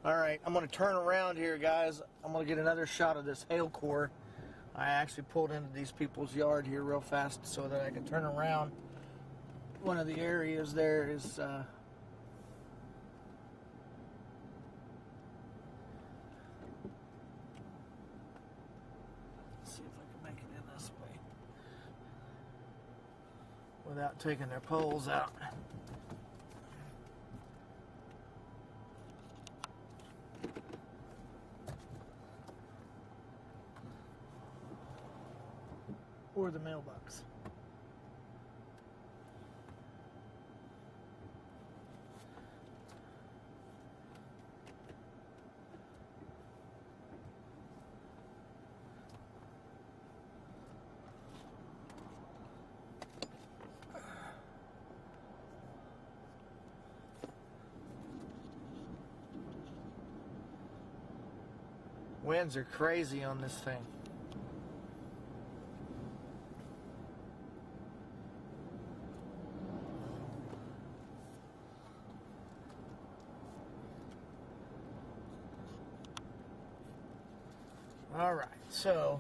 Alright, I'm going to turn around here, guys. I'm going to get another shot of this hail core. I actually pulled into these people's yard here real fast so that I can turn around. One of the areas there is... let's see if I can make it in this way without taking their poles out. Or the mailbox. Winds are crazy on this thing. All right, so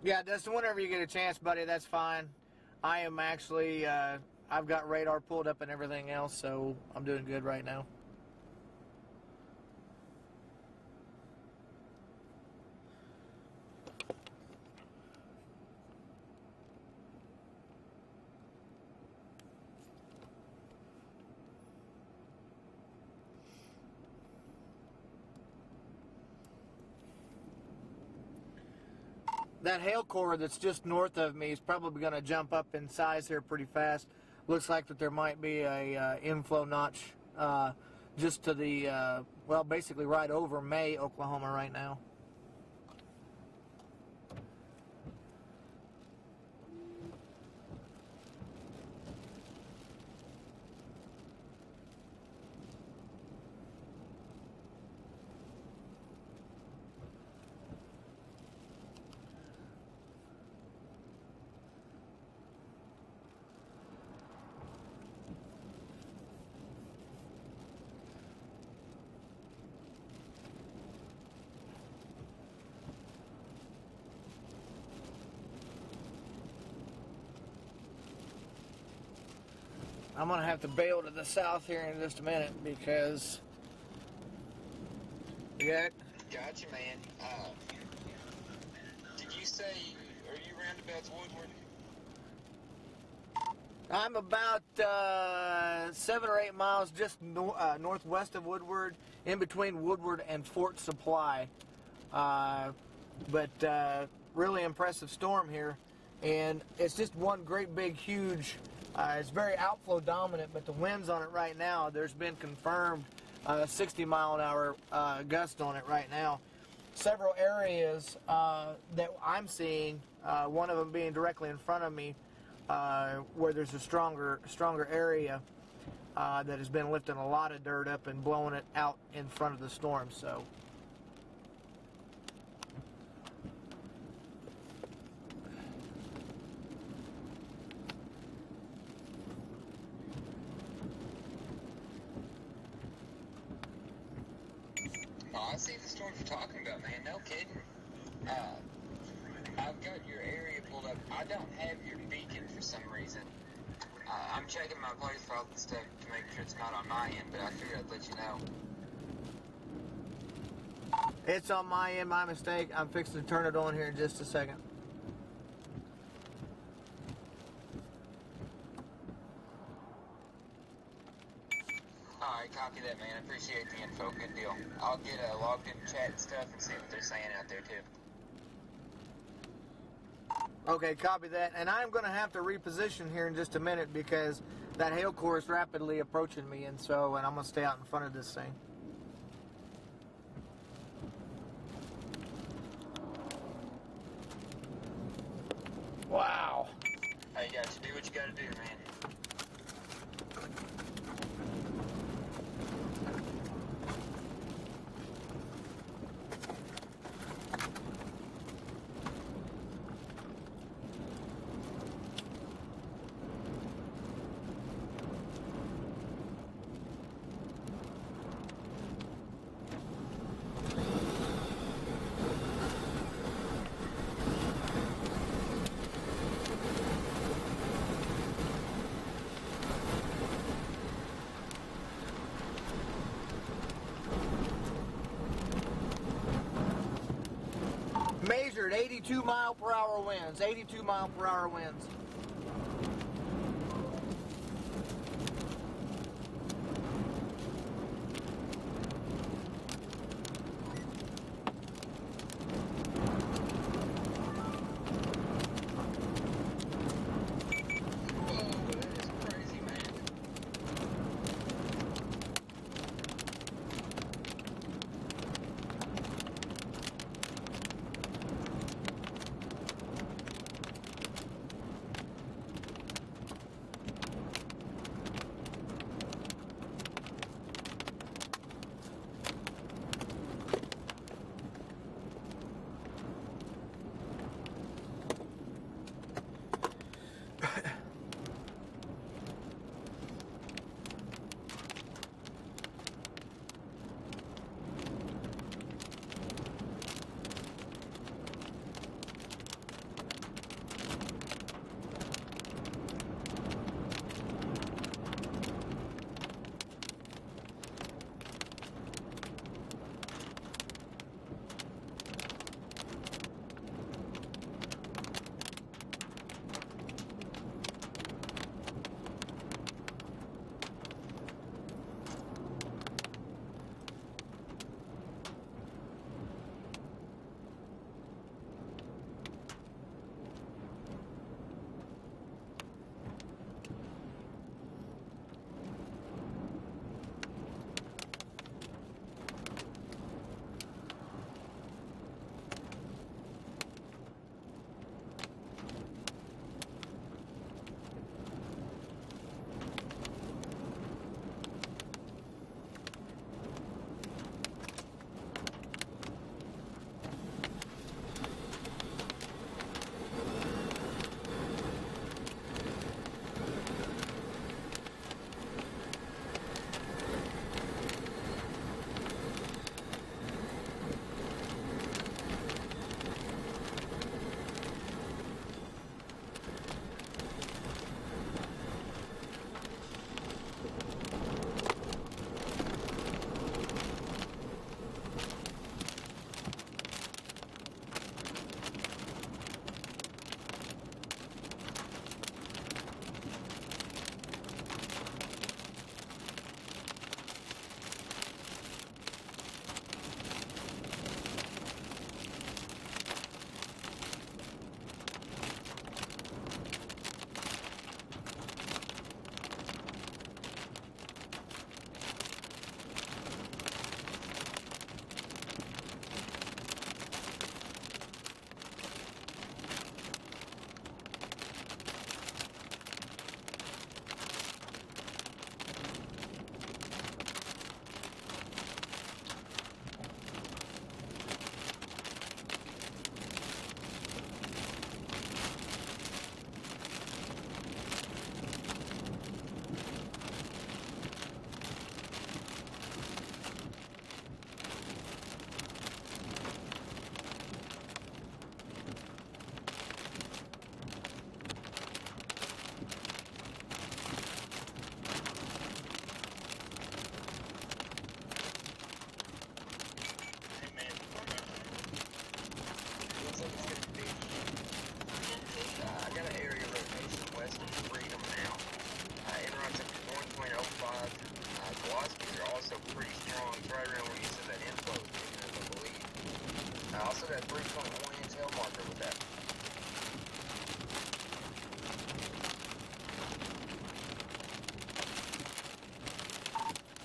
yeah, Dustin, whenever you get a chance, buddy, that's fine. I am actually, I've got radar pulled up and everything else, so I'm doing good right now. That hail core that's just north of me is probably going to jump up in size here pretty fast. Looks like that there might be a inflow notch just to the, well, basically right over May, Oklahoma right now. I'm going to have to bail to the south here in just a minute because... Yeah. Gotcha, man. Did you say, are you roundabouts Woodward? I'm about 7 or 8 miles just northwest of Woodward, in between Woodward and Fort Supply. But really impressive storm here. And it's just one great big huge... it's very outflow dominant, but the winds on it right now, there's been confirmed 60 mile an hour gust on it right now. Several areas that I'm seeing, one of them being directly in front of me, where there's a stronger area. that has been lifting a lot of dirt up and blowing it out in front of the storm. So. Oh, I see the storms you're talking about, man. No kidding. I've got your area pulled up. I don't have your beacon for some reason. I'm checking my place for all the stuff to make sure it's not on my end, but I figured I'd let you know. It's on my end, my mistake. I'm fixing to turn it on here in just a second. Alright, copy that, man. I appreciate the info. Good deal. I'll get logged in chat and stuff and see what they're saying out there, too. Okay, copy that. And I'm going to have to reposition here in just a minute because that hail core is rapidly approaching me, and I'm going to stay out in front of this thing. Wow. Hey, you guys, do what you gotta do, man. Measured 82 mile per hour winds, 82 mile per hour winds.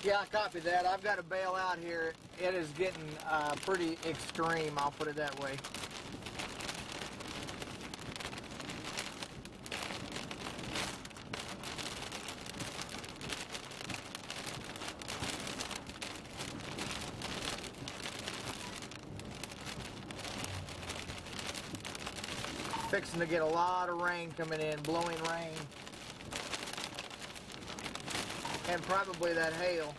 Yeah, I copy that. I've got to bail out here. It is getting pretty extreme, I'll put it that way. Fixing to get a lot of rain coming in, blowing rain. And probably that hail.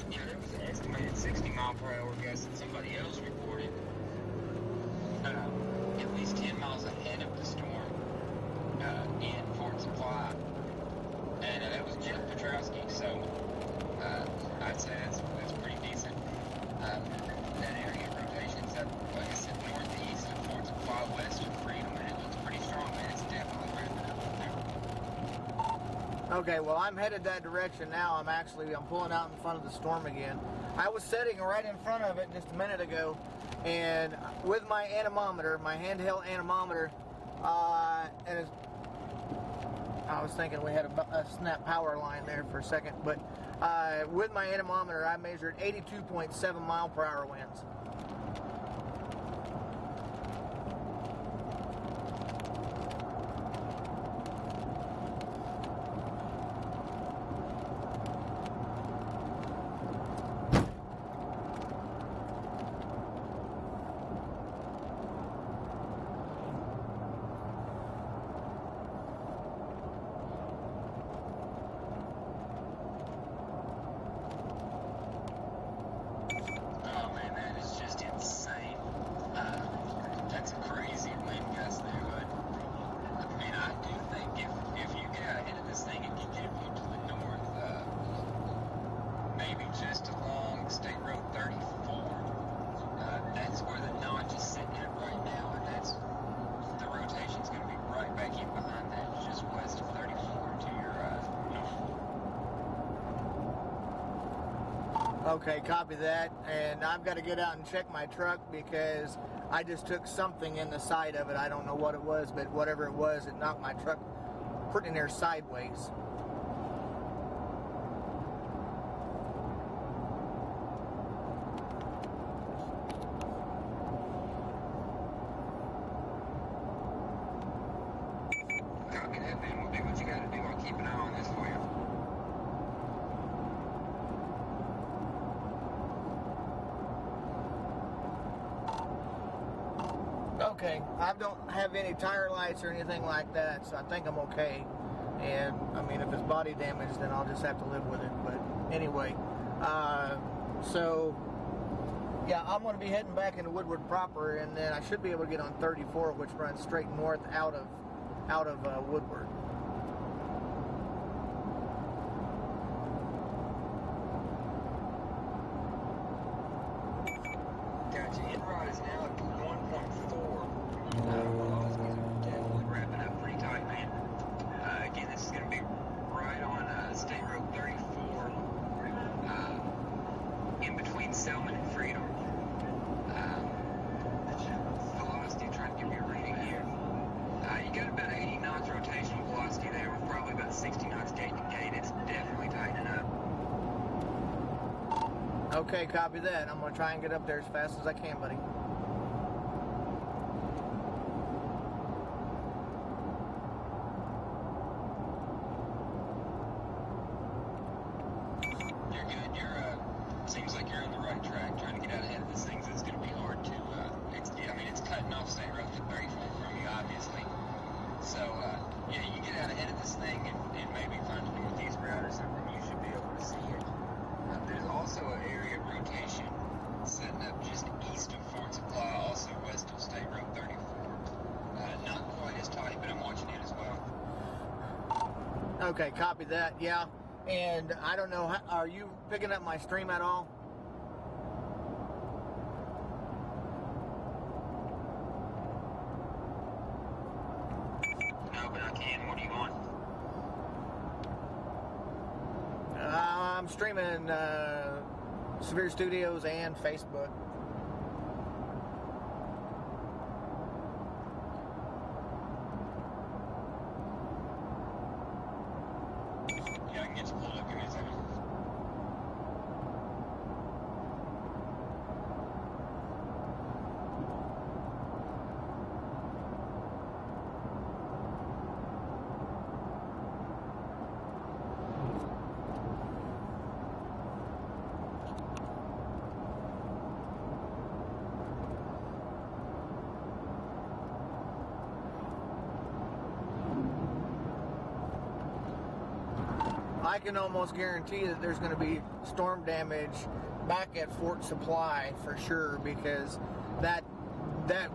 Yeah, there was an estimated 60-mile-per-hour gust that somebody else reported. At least 10 miles ahead of the storm in Fort Supply. And that was Jeff Petrowski, so I'd say that's pretty decent. That area rotations up, like I said, northeast of Fort Supply, west of Freedom, and it looks pretty strong, man. It's definitely wrapping up up there. Okay, well, I'm headed that direction now. I'm pulling out in front of the storm again. I was sitting right in front of it just a minute ago, and with my anemometer, my handheld anemometer, and it's, I was thinking we had a snap power line there for a second, but with my anemometer, I measured 82.7 mile-per-hour winds. Okay, copy that. And I've got to get out and check my truck because I just took something in the side of it. I don't know what it was, but whatever it was, it knocked my truck pretty near sideways. Copy that, man. We'll do what you got to do. I'll keep an eye on this for you. Okay, I don't have any tire lights or anything like that, so I think I'm okay. And, I mean, if it's body damage, then I'll just have to live with it. But anyway, so, yeah, I'm going to be heading back into Woodward proper, and then I should be able to get on 34, which runs straight north out of Woodward. Gotcha. Inrod is now at 1.4. Velocities are definitely wrapping up pretty tight, man. Again, this is going to be right on State Road 34, in between Selman and Freedom. Velocity, trying to give you a reading here. You got about 80 knots rotational velocity there with probably about 60 knots gate to gate. It's definitely tightening up. Okay, copy that. I'm going to try and get up there as fast as I can, buddy. You're good. Seems like you're on the right track. Trying to get out ahead of this thing is going to be hard to. It's cutting off State Road 34 from you, obviously. So, yeah, you get out ahead of this thing and maybe find a northeast route or something. You should be able to see it. There's also an area of rotation setting up just east of Fort Supply, also west of State Road 34. Not quite as tight, but I'm watching it as well. Okay, copy that. Yeah, and I don't know, are you picking up my stream at all? No, but I can. What do you want? I'm streaming Severe Studios and Facebook. I can almost guarantee that there's going to be storm damage back at Fort Supply for sure, because that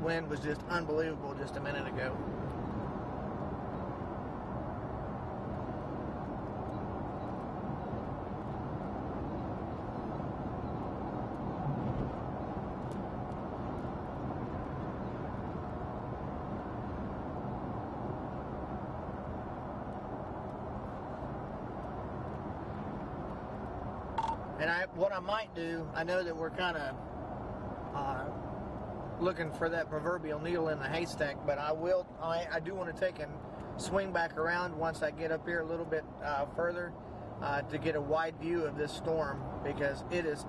wind was just unbelievable just a minute ago. And what I might do, I know that we're kind of looking for that proverbial needle in the haystack, but I do want to take and swing back around once I get up here a little bit further to get a wide view of this storm, because it is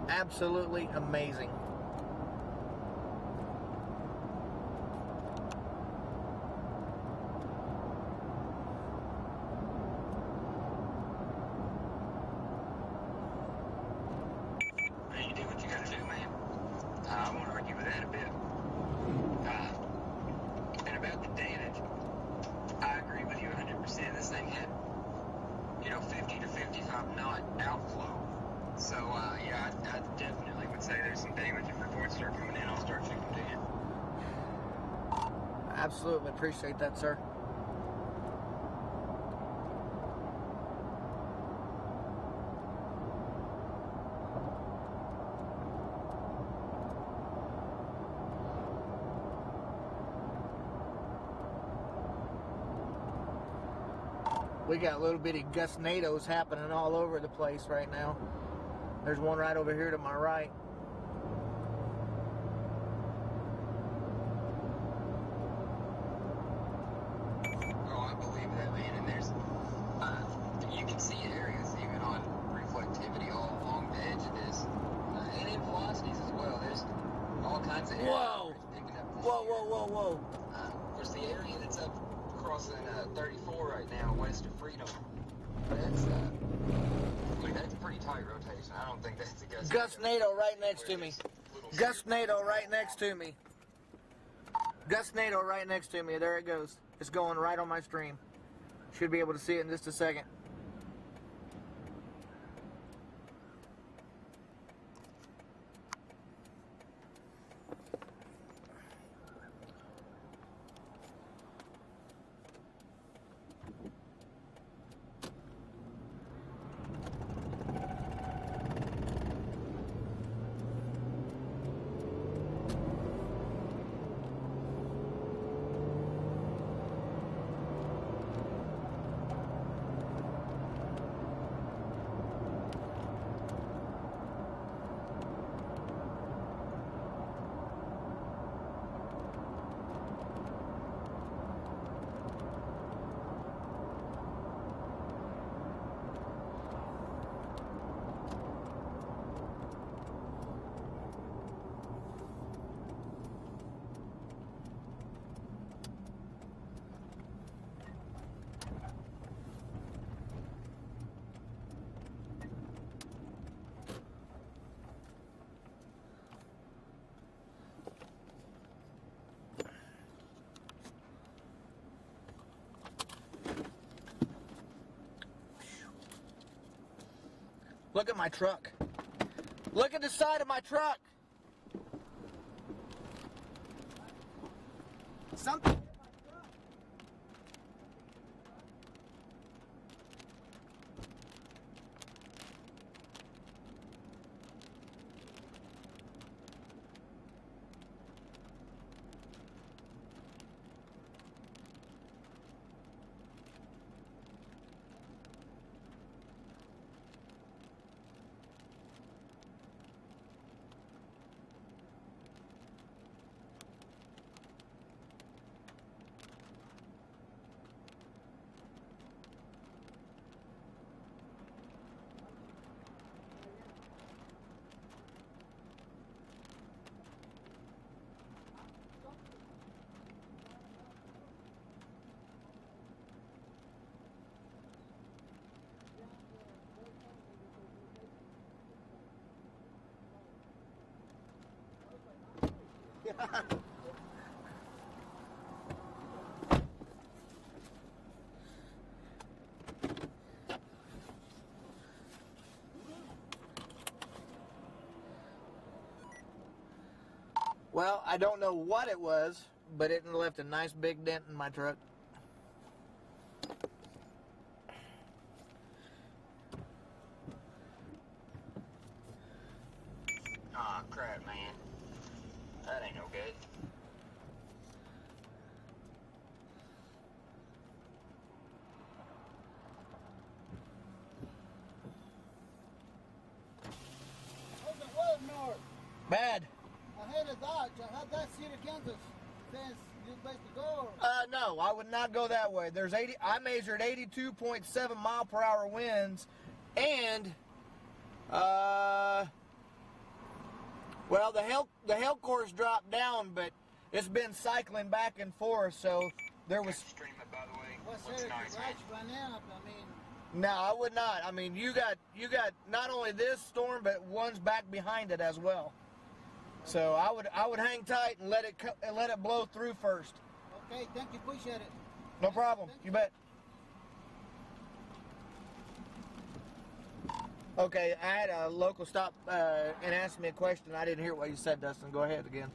absolutely amazing. You do what you gotta do, man. I won't argue with that a bit. And about the damage, I agree with you 100%. This thing had, 50 to 55 knot outflow. So, yeah, I definitely would say there's some damage. If reports start coming in, I'll start shooting to you. Absolutely appreciate that, sir. We got little bitty gustnadoes happening all over the place right now. There's one right over here to my right. Oh, I believe that, man. And there's, you can see areas even on reflectivity all along the edge of this, and in velocities as well. There's all kinds of areas. Whoa! Picking up this Whoa, year. whoa, whoa, whoa. Of course, the area that's up crossing 34 right now, west of Freedom. That's that's pretty tight rotation. I don't think that's a Gustnado right next to me. Gustnado right next to me. Gustnado right next to me. There it goes. It's going right on my stream. Should be able to see it in just a second. Look at my truck. Look at the side of my truck. Something. Well, I don't know what it was, but it left a nice big dent in my truck. Aw, crap, man. That ain't no good. How's the weather north? Bad. I had a Dodge. I had that Cedar, Kansas fence. You place to go? No, I would not go that way. There's 80. I measured 82.7 mile per hour winds, and well, the hail course dropped down, but it's been cycling back and forth. So there was. Stream it, by the way. What's Looks there nice, man. right now? I mean, No, I would not. I mean, you got not only this storm, but one's back behind it as well. So I would hang tight and let it blow through first. okay, thank you, appreciate it. No problem. You bet. Okay, I had a local stop and ask me a question. I didn't hear what you said, Dustin. Go ahead again.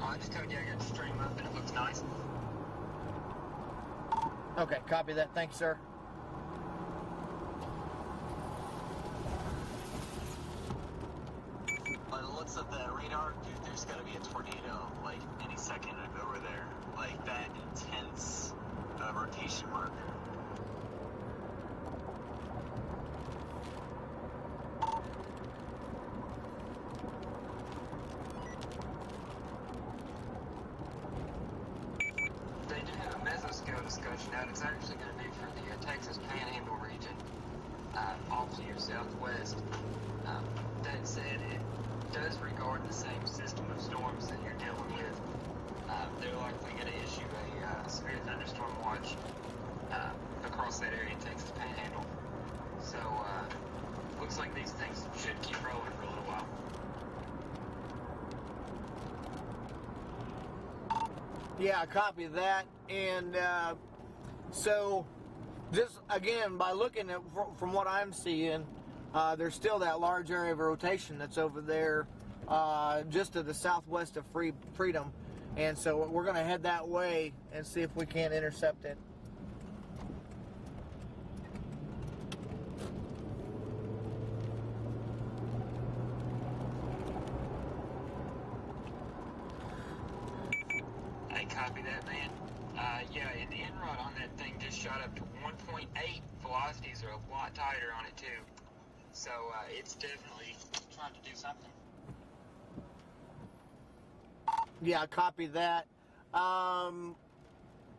Oh, I just told you I got the stream up and it looks nice. Okay, copy that. Thank you, sir. By the looks of the radar, dude, there's gotta be a tornado, like, any second over there. Like, that intense rotation marker. They do have a mesoscale discussion out. It's actually going to be for the Texas Panhandle region, off to your southwest. That said, it does regard the same system of storms that you're dealing with. They're likely going to issue a severe thunderstorm watch across that area in Texas Panhandle. So, looks like these things should keep rolling for a little while. Yeah, I copy that. And so, just again, by looking at from what I'm seeing, there's still that large area of rotation that's over there just to the southwest of Freedom. And so we're going to head that way and see if we can't intercept it. Hey, copy that, man. Yeah, and the inrod on that thing just shot up to 1.8. Velocities are a lot tighter on it, too. So, it's definitely trying to do something. Yeah, I copy that.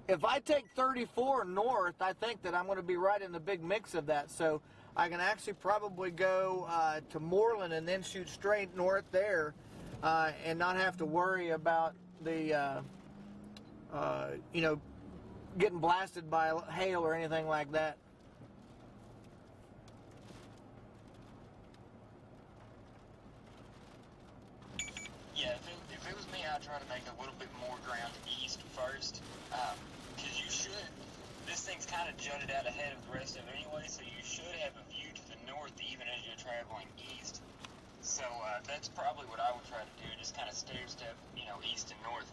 If I take 34 north, I think that I'm going to be right in the big mix of that. So I can actually probably go to Moreland and then shoot straight north there and not have to worry about the, getting blasted by hail or anything like that. Yeah, if it was me, I'd try to make a little bit more ground east first, because you should. This thing's kind of jutted out ahead of the rest of it anyway, so you should have a view to the north even as you're traveling east. So that's probably what I would try to do, just kind of stair-step, east and north.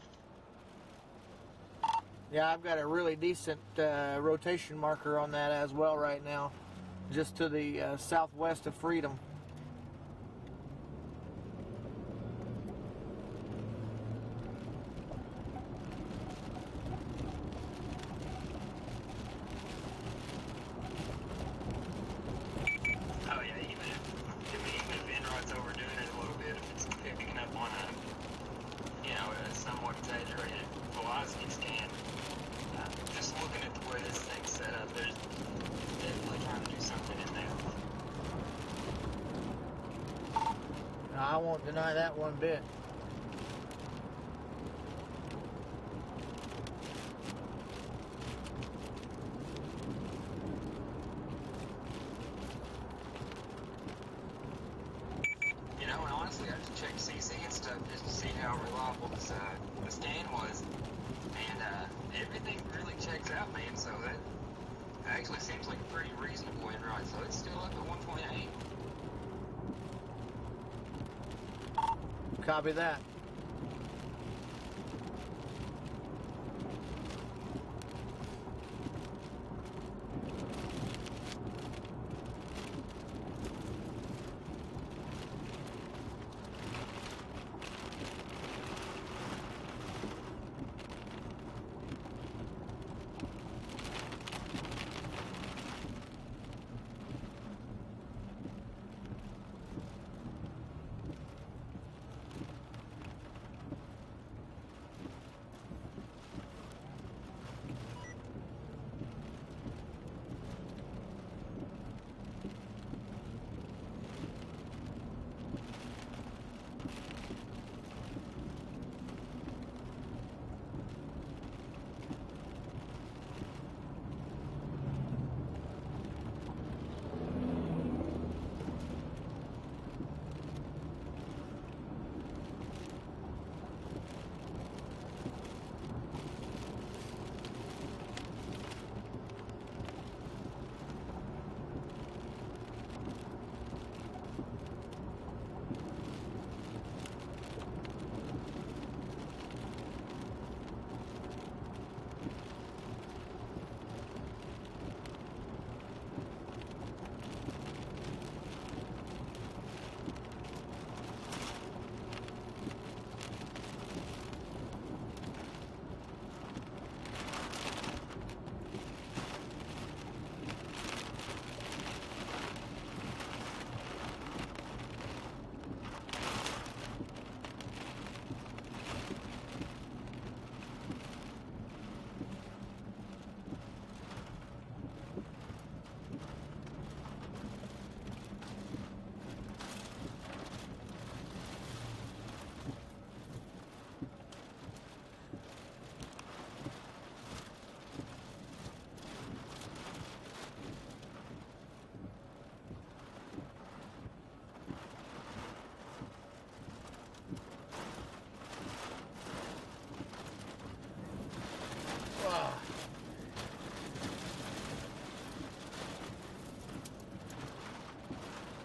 Yeah, I've got a really decent rotation marker on that as well right now, just to the southwest of Freedom. Oh yeah, even if Enrod's overdoing it a little bit, if it's picking up on a somewhat exaggerated velocity scan, just looking at the way this thing's set up, there's definitely trying to do something in there. I won't deny that one bit. And honestly, I just checked CC and stuff just to see how reliable the scan was, and everything really checks out, man. So that actually seems like a pretty reasonable Enrod. So it's still up at 1.8. Copy that.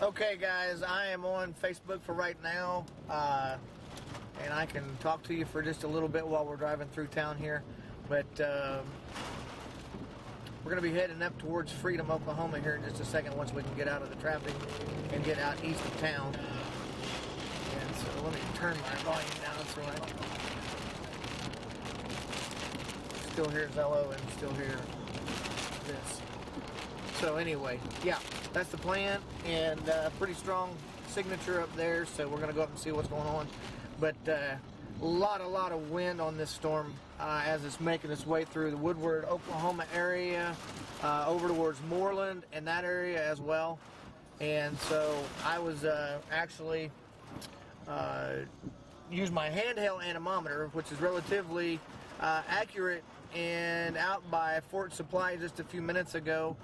Okay guys, I am on Facebook for right now, and I can talk to you for just a little bit while we're driving through town here, but we're going to be heading up towards Freedom, Oklahoma here in just a second once we can get out of the traffic and get out east of town. And so let me turn my volume down so I still hear Zello and still hear this. So anyway, yeah, that's the plan, and pretty strong signature up there, so we're going to go up and see what's going on. But a lot of wind on this storm as it's making its way through the Woodward, Oklahoma area, over towards Moreland and that area as well. And so I was actually used my handheld anemometer, which is relatively accurate, and out by Fort Supply just a few minutes ago.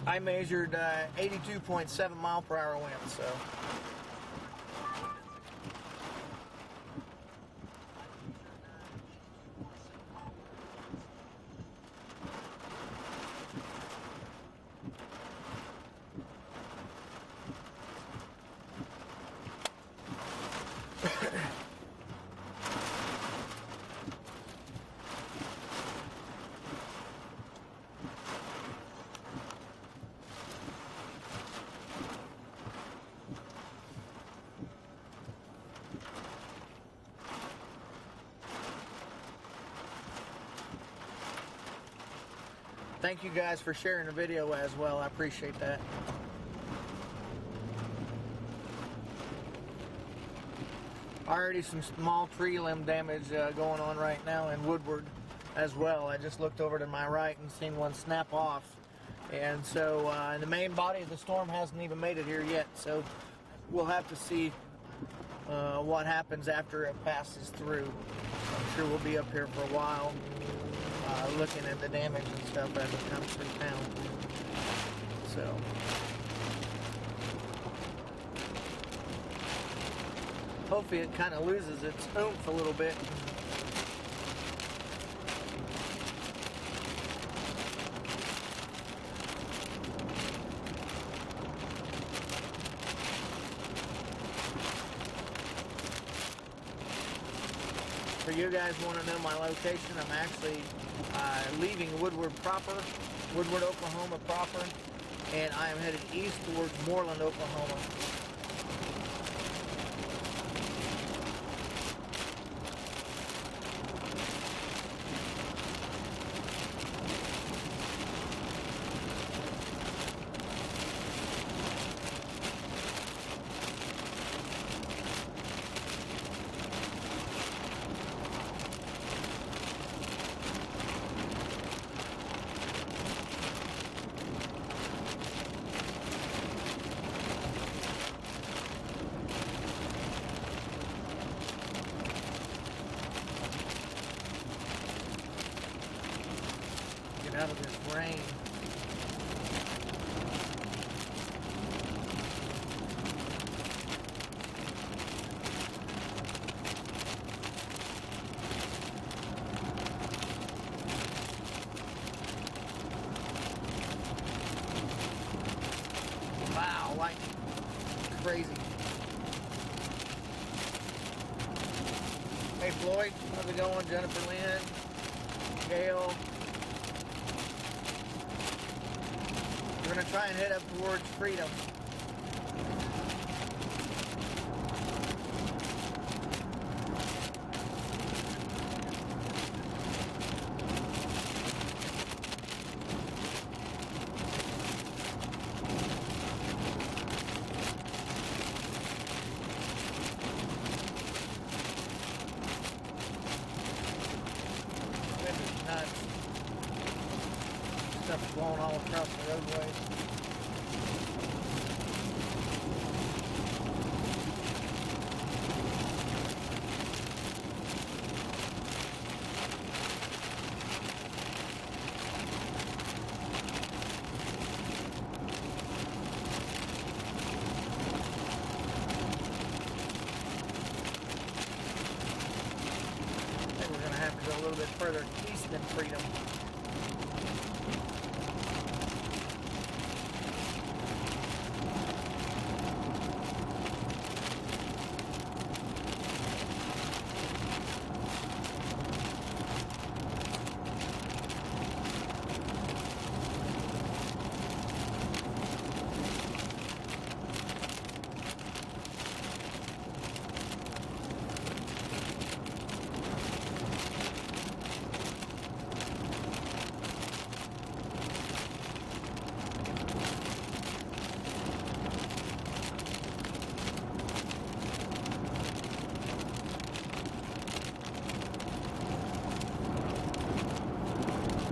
I measured 82.7 mile per hour wind, so. Thank you guys for sharing the video as well. I appreciate that. Already some small tree limb damage going on right now in Woodward as well. I just looked over to my right and seen one snap off. And so the main body of the storm hasn't even made it here yet. So we'll have to see what happens after it passes through. I'm sure we'll be up here for a while. Looking at the damage and stuff as it comes through town. So hopefully it kind of loses its oomph a little bit. you guys want to know my location, I'm actually leaving Woodward proper, Woodward, Oklahoma proper, and I am headed east towards Moreland, Oklahoma. Out of this rain. Wow, like crazy. Hey Floyd, how's it going? Jennifer Lynn, Gail. We're going to try and head up towards Freedom. This is nuts. Stuff's blowing all across the roadway. I think we're going to have to go a little bit further east than Freedom.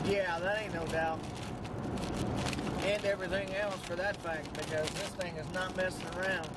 Yeah, that ain't no doubt. And everything else for that fact, because this thing is not messing around.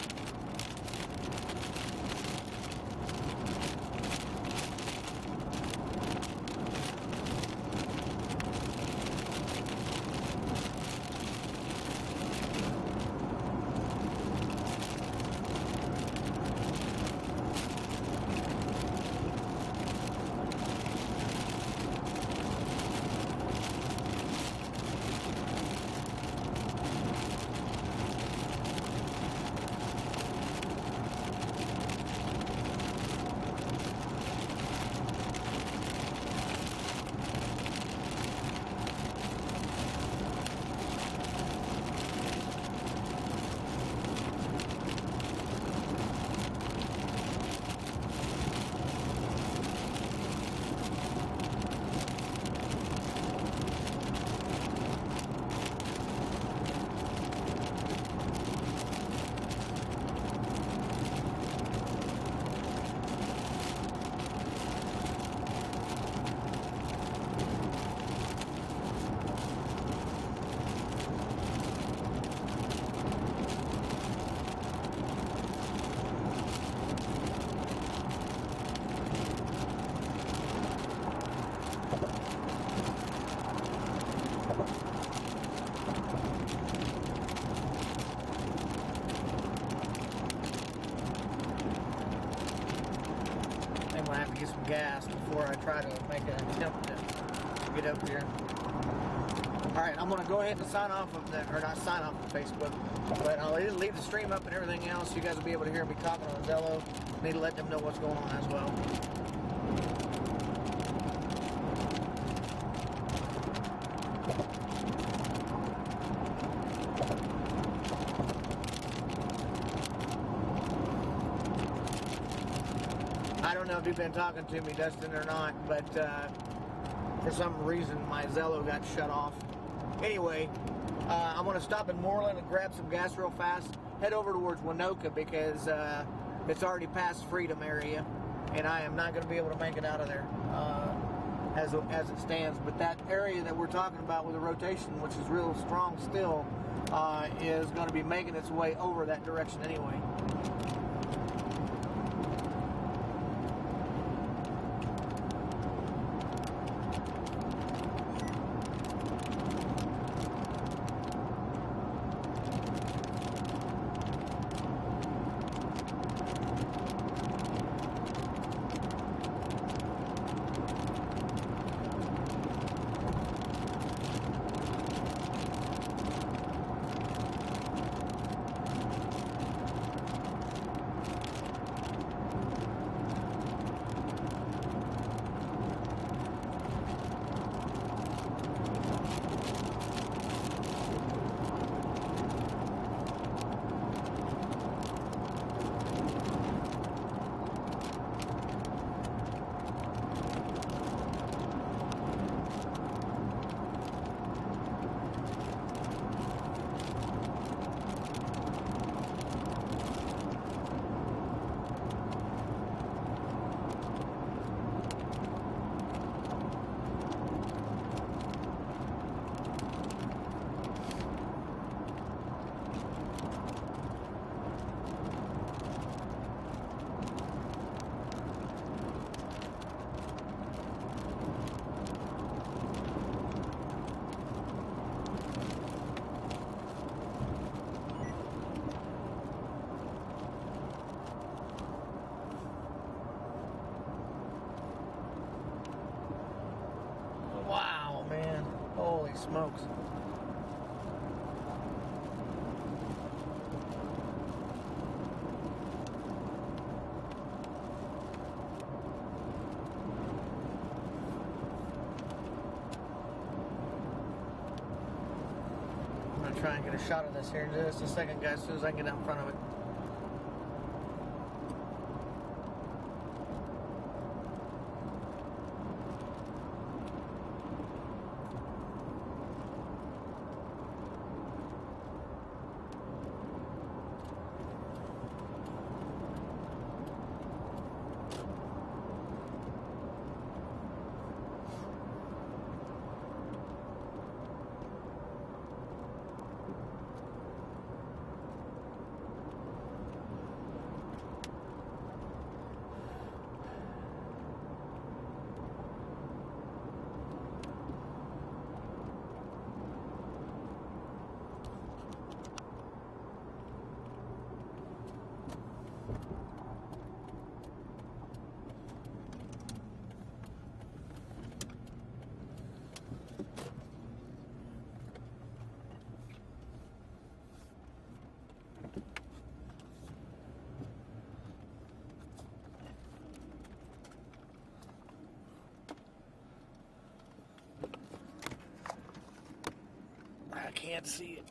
I'm gonna have to get some gas before I try to make an attempt to get up here. Alright, I'm gonna go ahead and sign off of that, or not sign off of Facebook, but I'll leave the stream up and everything else. You guys will be able to hear me talking on Zello. Need to let them know what's going on as well. I don't know if you've been talking to me, Dustin, or not, but for some reason my Zello got shut off. Anyway, I'm going to stop in Moreland and grab some gas real fast, head over towards Winoka because it's already past Freedom area, and I am not going to be able to make it out of there as it stands. But that area that we're talking about with the rotation, which is real strong still, is going to be making its way over that direction anyway. Wow, man. Holy smokes. I'm going to try and get a shot of this here in just a second, guys, as soon as I can get out in front of it. I can't see it.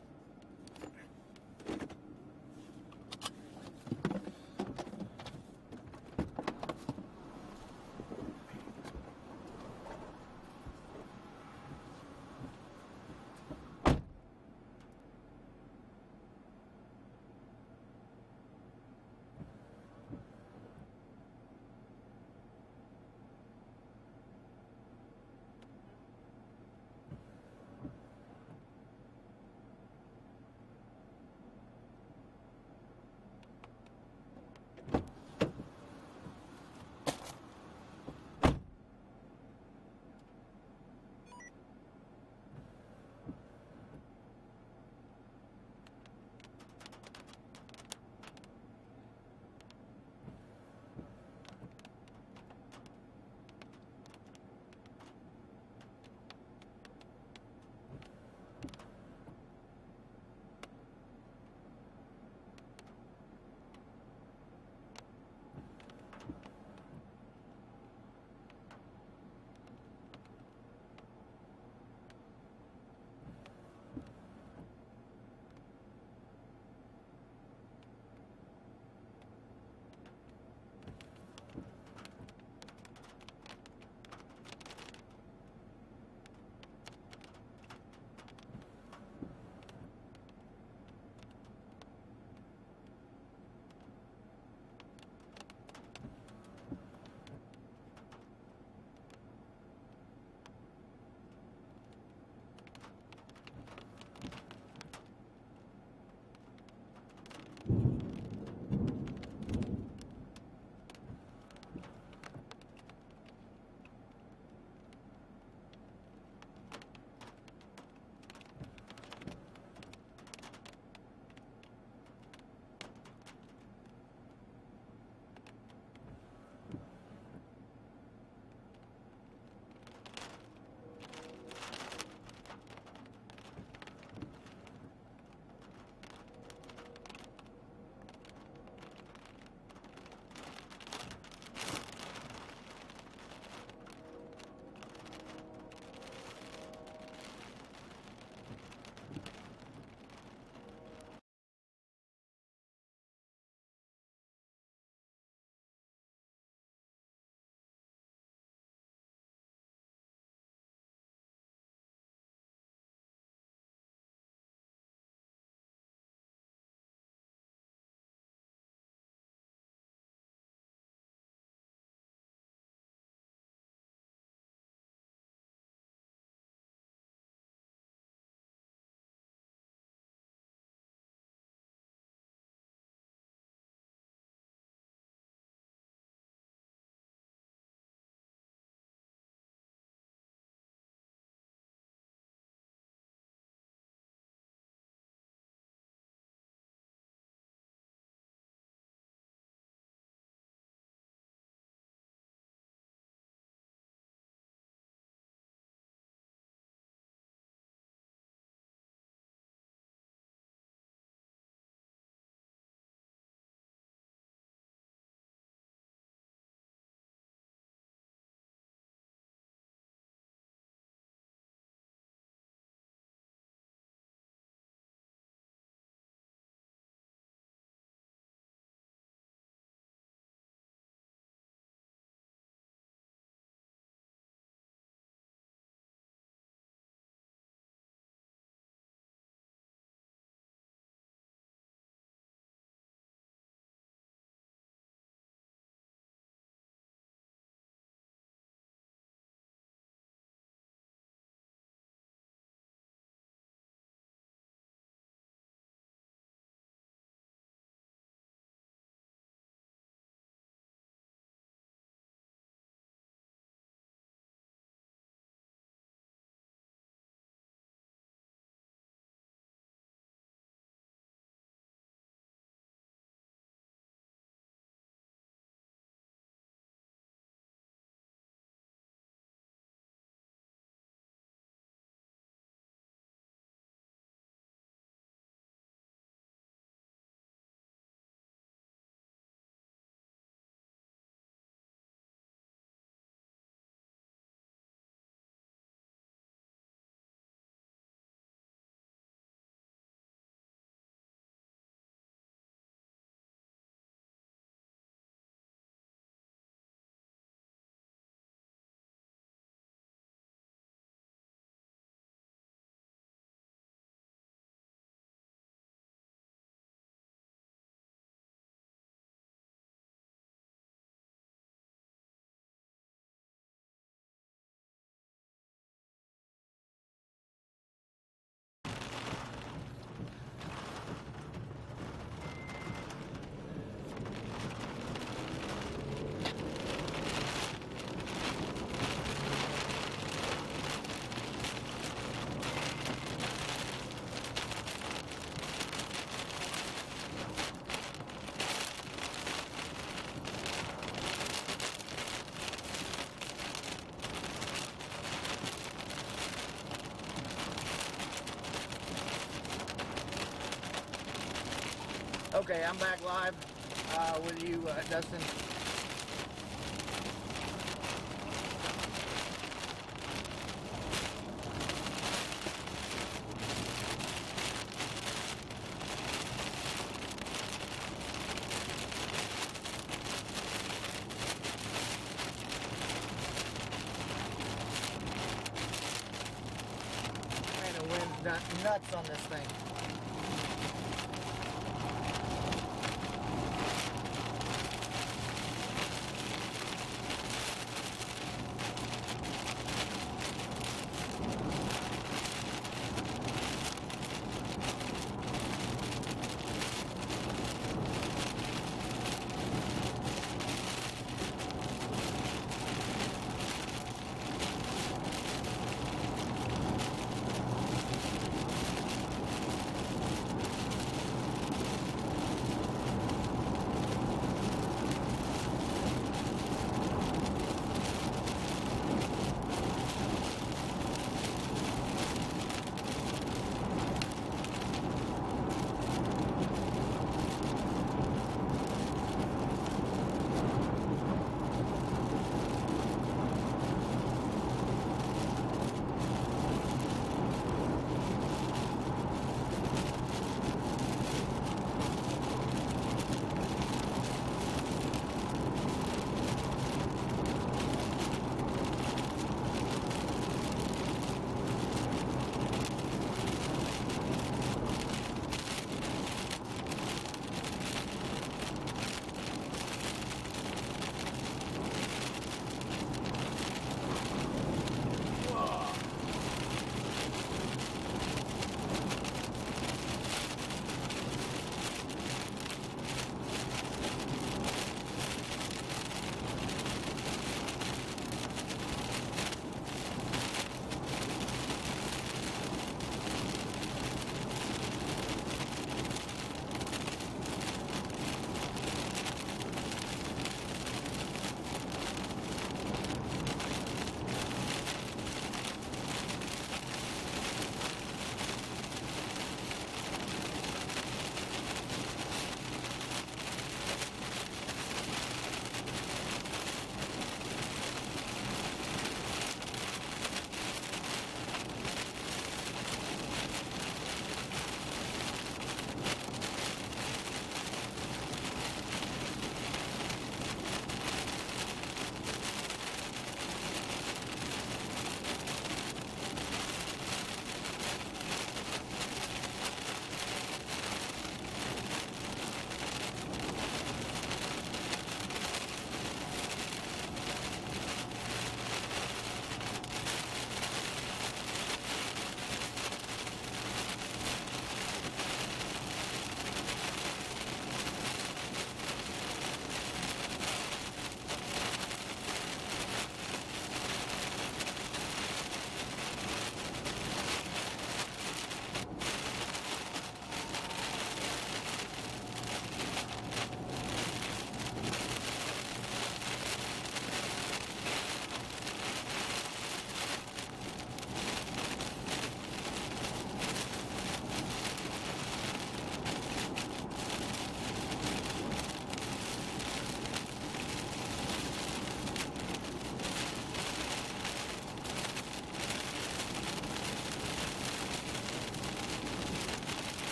Okay, I'm back live with you, Dustin. Man, the wind's nuts on this thing.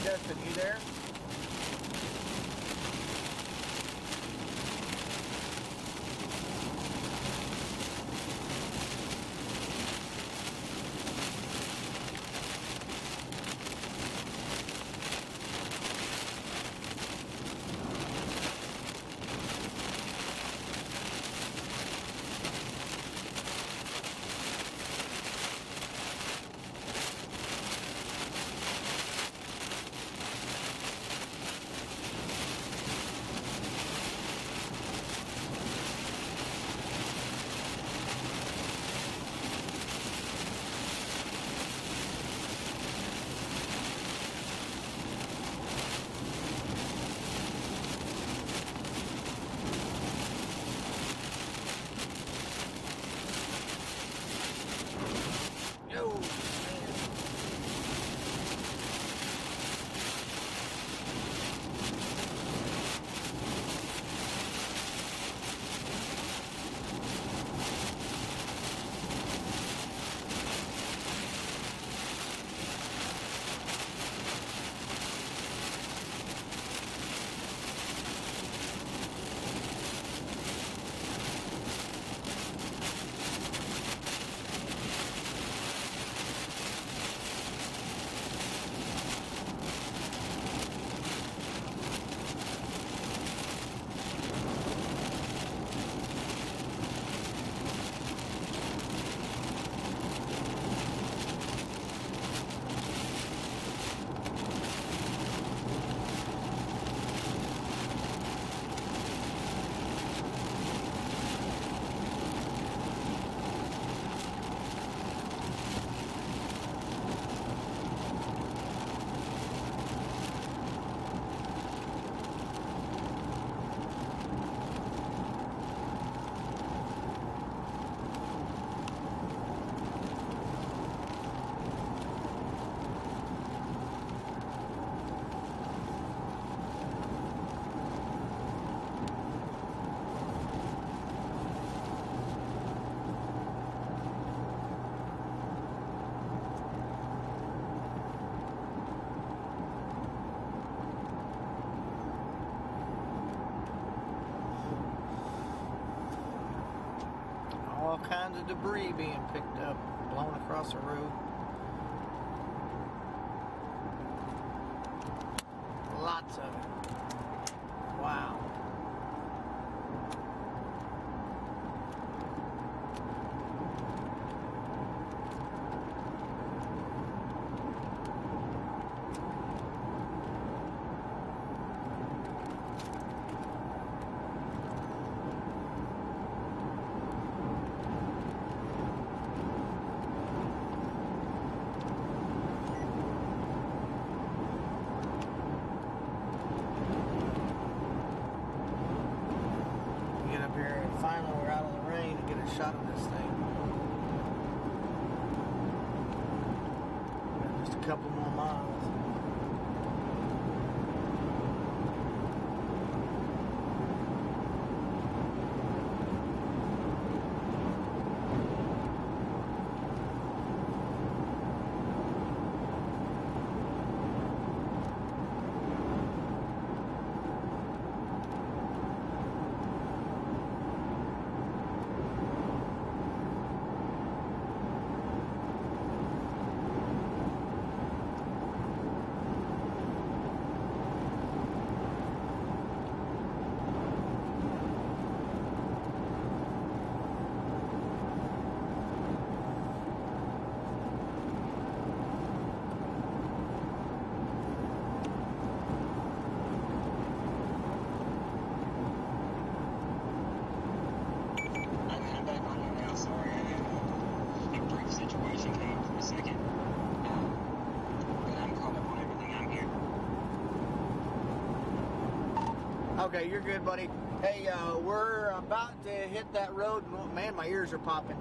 Dustin, you there? kinds of debris being picked up, blown across the road. Lots of it. Wow. Finally, we're out of the rain to get a shot of this thing. Got just a couple more miles. Okay, you're good, buddy. Hey, we're about to hit that road. Man, my ears are popping.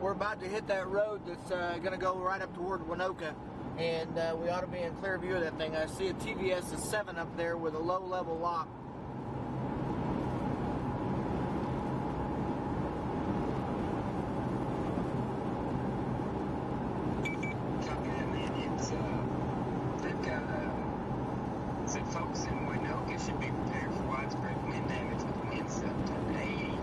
We're about to hit that road that's going to go right up toward Winoka, and we ought to be in clear view of that thing. I see a TVS 7 up there with a low-level lock. Folks in Winoka should be prepared for widespread wind damage with winds up to 80.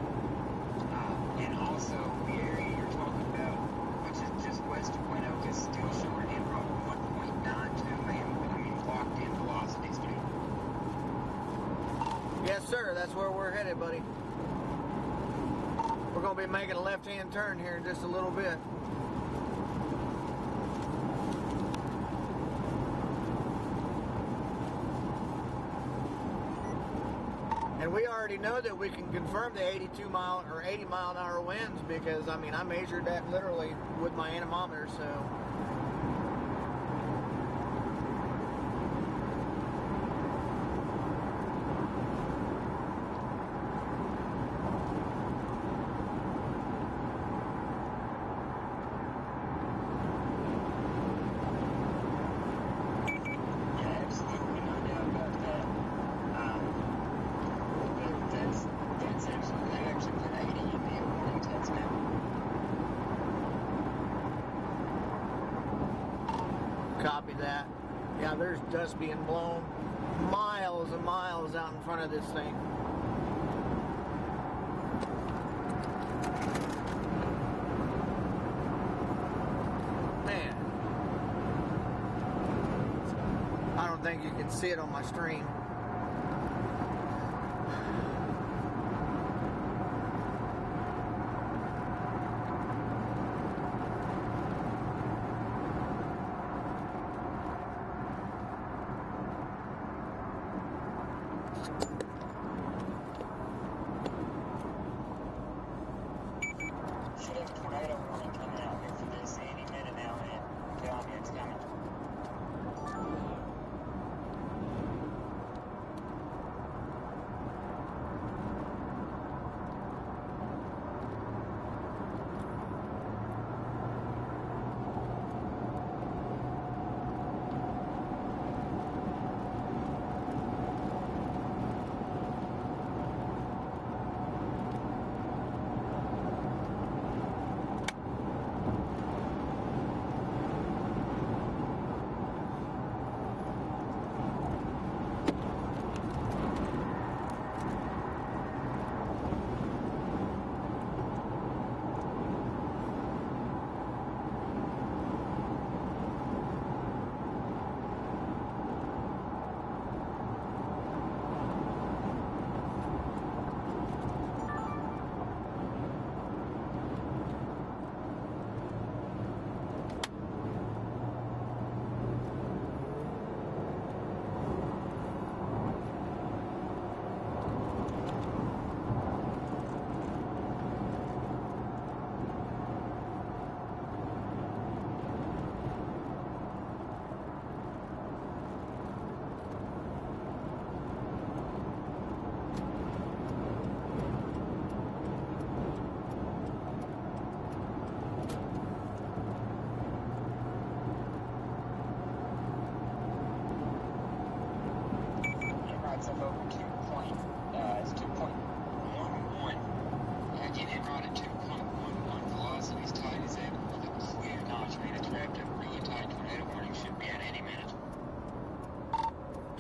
And also, the area you're talking about, which is just west of Winoka, is still showing in probably 1.92 locked in velocity speed. Yes, sir. That's where we're headed, buddy. We're going to be making a left-hand turn here in just a little bit. And we already know that we can confirm the 82 mile or 80 mile an hour winds because, I mean, I measured that literally with my anemometer, so. Copy that. Yeah, there's dust being blown miles and miles out in front of this thing. Man, I don't think you can see it on my stream. Should have a tornado warning coming out here for this any minute now, man. I'm telling you, it's coming.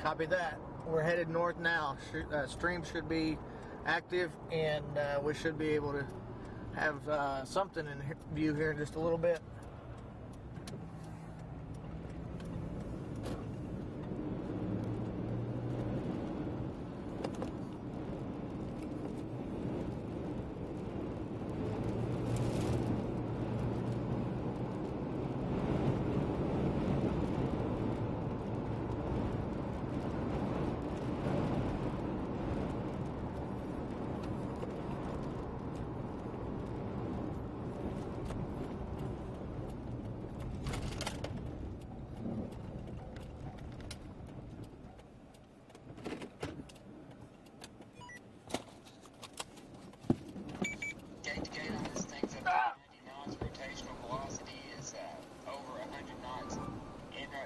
Copy that. We're headed north now. Stream should be active, and we should be able to have something in view here in just a little bit.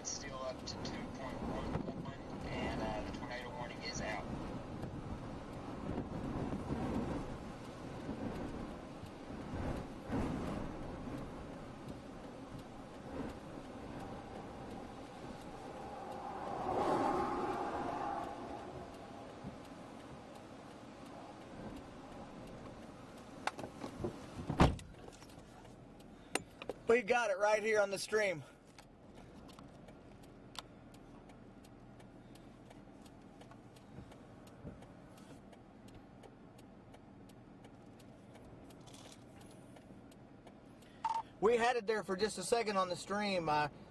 Still up to 2.1 and the tornado warning is out. We got it right here on the stream. We had it there for just a second on the stream.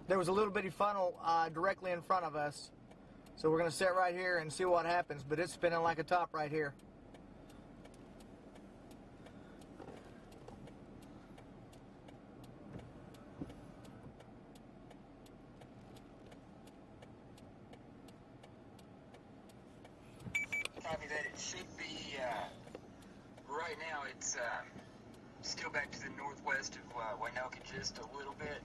There was a little bitty funnel directly in front of us. So we're going to sit right here and see what happens, but it's spinning like a top right here. Copy that. It should be, right now it's still back to the northwest of Waynoka just a little bit,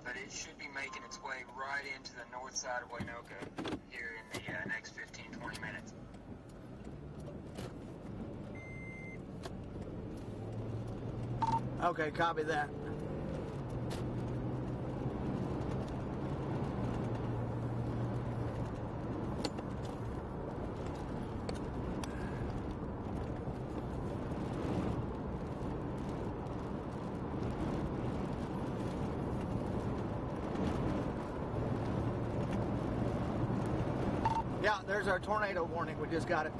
but it should be making its way right into the north side of Waynoka here in the next 15-20 minutes. Okay, copy that. Yeah, there's our tornado warning. We just got it.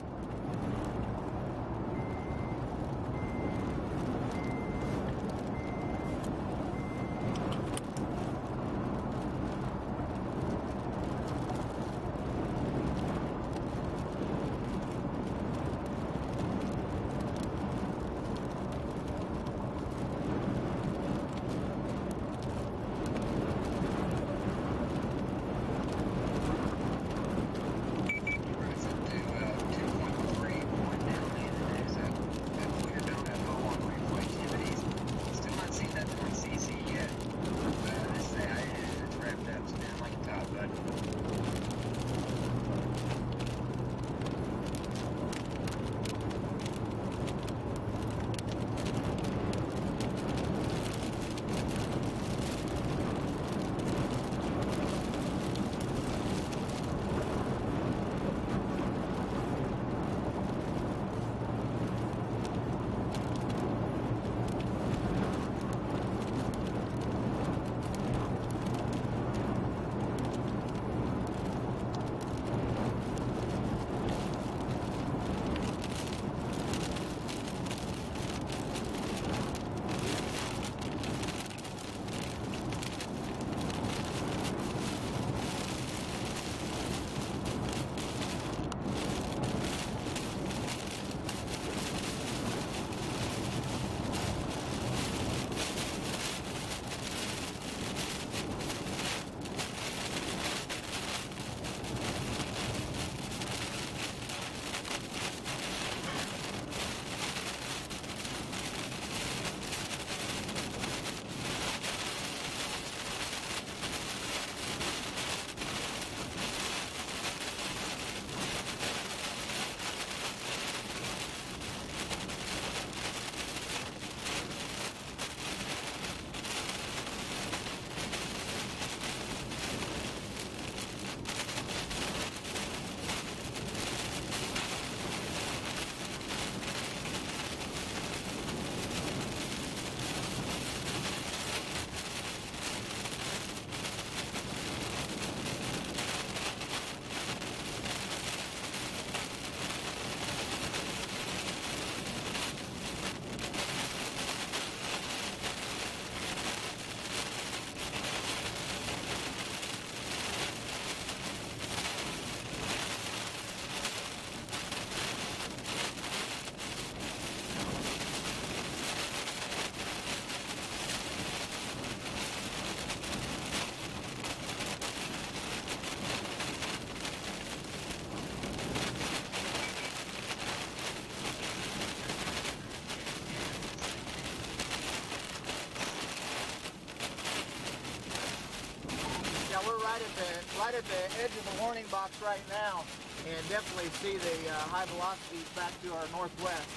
right at the edge of the warning box right now, and definitely see the high velocities back to our northwest.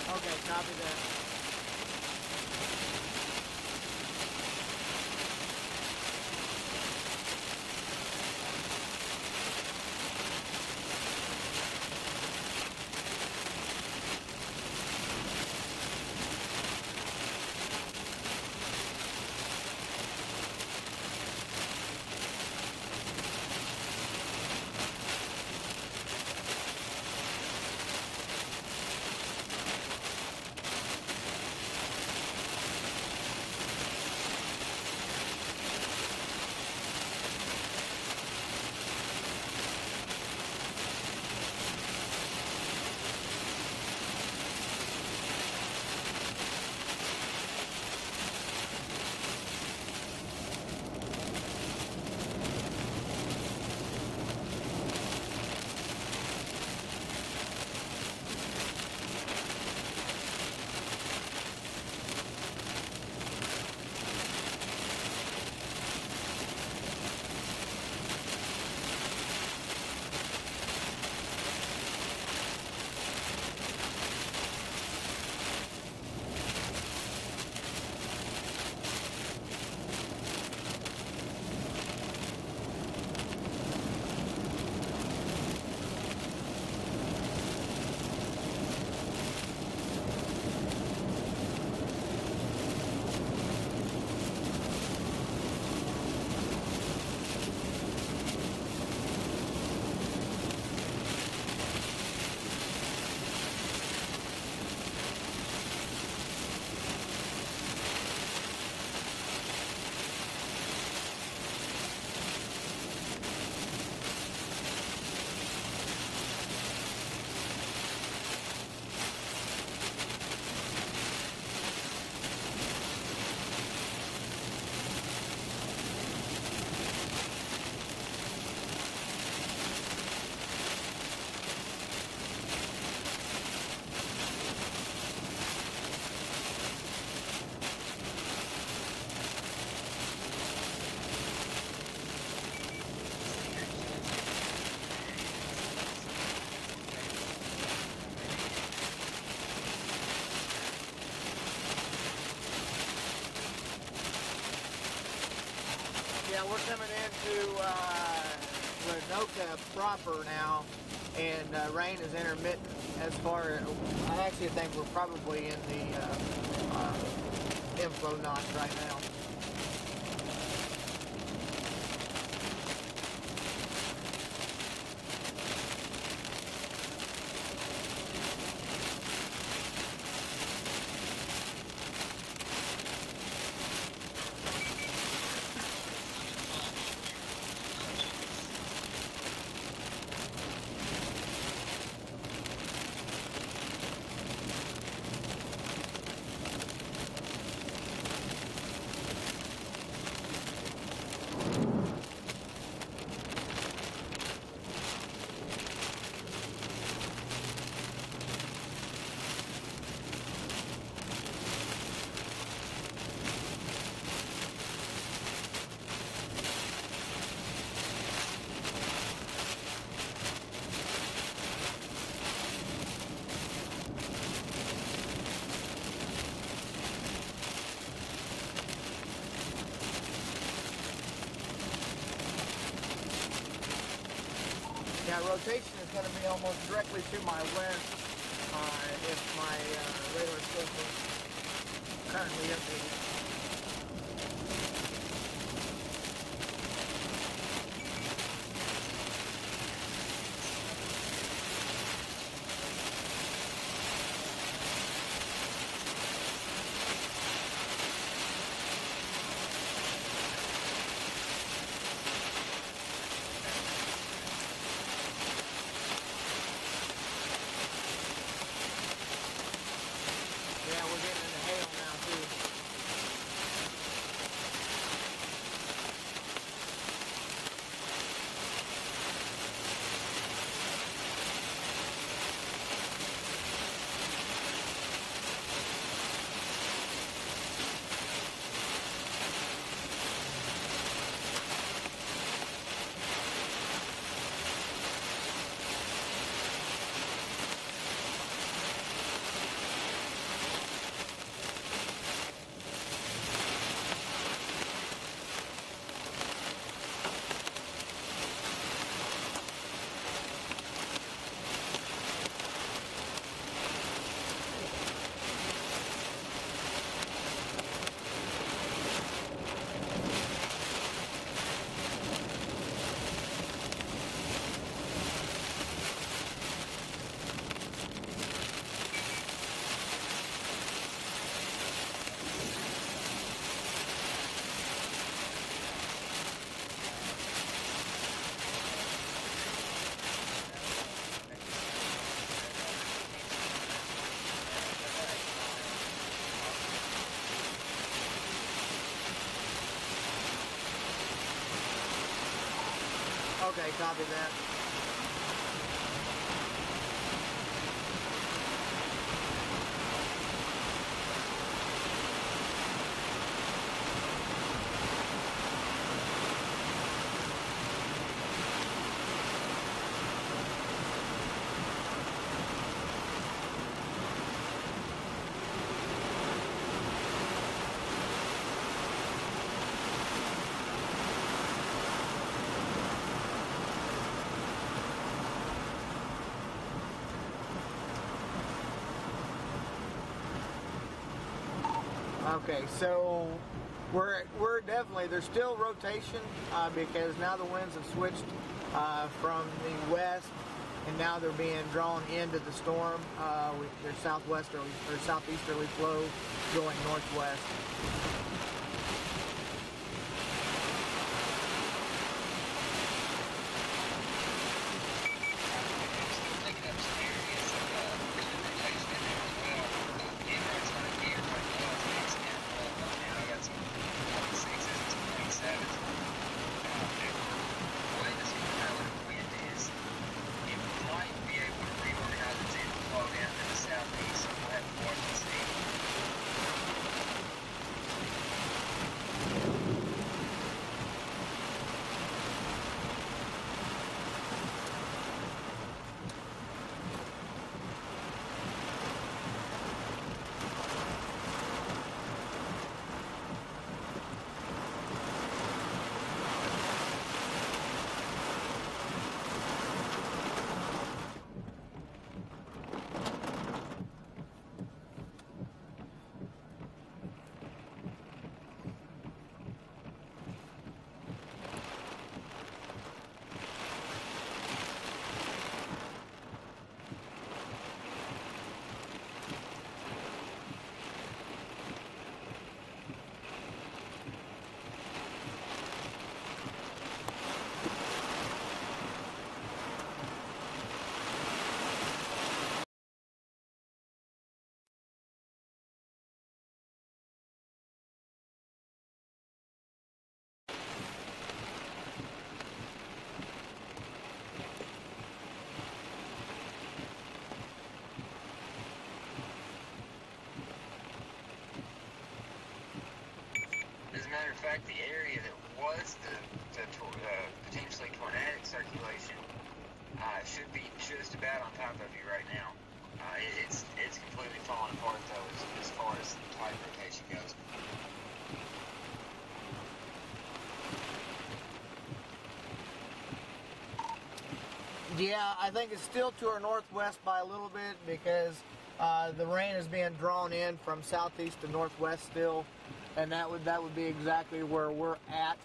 Okay, copy that. Yeah, we're coming into Winoka proper now, and rain is intermittent as far as, I actually think we're probably in the inflow notch right now. Yeah, rotation is going to be almost directly to my west if my radar scope is currently updated. Yeah, we're getting into hail now too. Okay, copy that. Okay, so we're definitely, there's still rotation because now the winds have switched from the west, and now they're being drawn into the storm. There's southwesterly or southeasterly flow going northwest. As a matter of fact, the area that was the potentially tornadic circulation should be just about on top of you right now. It's completely falling apart though as far as tide rotation goes. Yeah, I think it's still to our northwest by a little bit because the rain is being drawn in from southeast to northwest still, and that would be exactly where we're at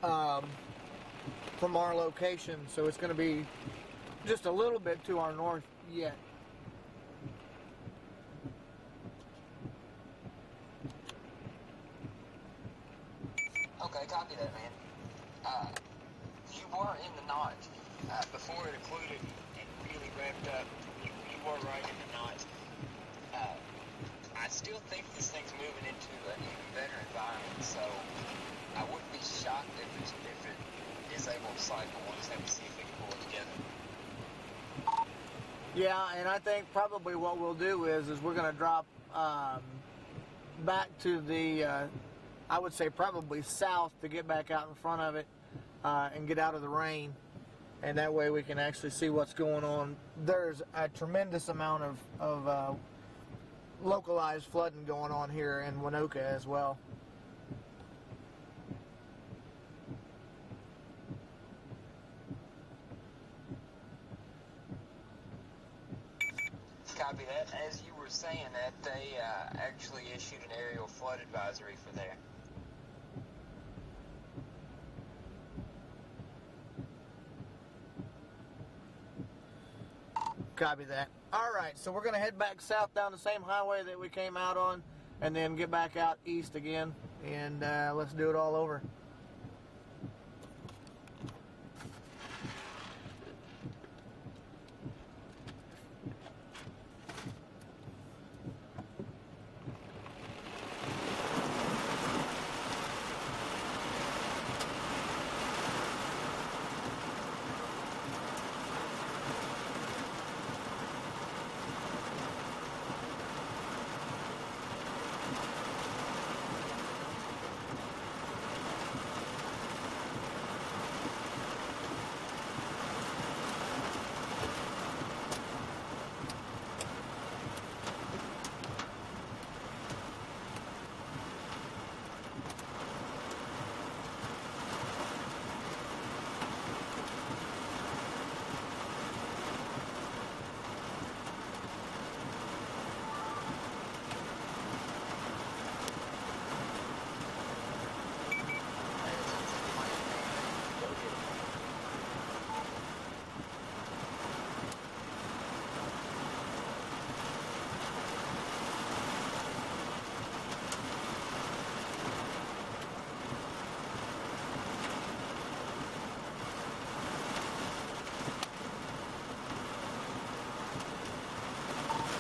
from our location. So it's going to be just a little bit to our north yet. Okay, copy that, man. You were in the notch. Before it occluded and really revved up, you were right in the notch. I still think this thing's moving into an even better environment, so I wouldn't be shocked if it is able to cycle. We'll just have to see if we can pull it together. Yeah, and I think probably what we'll do is we're going to drop back to the, I would say probably south to get back out in front of it and get out of the rain. And that way we can actually see what's going on. There's a tremendous amount of localized flooding going on here in Winoka as well. Copy that. As you were saying that, they actually issued an aerial flood advisory for there. Copy that. All right, so we're going to head back south down the same highway that we came out on and then get back out east again, and let's do it all over.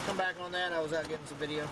Come back on that. I was out getting some video.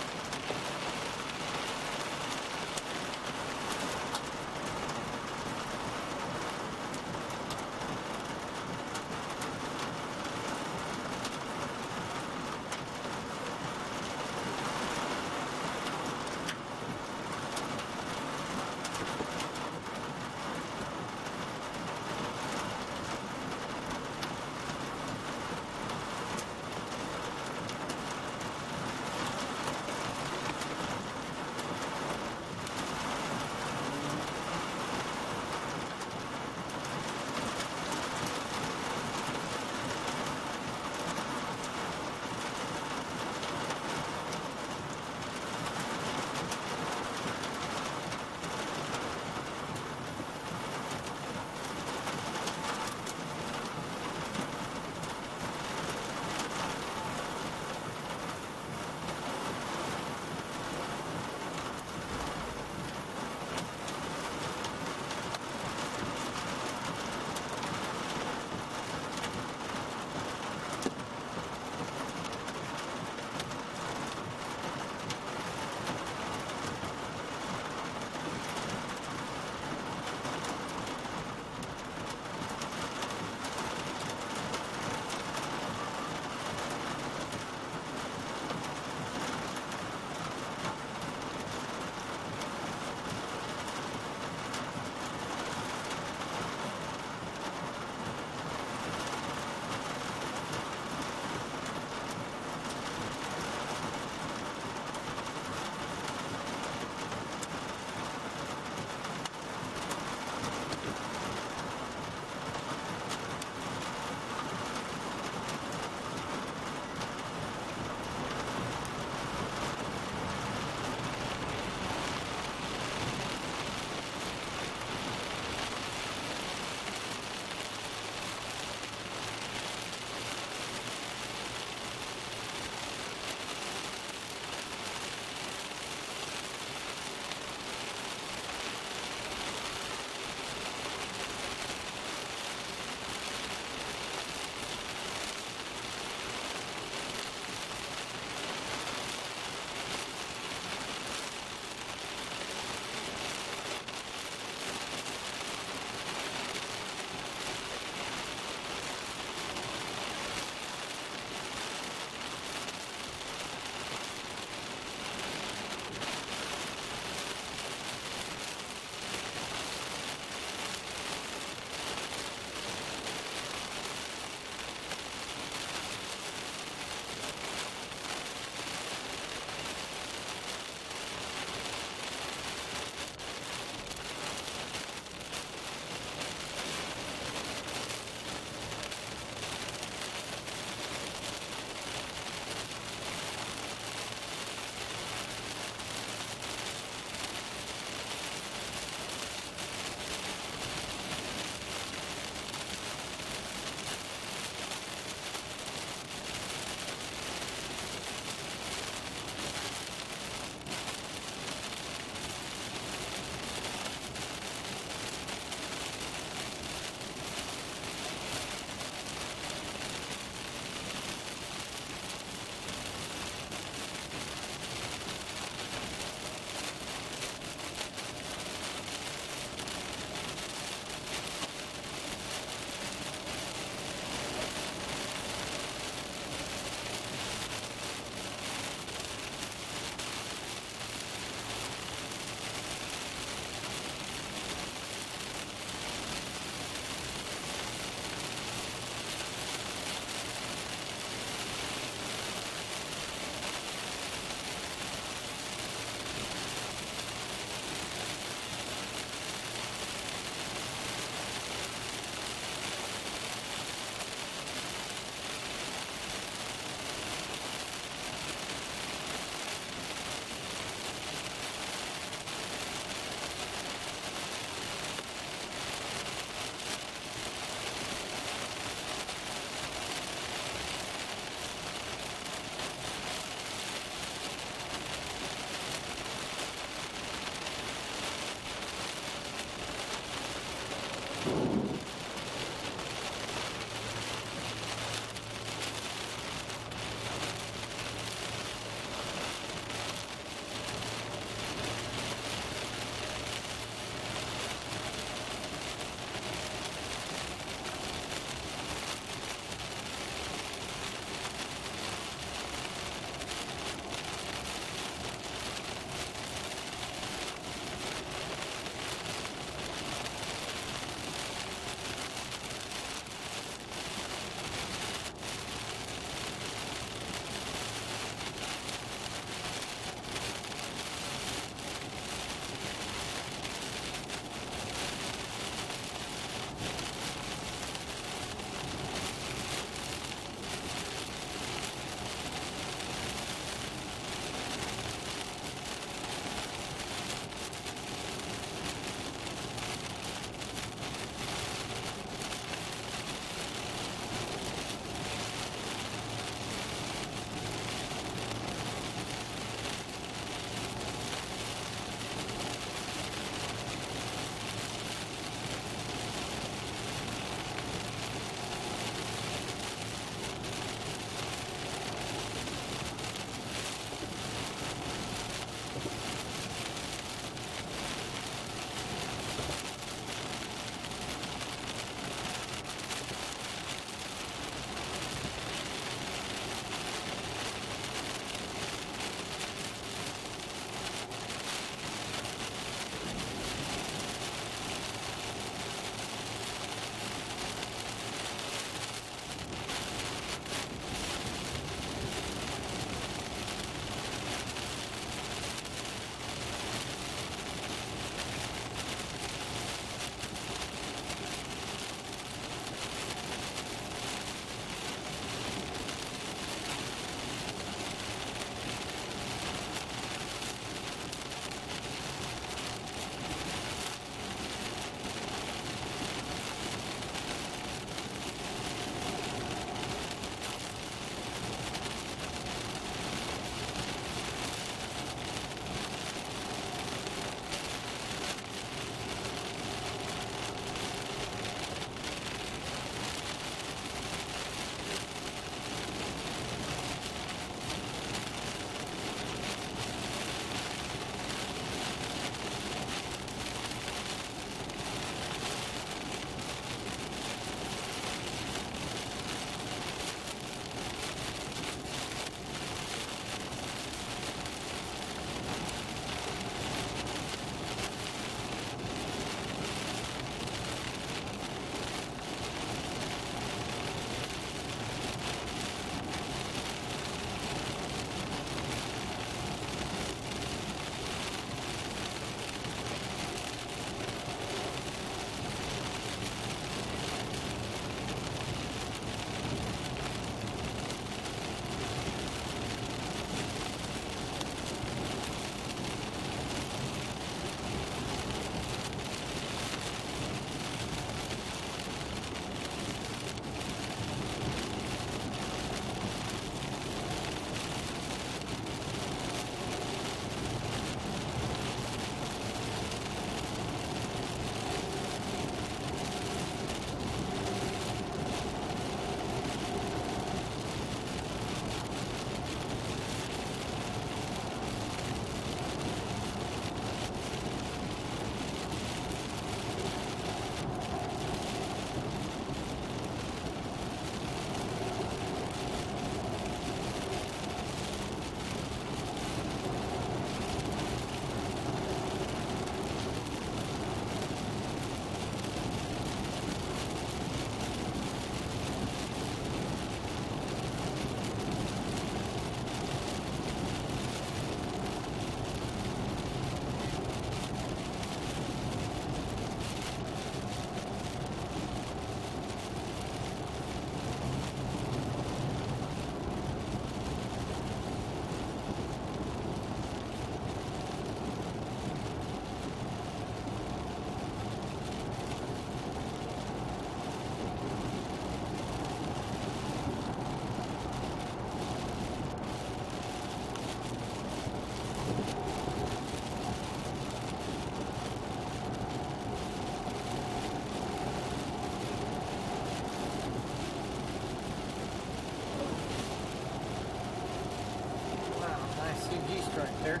there.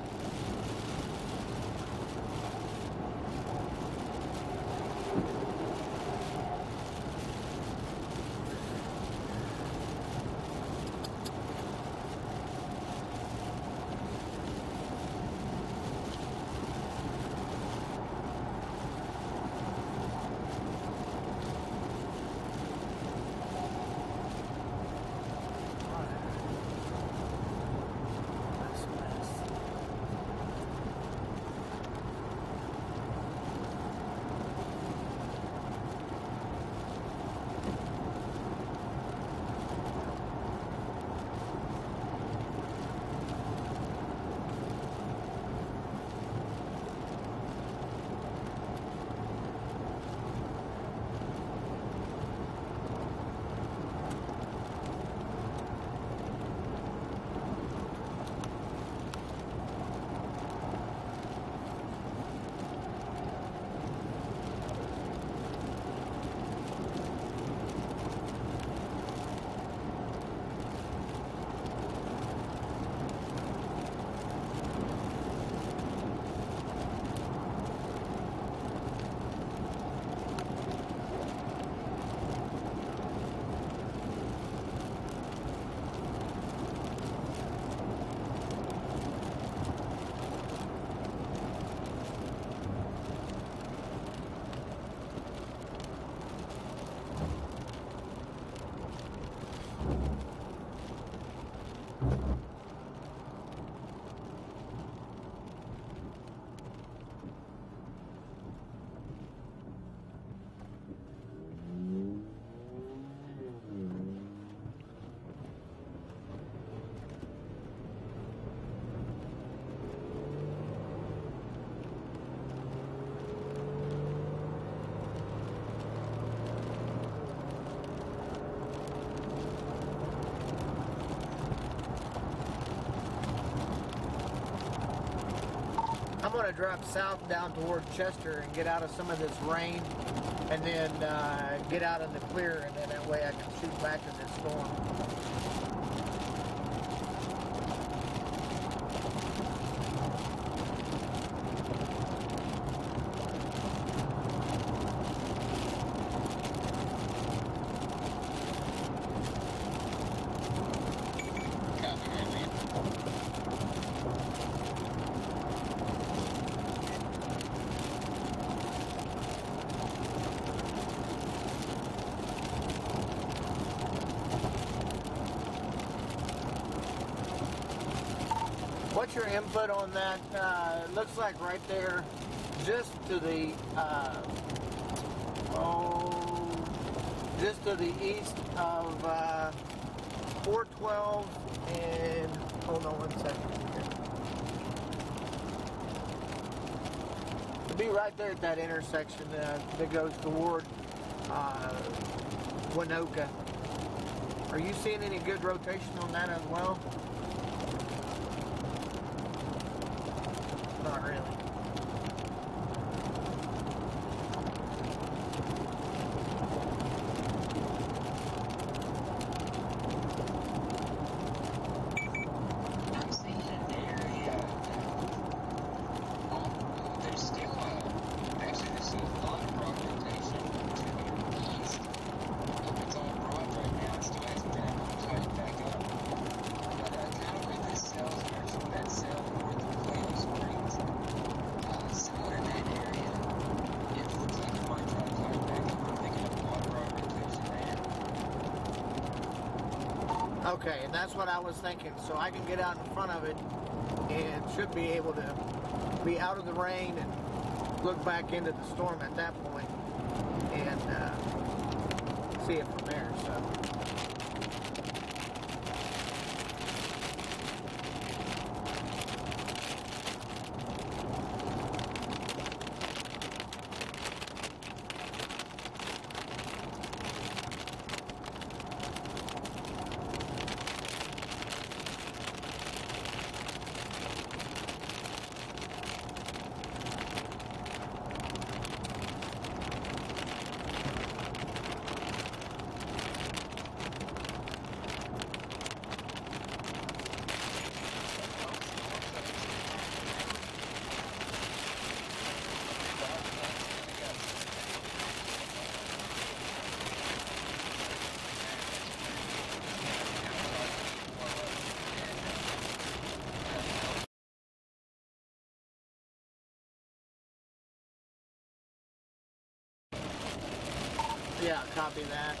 I'm going to drive south down toward Chester and get out of some of this rain, and then get out in the clear, and then that way I can shoot back to this storm. What's your input on that? It looks like right there, just to the just to the east of 412 and hold on 1 second here. To be right there at that intersection that goes toward Winoka. Are you seeing any good rotation on that as well? Not really. I'm seeing an area. There's still actually there's still a lot of broad rotation to the east. It's all broad right now. It still hasn't been able to tighten back up. But kind of where this cell's actually that cell north of Plato Springs, somewhere in that area, it looks like it might try to tighten back up. I'm picking up a lot of broad rotation there. Okay, and that's what I was thinking. So I can get out in front of it and should be able to be out of the rain and look back into the storm at that point and see it from there. So. Copy that.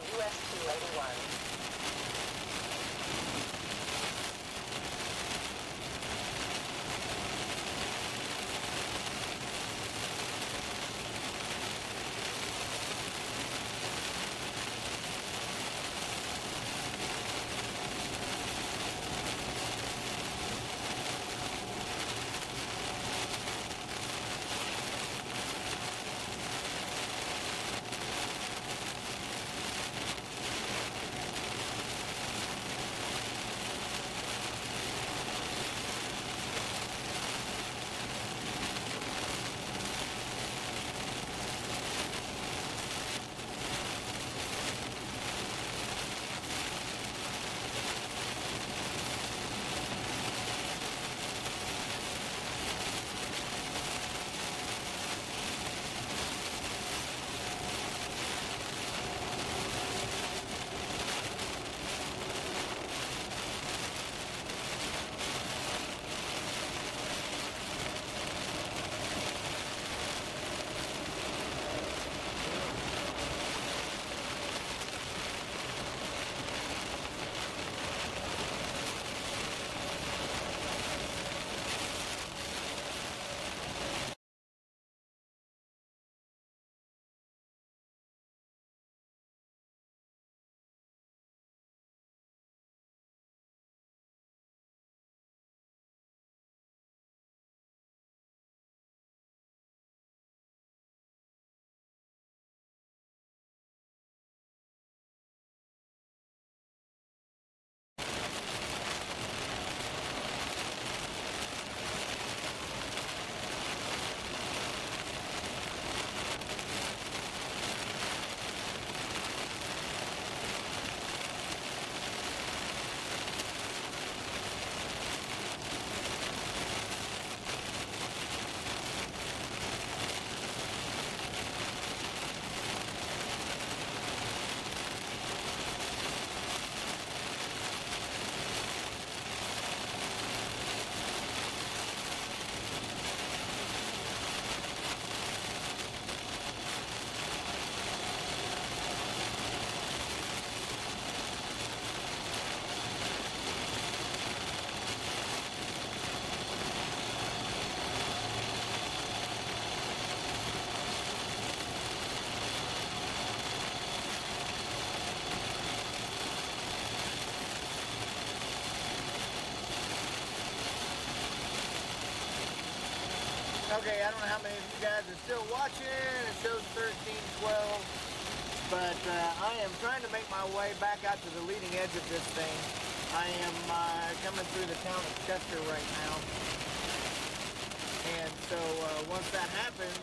US 281. Okay, I don't know how many of you guys are still watching. It shows 13:12, but I am trying to make my way back out to the leading edge of this thing. I am coming through the town of Chester right now, and so once that happens,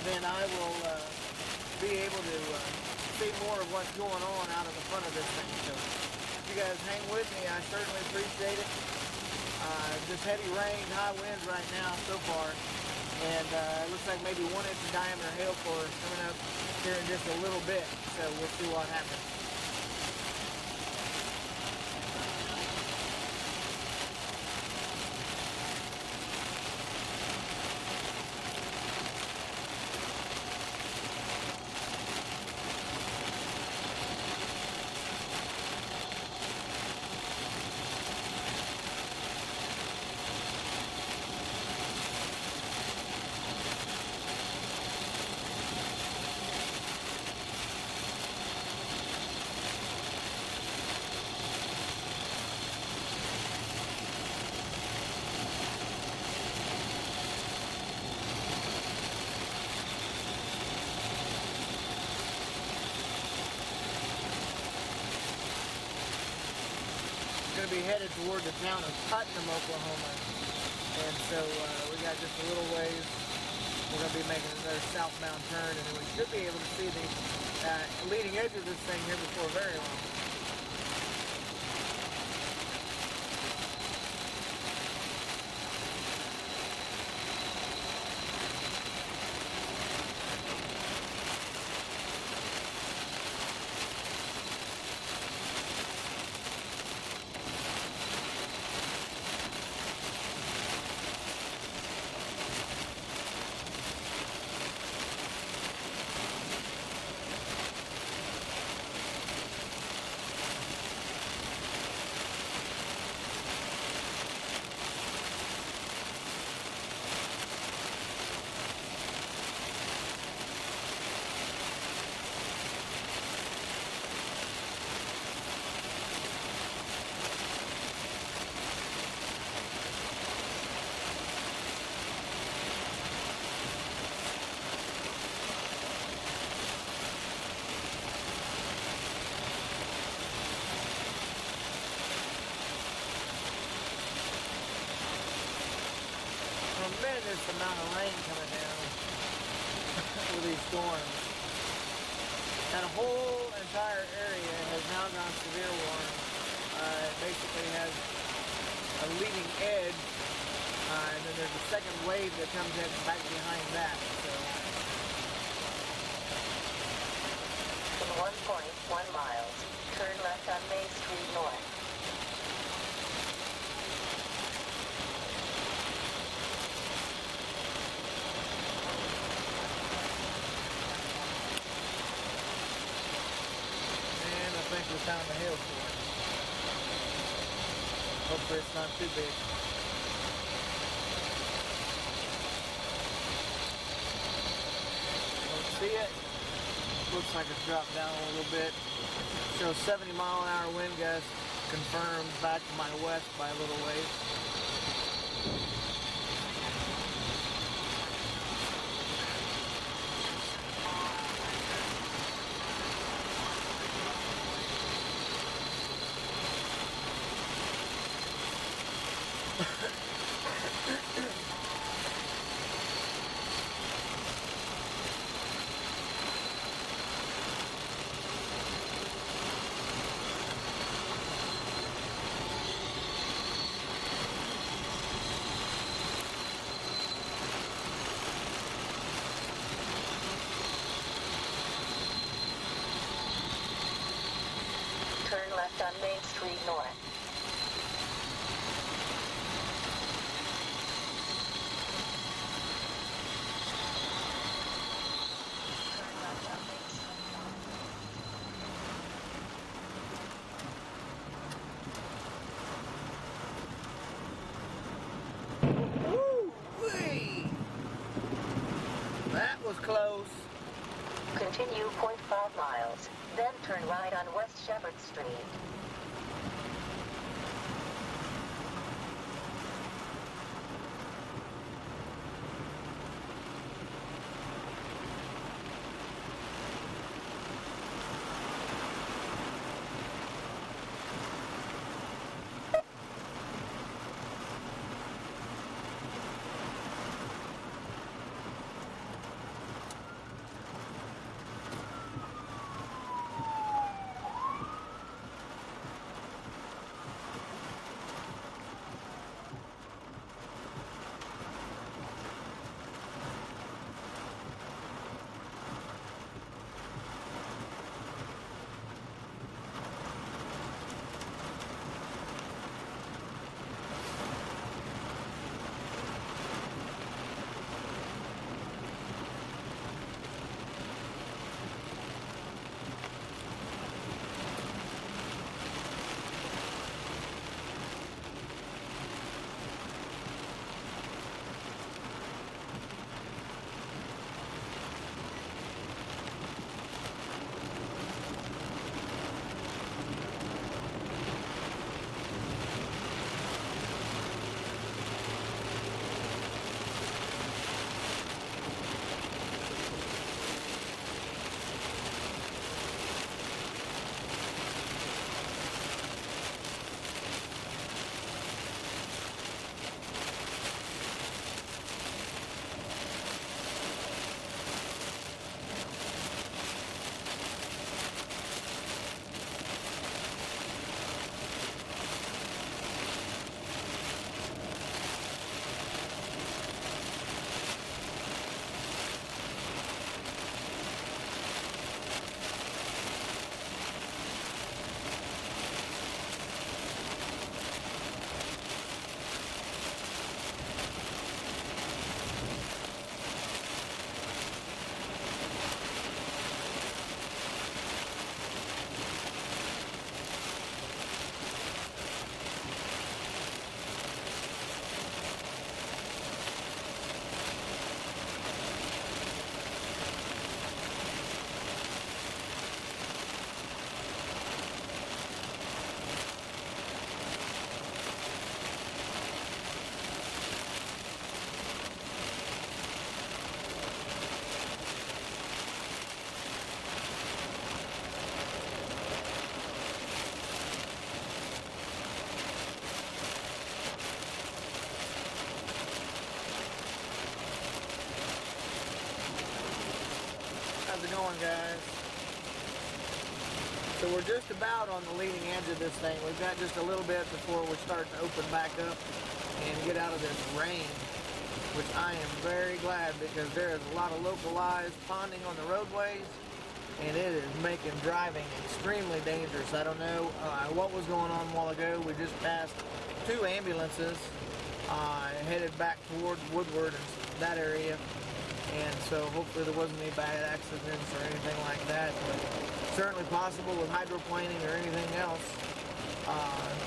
then I will be able to see more of what's going on out of the front of this thing. So if you guys hang with me, I certainly appreciate it. Just heavy rain, high winds right now so far, and it looks like maybe 1 inch diameter hail core is coming up here in just a little bit, so we'll see what happens. Going to be headed toward the town of Putnam, Oklahoma, and so we got just a little ways. We're going to be making another southbound turn, and then we should be able to see the leading edge of this thing here before very long. amount of rain coming down with these storms. And a whole entire area has now gone severe warning. It basically has a leading edge, and then there's a second wave that comes in back behind that. So. In 1.1 miles, turn left on Main Street North. And I think we found the hill for it. Hopefully it's not too big. Don't see it. Looks like it's dropped down a little bit. Shows 70-mile-an-hour wind gust confirmed back to my west by a little ways. Turn left on Main Street North. Turn left on Main Street North. Woo-wee! That was close. Continue 0.5 miles, then turn right on West Shepherd Street. it going, guys? So we're just about on the leading edge of this thing. We've got just a little bit before we start to open back up and get out of this rain, which I am very glad, because there is a lot of localized ponding on the roadways, and it is making driving extremely dangerous. I don't know what was going on a while ago. We just passed 2 ambulances headed back toward Woodward and that area, and so hopefully there wasn't any bad accidents or anything like that, but certainly possible with hydroplaning or anything else.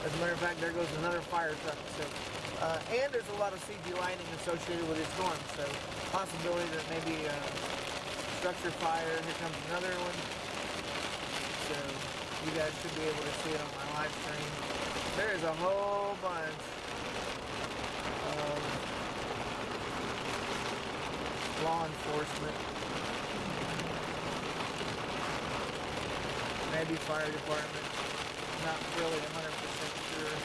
As a matter of fact, there goes another fire truck. So, and there's a lot of CG lighting associated with this storm, so possibility that maybe structure fire. Here comes another one. So you guys should be able to see it on my live stream. There is a whole bunch of law enforcement, maybe fire department, not really 100% sure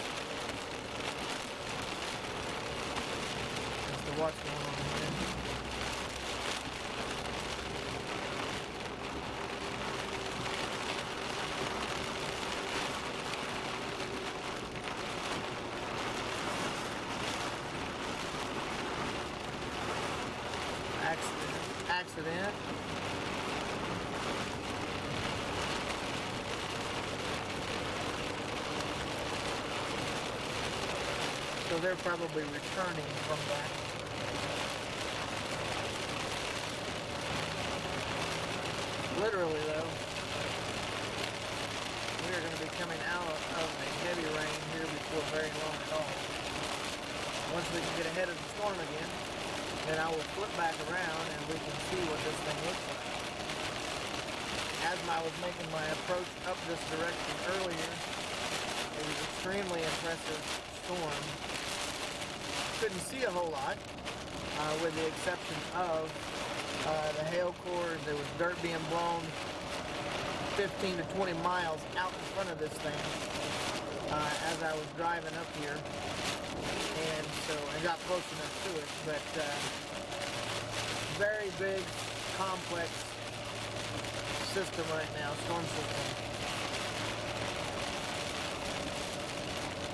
as to what's going on here. Accident. So they're probably returning from that. Literally though, we are going to be coming out of a heavy rain here before very long at all. Once we can get ahead of the storm again, then I will flip back around and we can see what this thing looks like. As I was making my approach up this direction earlier, it was an extremely impressive storm. Couldn't see a whole lot, with the exception of the hail cores. There was dirt being blown 15 to 20 miles out in front of this thing as I was driving up here. And so I got close enough to it, but very big, complex system right now, storm system.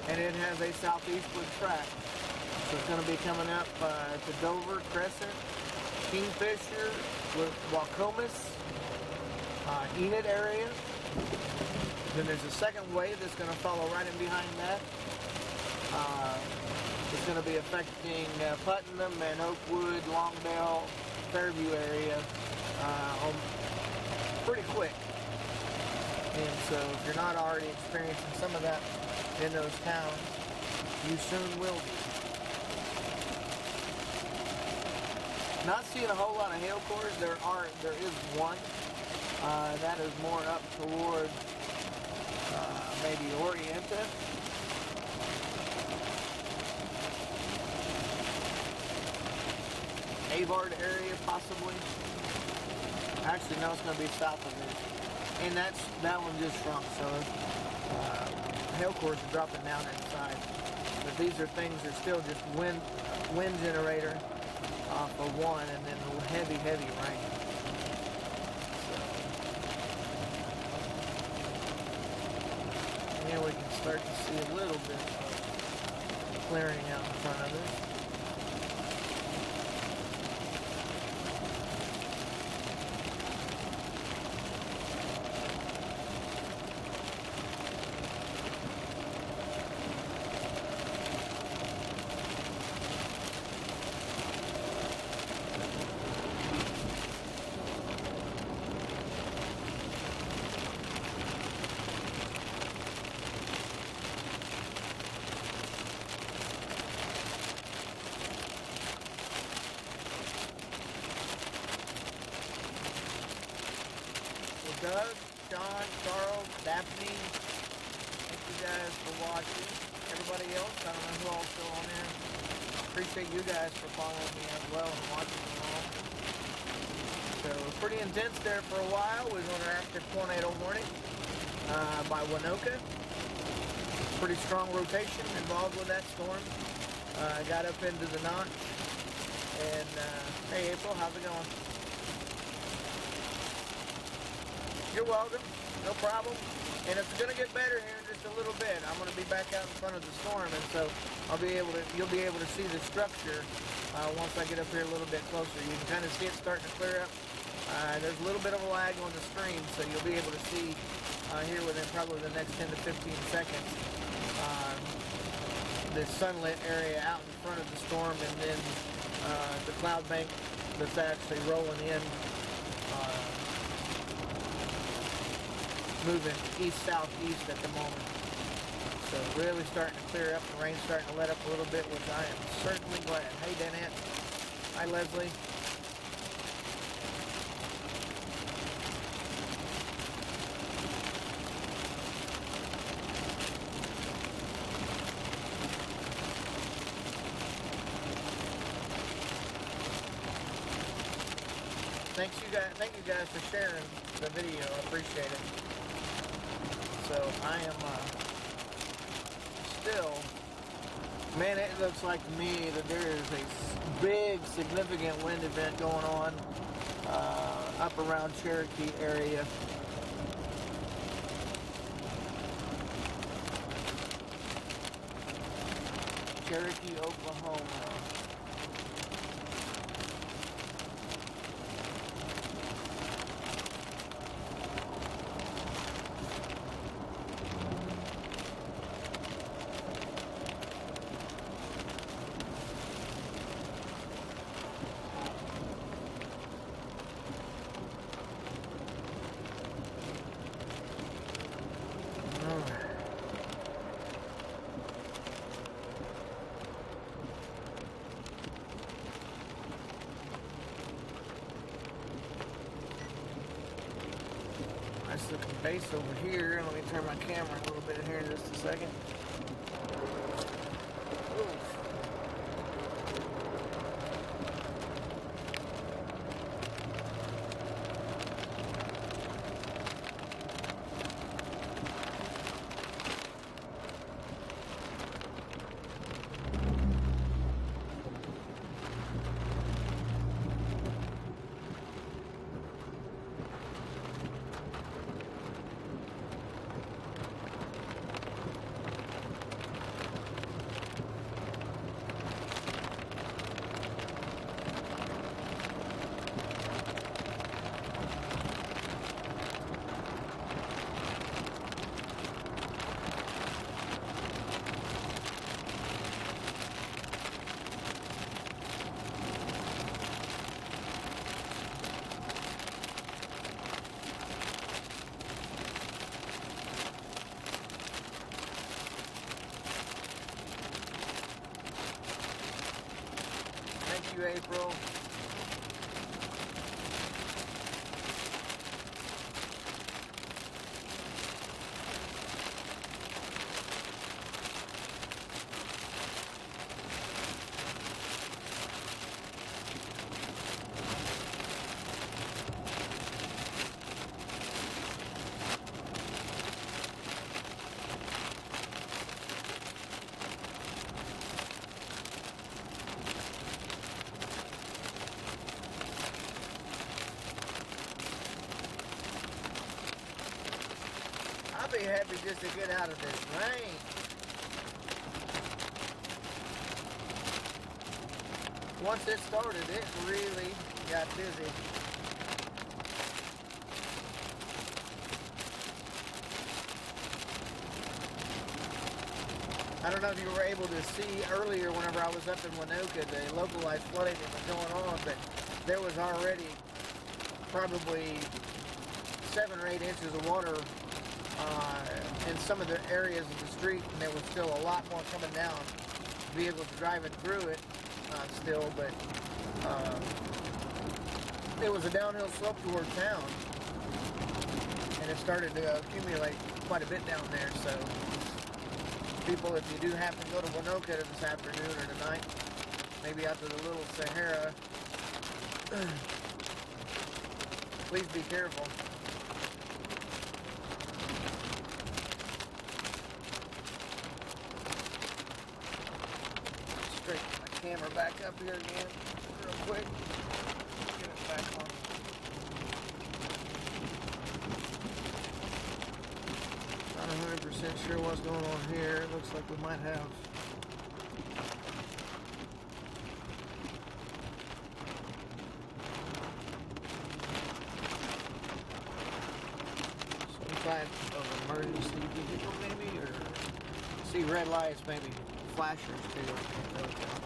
And it has a southeastward track. So it's going to be coming up to Dover, Crescent, Kingfisher, Wacomas, Enid area. Then there's a second wave that's going to follow right in behind that. It's going to be affecting Putnam and Oakwood, Longdale, Fairview area pretty quick. And so if you're not already experiencing some of that in those towns, you soon will be. Not seeing a whole lot of hail cores. There is one that is more up toward maybe Orienta. Avard area, possibly. Actually, no, it's going to be south of it. And that one just shrunk, so hail cores are dropping down inside. But these are things that are still just wind generator for one, and then heavy, heavy rain. So, here we can start to see a little bit of clearing out in front of us. Doug, Sean, Charles, Daphne, thank you guys for watching. Everybody else, I don't know who all's still on there. Appreciate you guys for following me as well and watching along. So pretty intense there for a while. We was on our after tornado warning by Winoka. Pretty strong rotation involved with that storm. Got up into the notch. And hey April, how's it going? You're welcome. No problem. And it's going to get better here in just a little bit. I'm going to be back out in front of the storm, and so you'll be able to see the structure once I get up here a little bit closer. You can kind of see it starting to clear up. There's a little bit of a lag on the stream, so you'll be able to see here within probably the next 10 to 15 seconds the sunlit area out in front of the storm, and then the cloud bank that's actually rolling in, moving east-southeast at the moment. So really starting to clear up. The rain's starting to let up a little bit, which I am certainly glad. Hey, Danette. Hi, Leslie. Thank you guys for sharing the video. I appreciate it. So I am still, man, it looks like to me that there is a big, significant wind event going on up around Cherokee area. Cherokee, Oklahoma. Nice looking base over here. Let me turn my camera a little bit here in just a second. Oof. Thank you, April. I'll be happy just to get out of this rain. Once it started, it really got busy. I don't know if you were able to see earlier whenever I was up in Winoka, the localized flooding that was going on, but there was already probably 7 or 8 inches of water in some of the areas of the street, and there was still a lot more coming down. Vehicles driving through it still, but it was a downhill slope toward town, and it started to accumulate quite a bit down there. So people, if you do happen to go to Winoka this afternoon or tonight, maybe out to the Little Sahara, please be careful. Straighten my camera back up here again real quick. Get it back on. 100% sure what's going on here. It looks like we might have some type of emergency vehicle maybe, or see red lights, maybe flashers too. I can't really tell.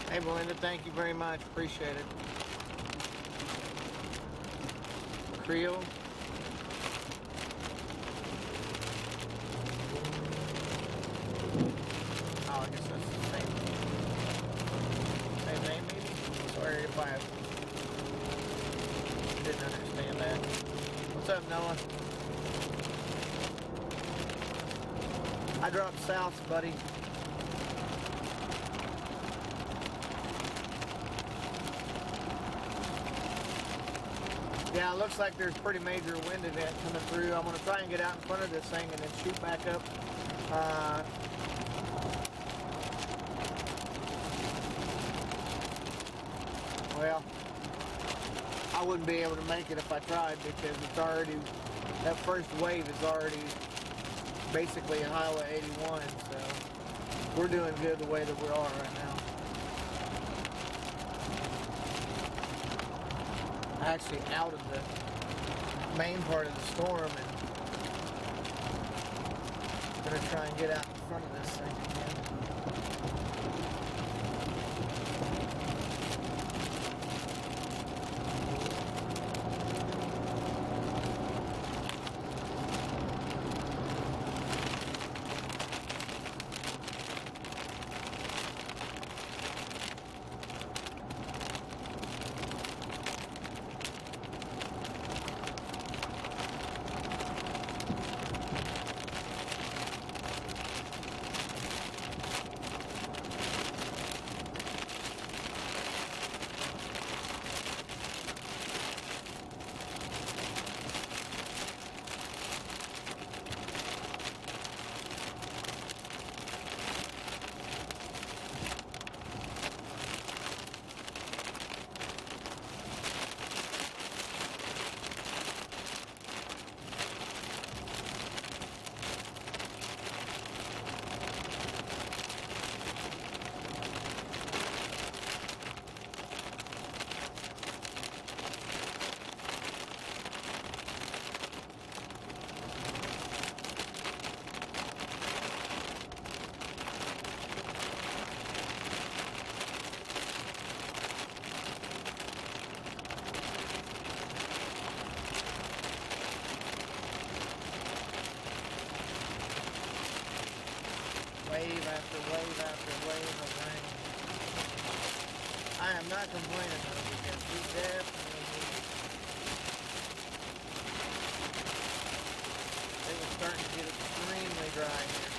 Hey Belinda, thank you very much. Appreciate it. Creel. Oh, I guess that's the same name maybe? Sorry if I didn't understand that. What's up, Noah? I dropped south, buddy. Yeah, it looks like there's pretty major wind event coming through. I'm going to try and get out in front of this thing and then shoot back up. Well, I wouldn't be able to make it if I tried because it's already, that first wave is already basically in Highway 81, so we're doing good the way that we are right now. Actually out of the main part of the storm and gonna try and get out in front of this thing again. Wave after wave after wave of rain. I am not complaining though because we definitely need it. It was starting to get extremely dry here.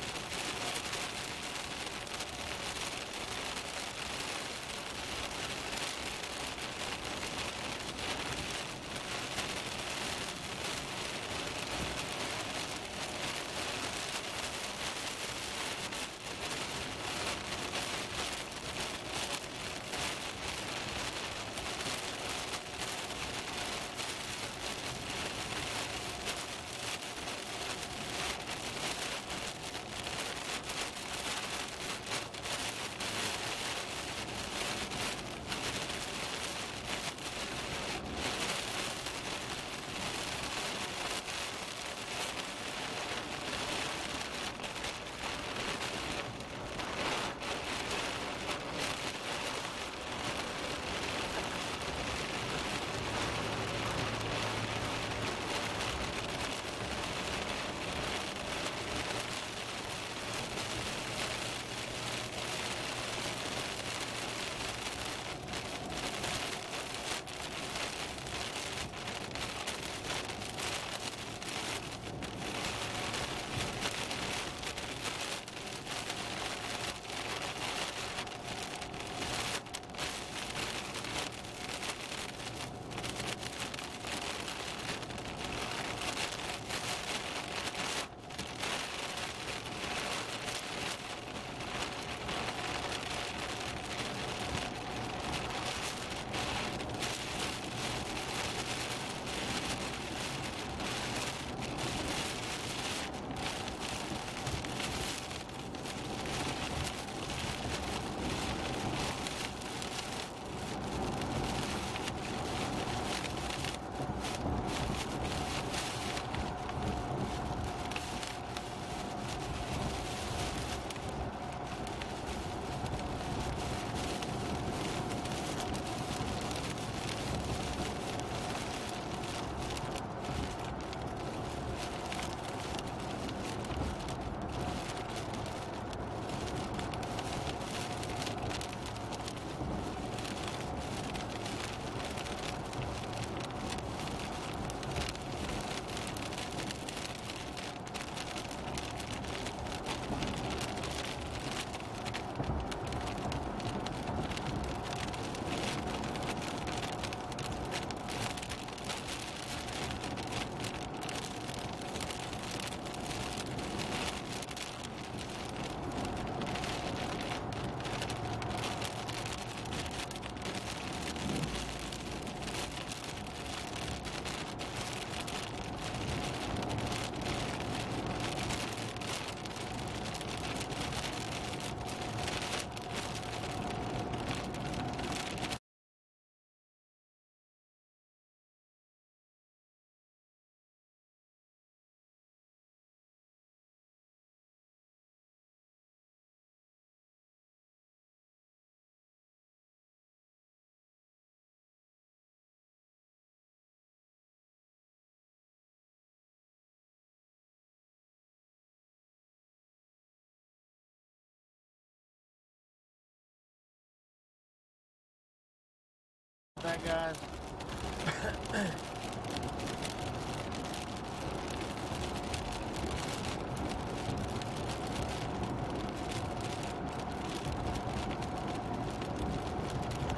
that, guys.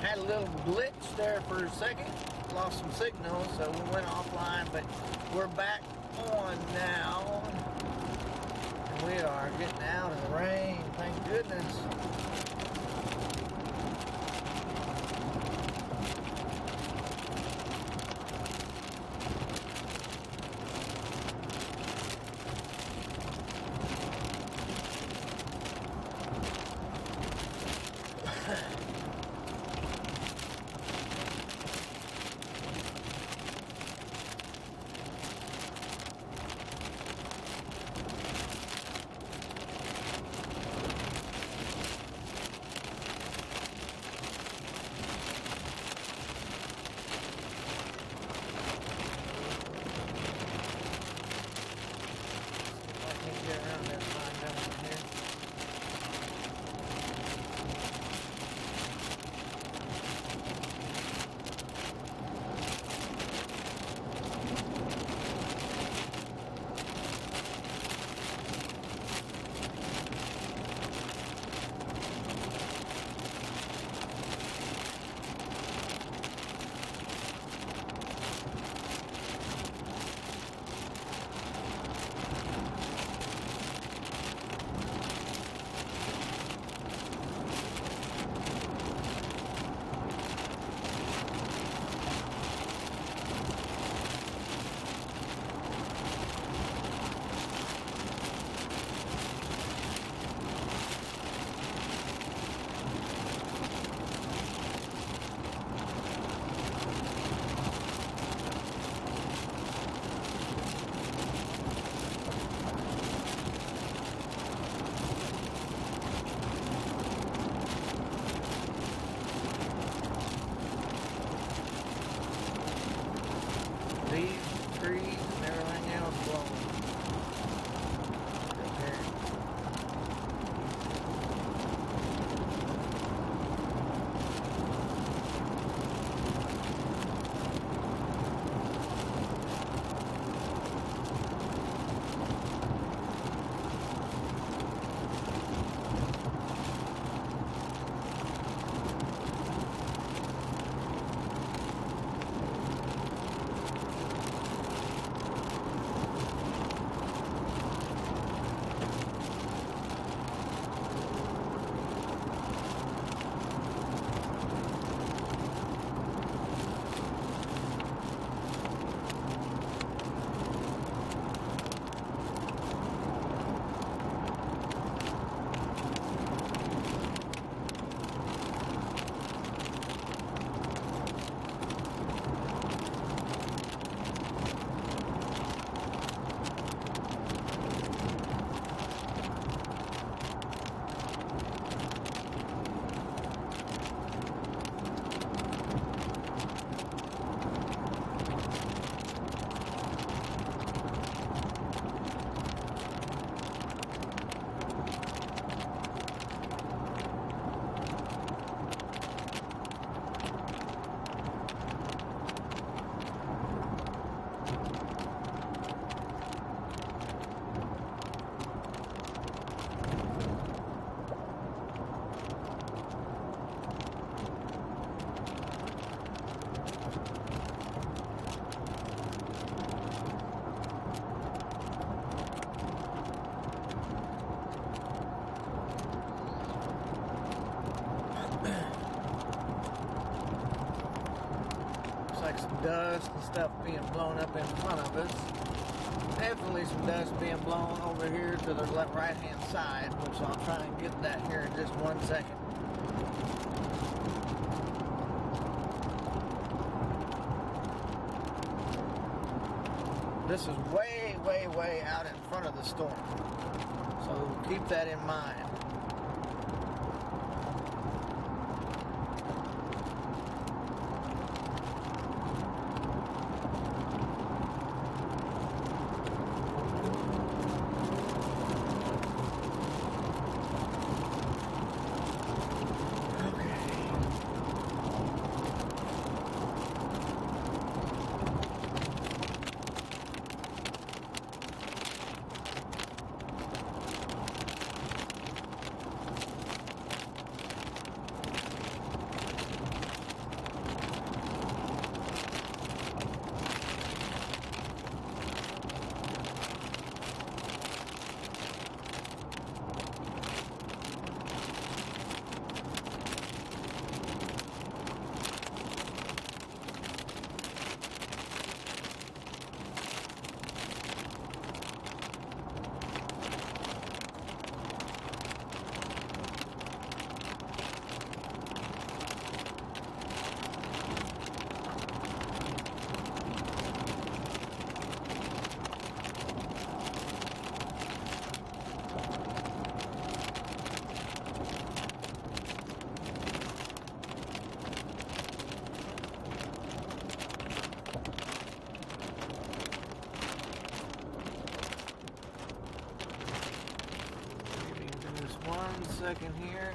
Had a little glitch there for a second. Lost some signal, so we went offline, but we're back on now. And we are getting out of the rain, thank goodness. Dust and stuff being blown up in front of us. Definitely some dust being blown over here to the left right hand side, which I'll try and get that here in just 1 second. This is way, way, way out in front of the storm, so keep that in mind. 1 second here.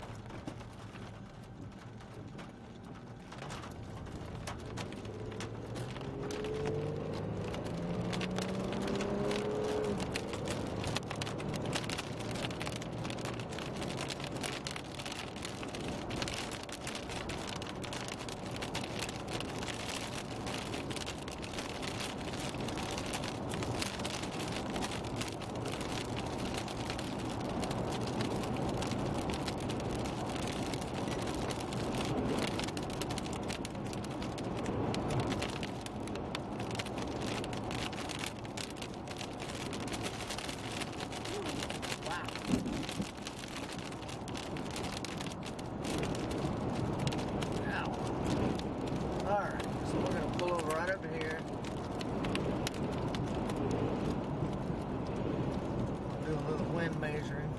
Measuring.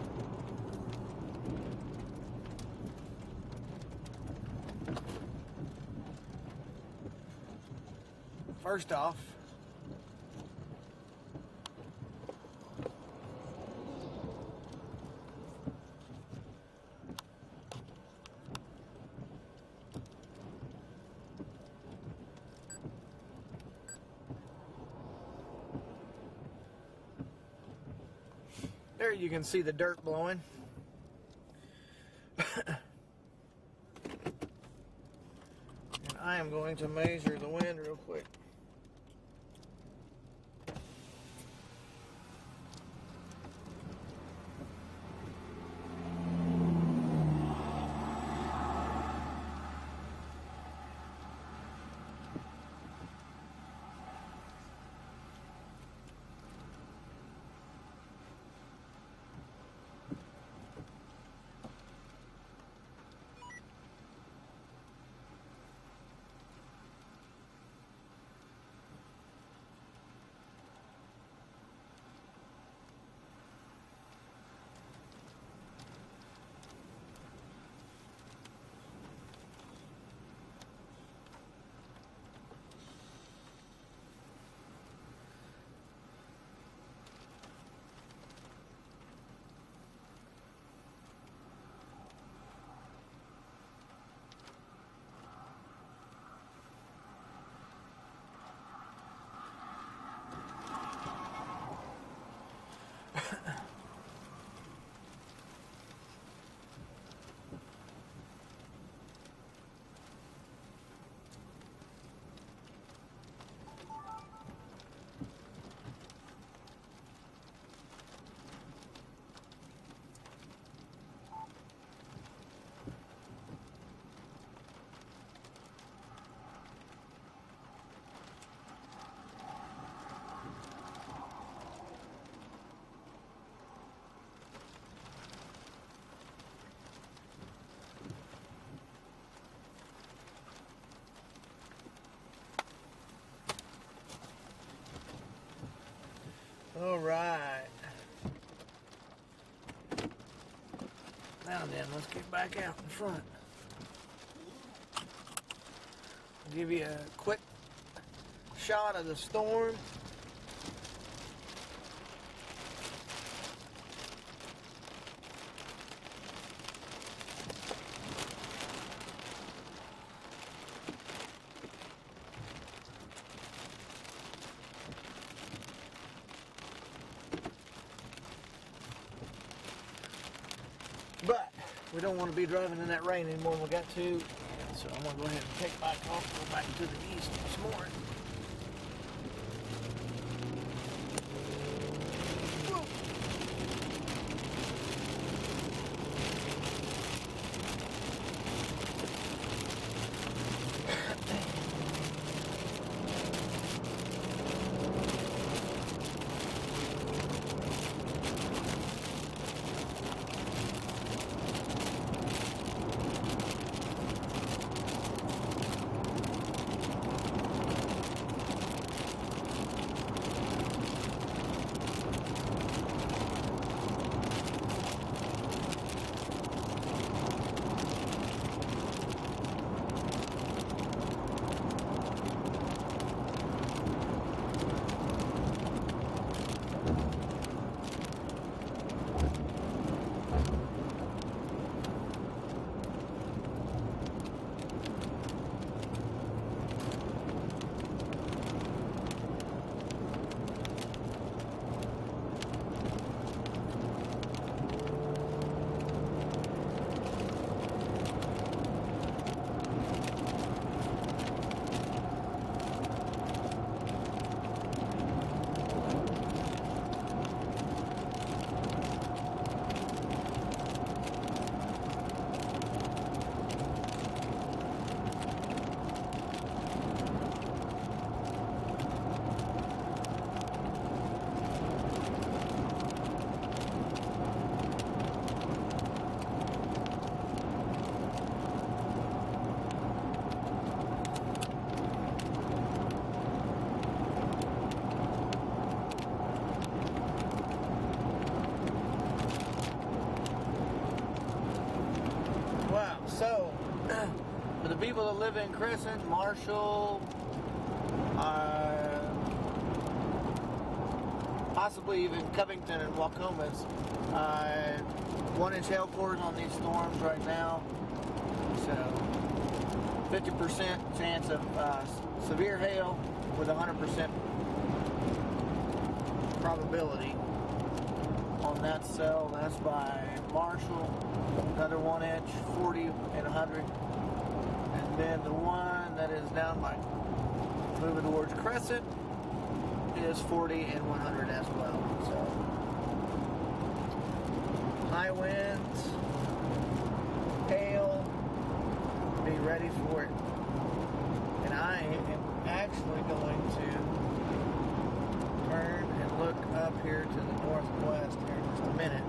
First off, there you can see the dirt blowing. And I am going to measure the wind real quick. All right. Now then, let's get back out in front. I'll give you a quick shot of the storm. But we don't want to be driving in that rain anymore than we got to. So I'm going to go ahead and take back off and go back to the east this morning. live in Crescent, Marshall, possibly even Covington and Wacomas. 1-inch hail cores on these storms right now. So 50% chance of severe hail with 100% probability on that cell. That's by Marshall. Another 1-inch, 40 and 100. And then the one that is down by moving towards Crescent is 40 and 100 as well. So high winds, hail, be ready for it. And I am actually going to turn and look up here to the northwest here in just a minute.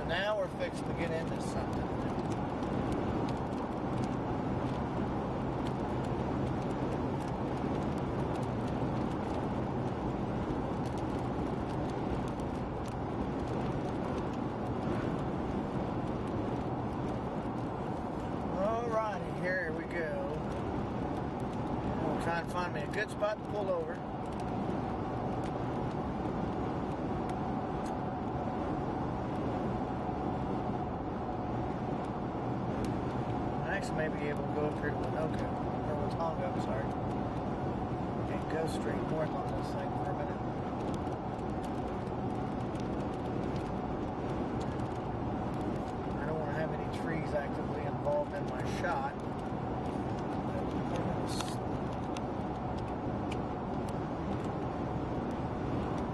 Now we're fixing to get into something. Alrighty, here we go. We'll try and find me a good spot to pull over. May be able to go up here to Winoka, or Watonga, I'm sorry, and go straight north on this thing for a minute. I don't want to have any trees actively involved in my shot.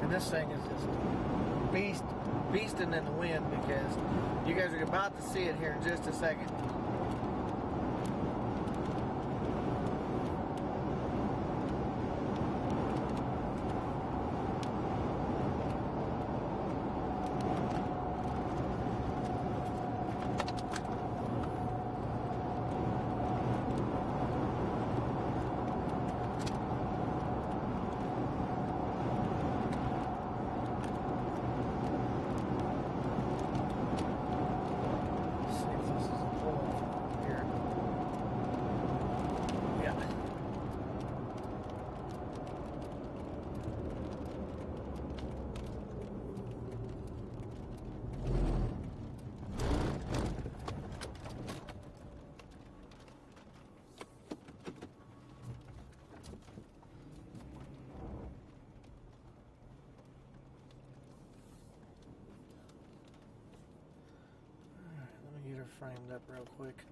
And this thing is just beasting in the wind, because you guys are about to see it here in just a second. Framed up real quick.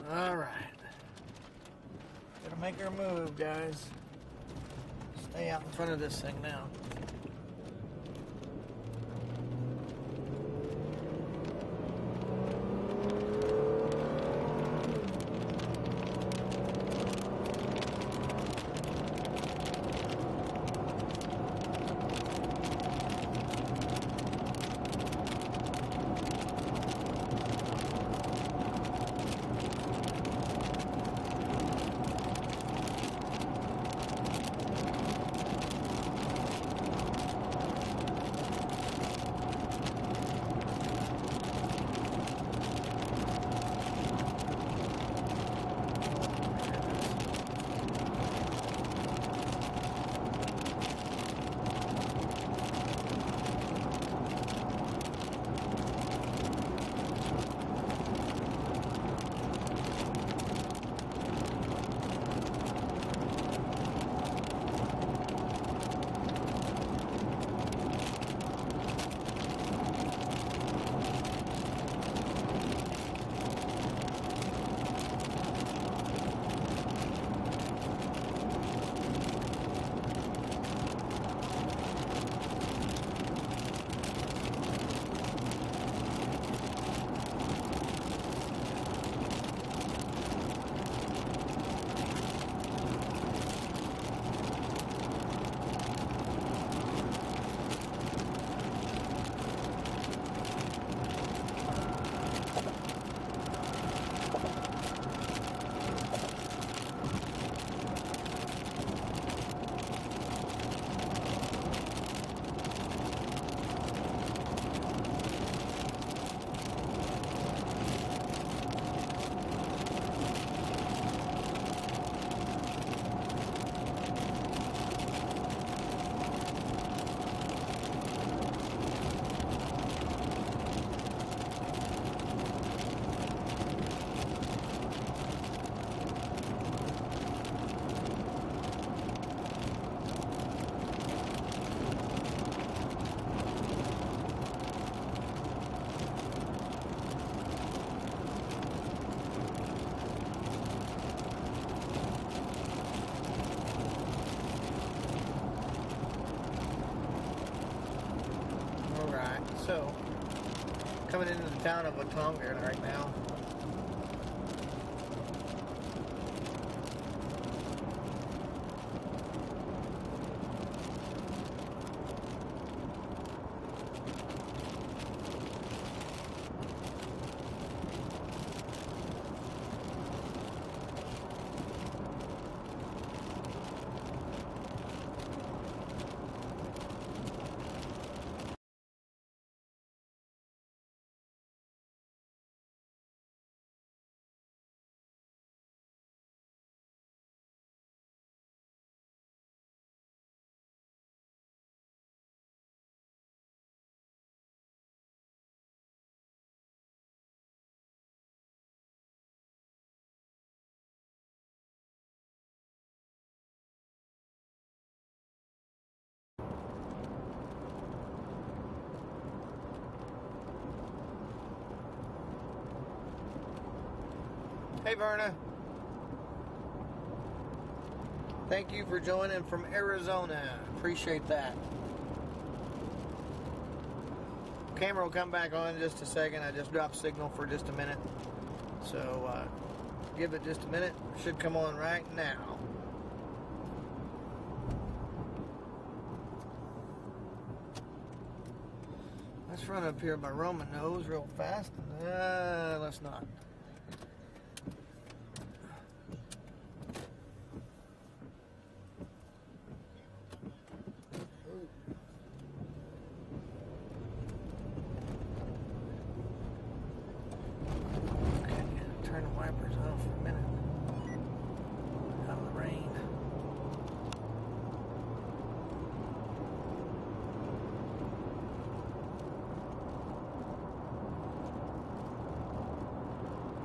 All right. Gotta make our move, guys. Stay out in front of this thing now. snow. Coming into the town of Watonga right now. Hey Verna. Thank you for joining from Arizona. Appreciate that. Camera will come back on in just a second. I just dropped signal for just a minute. So give it just a minute. Should come on right now. Let's run up here by Roman Nose real fast. Let's not.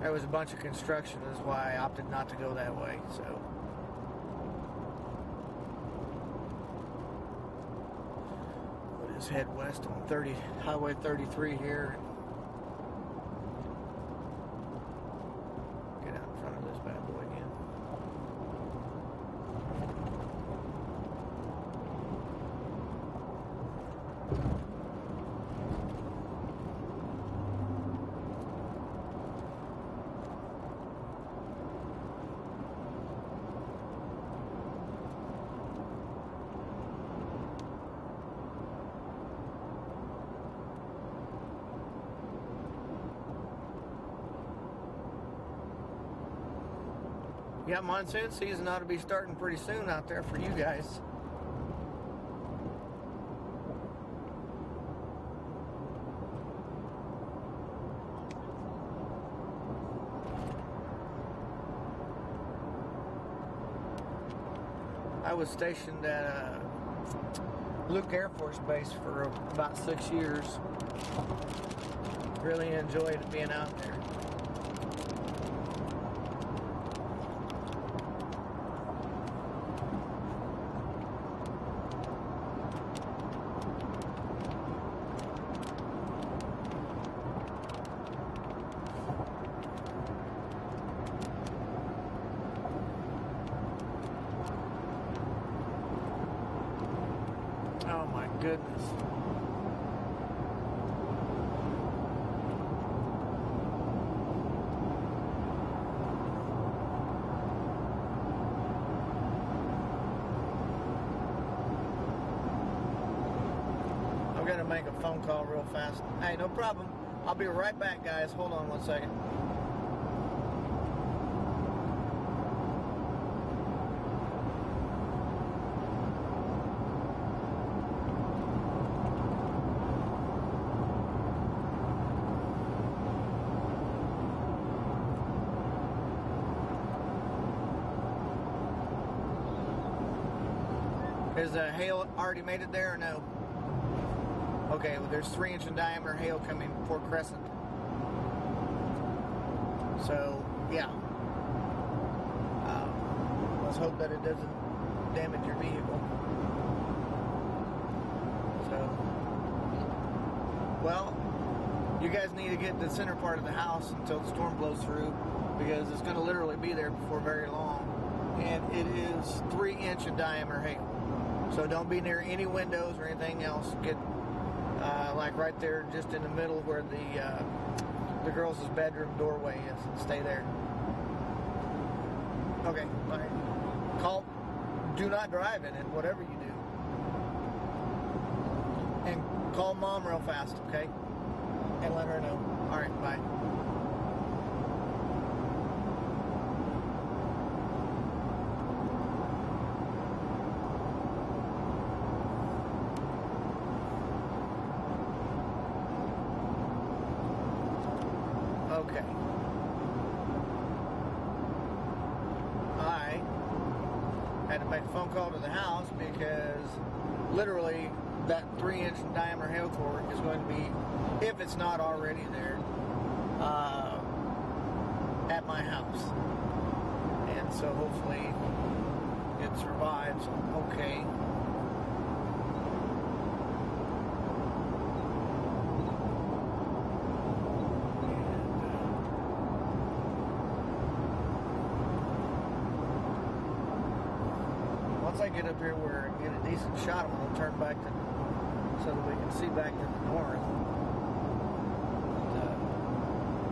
There was a bunch of construction, is why I opted not to go that way. So we'll just head west on Highway 33 here. Get out in front of this bad boy again. Yeah, monsoon season ought to be starting pretty soon out there for you guys. I was stationed at Luke Air Force Base for about 6 years. Really enjoyed being out there. Oh my goodness. I'm gonna make a phone call real fast. Hey, no problem. I'll be right back, guys. Hold on 1 second. Is the hail already made it there or no? Okay, well there's 3-inch in diameter hail coming for Crescent. So, yeah. Let's hope that it doesn't damage your vehicle. So, well, you guys need to get the center part of the house until the storm blows through, because it's going to literally be there before very long. And it is 3-inch in diameter hail. So don't be near any windows or anything else. Get like right there, just in the middle where the girls' bedroom doorway is, and stay there. Okay, bye. Call. Do not drive in it, whatever you do. And call Mom real fast, okay? And let her know. All right, bye. Okay. I had to make a phone call to the house because literally that 3-inch diameter hail core is going to be, if it's not already there, at my house. And so hopefully it survives okay. Once I get up here where I get a decent shot, I'm going to turn back so that we can see back to the north.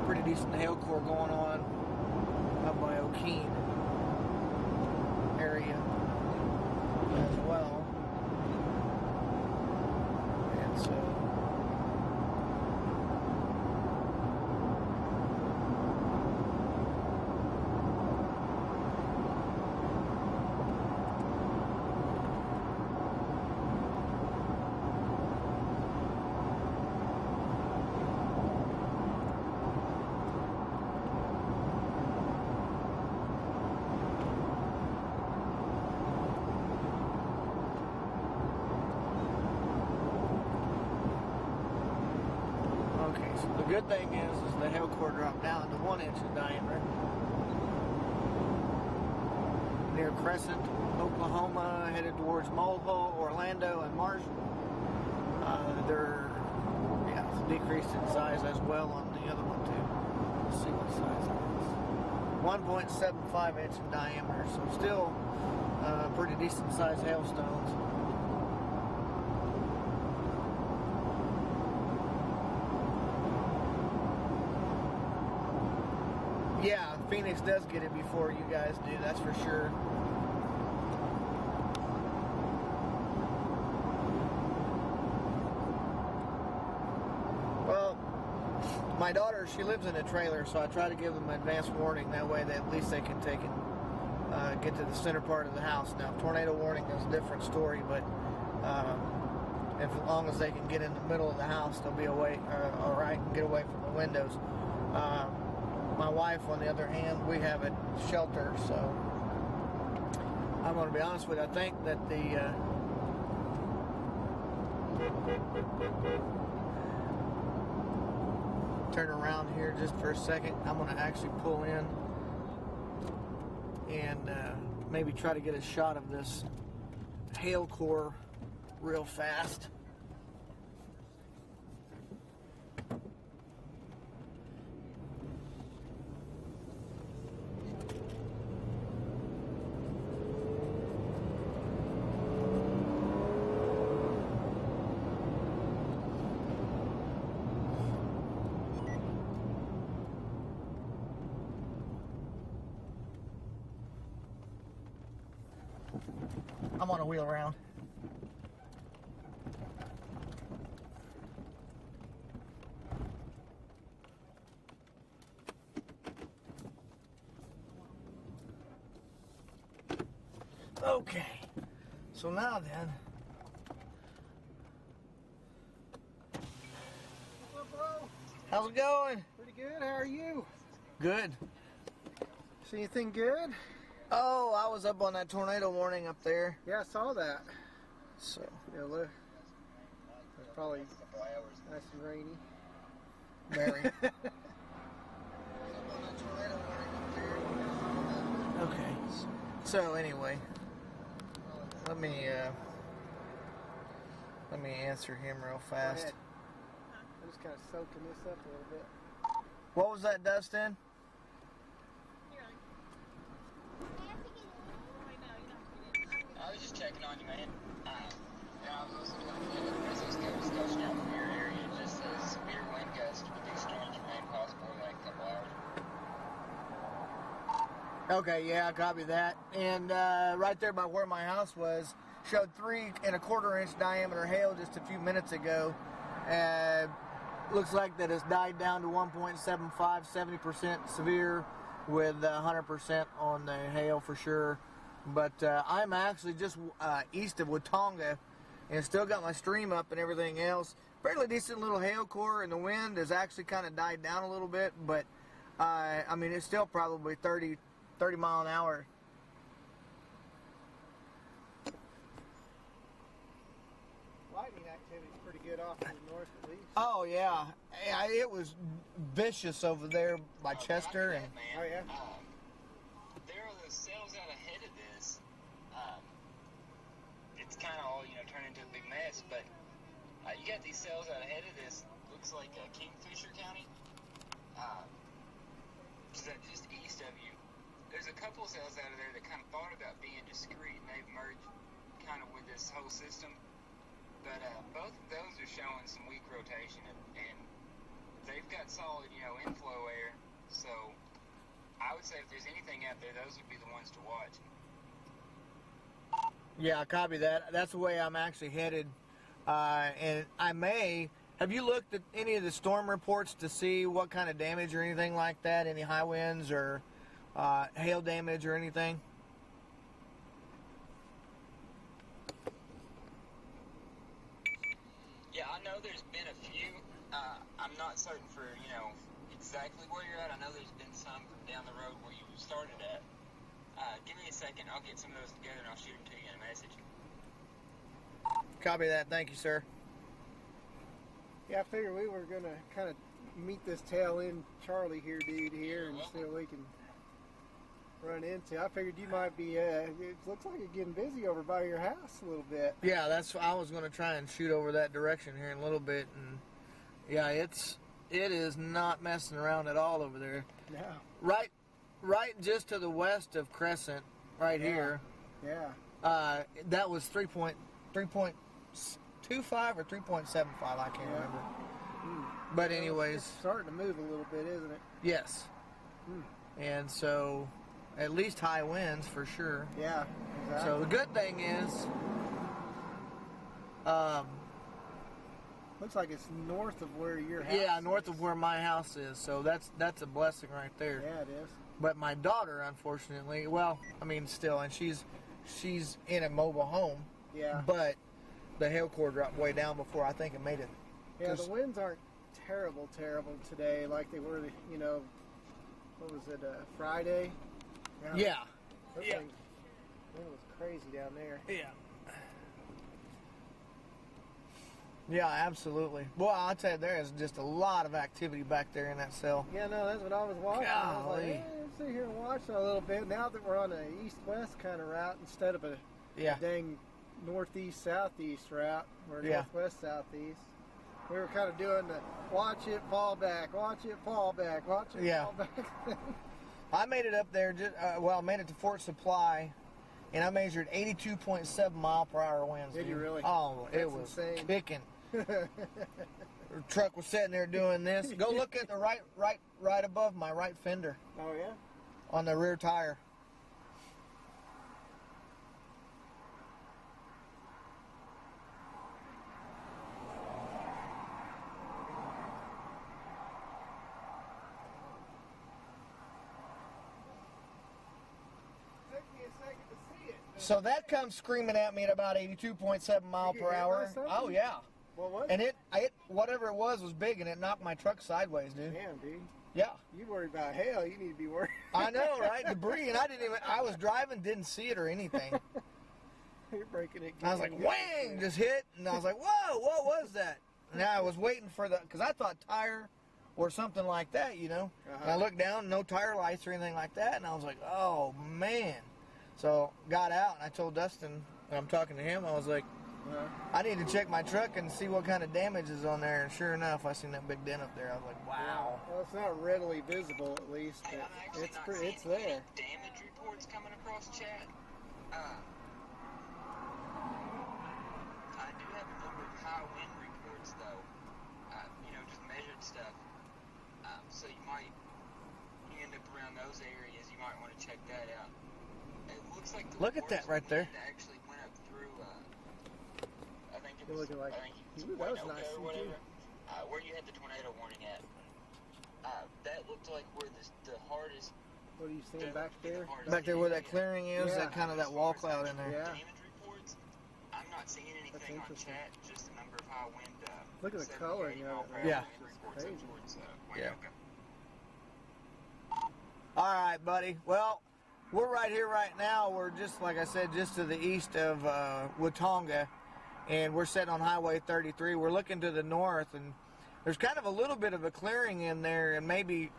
Pretty decent hail core going on up by O'Keene area as well. And so the good thing is the hail core dropped down to 1 inch in diameter. Near Crescent, Oklahoma, headed towards Mulhall, Orlando, and Marshall. They're it's decreased in size as well on the other one too. Let's see what size it is. 1.75 inch in diameter, so still pretty decent sized hailstones. Yeah, Phoenix does get it before you guys do, that's for sure. Well, my daughter, she lives in a trailer, so I try to give them advance warning. That way, at least they can take and get to the center part of the house. Now, tornado warning is a different story, but as long as they can get in the middle of the house, they'll be away, all right, and get away from the windows. My wife, on the other hand, we have a shelter, so I'm going to be honest with you. I think that turn around here just for a second. I'm going to actually pull in and maybe try to get a shot of this hail core real fast. I'm on a wheel around. Okay, so now then, What's up, bro? how's it going? Pretty good. How are you? Good. See anything good? Oh, I was up on that tornado warning up there. Yeah, I saw that. So, Yeah, look. It's probably nice and rainy. very. Okay. So anyway, let me answer him real Go fast. ahead. I'm just kind of soaking this up a little bit. What was that, Dustin? I was just checking on you, man. Yeah, I was listening to the Business discussion out from your area. Okay, yeah, I copy that. And right there by where my house was, showed 3 1/4 inch diameter hail just a few minutes ago. Looks like that it's died down to 1.75, 70% severe with 100% on the hail for sure. But I'm actually just east of Watonga and still got my stream up and everything else. Fairly decent little hail core, and the wind has actually kind of died down a little bit, but I mean, it's still probably 30 mile an hour. Lightning activity is pretty good off to the north at least. Oh yeah, it was vicious over there by Chester, and Oh yeah. There are those cells out ahead of this. It's kind of all turned into a big mess, but you got these cells out ahead of this. Looks like Kingfisher County. Just east of you. There's a couple cells out of there that kind of thought about being discrete, and they've merged kind of with this whole system. But both of those are showing some weak rotation, and they've got solid, inflow air. So I would say if there's anything out there, those would be the ones to watch. yeah, I copy that. That's the way I'm actually headed. And I may. Have you looked at any of the storm reports to see what kind of damage or anything like that? Any high winds or hail damage or anything? Yeah, I know there's been a few. I'm not certain for, exactly where you're at. I know there's been some from down the road where you started at. Give me a second. I'll get some of those together and I'll shoot them to you in a message. Copy that. Thank you, sir. Yeah, I figured we were gonna kind of meet this tail end Charlie here, dude, here, and see what we can run into. I figured you might be. It looks like you're getting busy over by your house a little bit. Yeah, I was going to try and shoot over that direction here in a little bit, and yeah, it is not messing around at all over there. No. Right, just to the west of Crescent, right here. Yeah. That was 3.25 or 3.75. I can't remember. But anyways, It's starting to move a little bit, isn't it? yes. And so, at least high winds for sure. Yeah. Exactly. So the good thing is, looks like it's north of where your house. yeah, north is. of where my house is. So that's a blessing right there. Yeah, it is. But my daughter, unfortunately, well, I mean, still, and she's in a mobile home. Yeah. But the hail core dropped way down before I think it made it. Yeah, the winds aren't terrible today like they were, what was it, Friday? Yeah. Those Yeah. things, it was crazy down there. Yeah. Yeah, absolutely. Well, I'll tell you, there is just a lot of activity back there in that cell. Yeah, no, that's what I was watching. I was like, Golly. let's sit here and watch it a little bit. Now that we're on an east-west kind of route instead of a Yeah. dang northeast-southeast route, or Yeah. northwest-southeast. We were kind of doing the watch it, fall back, watch it, fall back, watch it, Yeah. fall back. I made it up there, I made it to Fort Supply, and I measured 82.7 mile per hour winds. Did you dude. really? Oh, it That's was insane. kicking. The truck was sitting there doing this. Go look at the right above my right fender Oh, yeah? on the rear tire. Took me a second to see it. So that comes screaming at me at about 82.7 mile You per get hit by hour. something? Oh yeah. What was And it whatever it was big, and it knocked my truck sideways, dude. Damn, dude. Yeah. You worried about hail, you need to be worried. I know, right? Debris, and I was driving, didn't see it or anything. You're breaking it. I was like, whang, just hit, and I was like, whoa, what was that? And I was waiting for because I thought tire or something like that, And I looked down, no tire lights or anything like that, and I was like, oh, man. So got out, and I told Dustin, when I'm talking to him, I was like, I need to check my truck and see what kind of damage is on there. And sure enough, I seen that big dent up there. I was like, wow. Well, it's not readily visible, at least, Hey, but I'm actually it's not pretty. seeing It's there. any damage reports coming across chat. I do have a number of high wind reports, though. Just measured stuff. So you end up up around those areas, you might want to check that out. It looks like the Look at that right there. wind actually went up through, I think it You're was, looking like, I think it was ooh, that was Winoka nice, or whatever, where you had the tornado warning at. That looked like where the hardest. What are you seeing back there? Back there where that clearing is, Yeah. that kind of that wall cloud in there. Yeah. Damage reports. I'm not seeing anything on interesting. chat. Just a number of high wind. Look at the 70, coloring 80 of mile it, per man. Yeah. hour wind reports up Crazy. towards, Yeah. Winoka. All right, buddy. Well, we're right here right now. We're just, like I said, just to the east of Watonga, and we're sitting on Highway 33. We're looking to the north, and there's kind of a little bit of a clearing in there, and maybe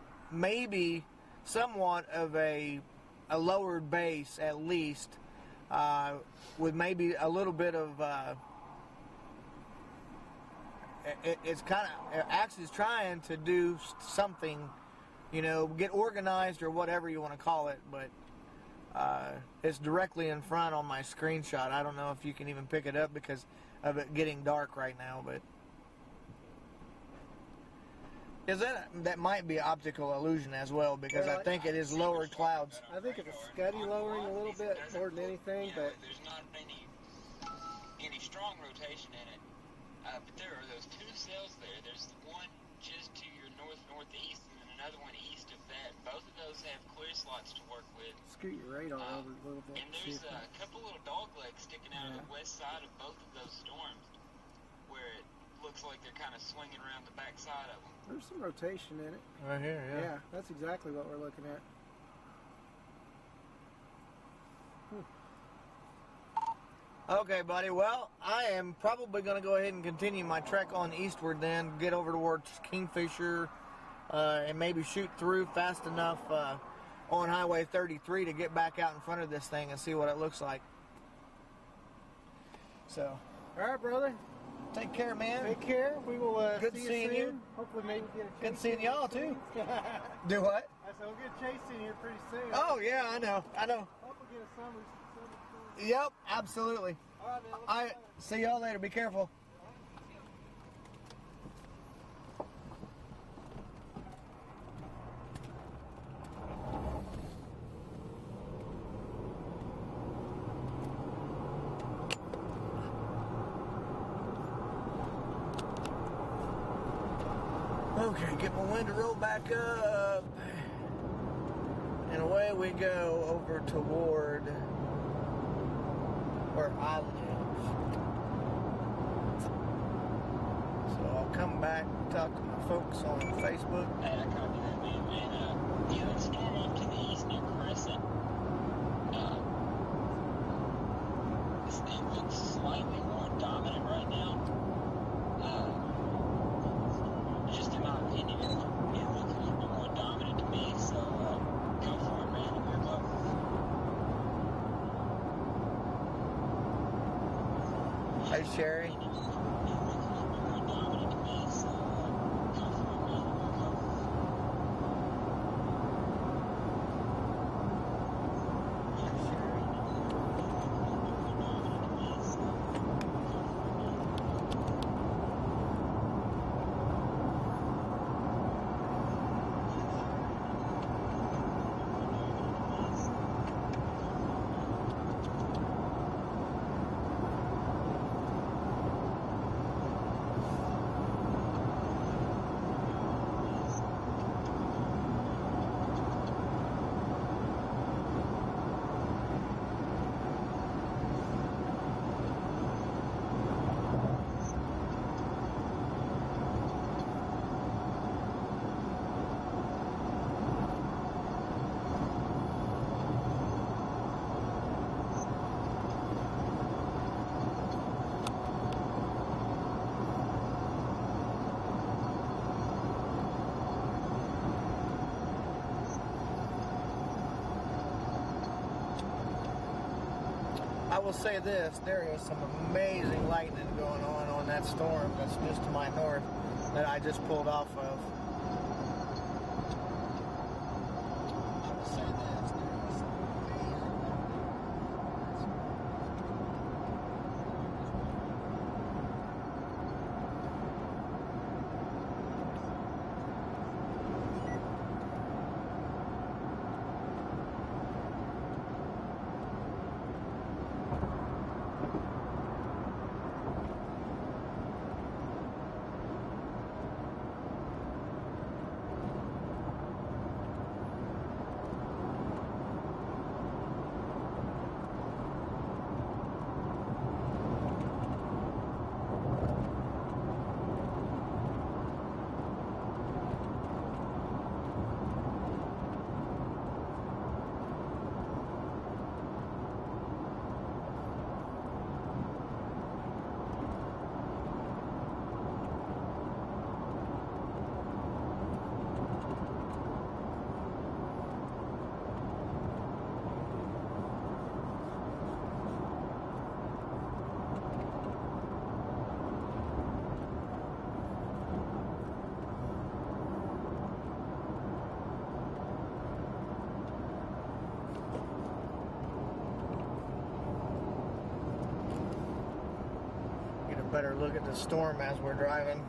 somewhat of a lowered base at least, with maybe a little bit of. It's kind of Axe is trying to do something, you know, get organized or whatever you want to call it, but it's directly in front on my screenshot. I don't know if you can even pick it up because of it getting dark right now, but is that might be optical illusion as well, because I think it is lowered clouds. I think it's a Scuddy lowering a little bit more than anything, but there's not any strong rotation in it. But there are those two cells there. There's the one just to your northeast, and then another one east of that. Both of those have clear slots to work with. scoot your radar over a little bit. And See there's if a couple little dog legs sticking out of the west side of both of those storms, where it looks like they're kind of swinging around the back side of them. there's some rotation in it. Right here, Yeah, that's exactly what we're looking at. Okay, buddy. Well, I am probably going to go ahead and continue my trek on eastward then, get over towards Kingfisher, and maybe shoot through fast enough on Highway 33 to get back out in front of this thing and see what it looks like. So, All right, brother. take care, man. Take care. We will Good see seeing you soon. you. Hopefully maybe get a Good chase seeing in y'all, soon. too. Do what? I said, we'll get a chase in here pretty soon. Oh, yeah, I know. Hope we get a summer. Yep, absolutely. All right, man. All right, see y'all later. Be careful. Okay, get my window roll back up. And away we go over toward where I live. So I'll come back and talk to my folks on Facebook. Hey, I copy that, man. Yeah, that storm off to the east near Crescent. This thing looks slightly more dominant right now. Just in my opinion, it looks a little bit more dominant to me. So go for it, man. Good luck. Hey, Sherry. I will say this, there is some amazing lightning going on that storm that's just to my north that I just pulled off of. I will say this, there is some amazing lightning. look at the storm as we're driving.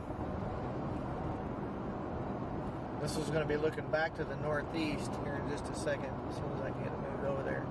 This is going to be looking back to the northeast here in just a second, as soon as I can get it moved over there.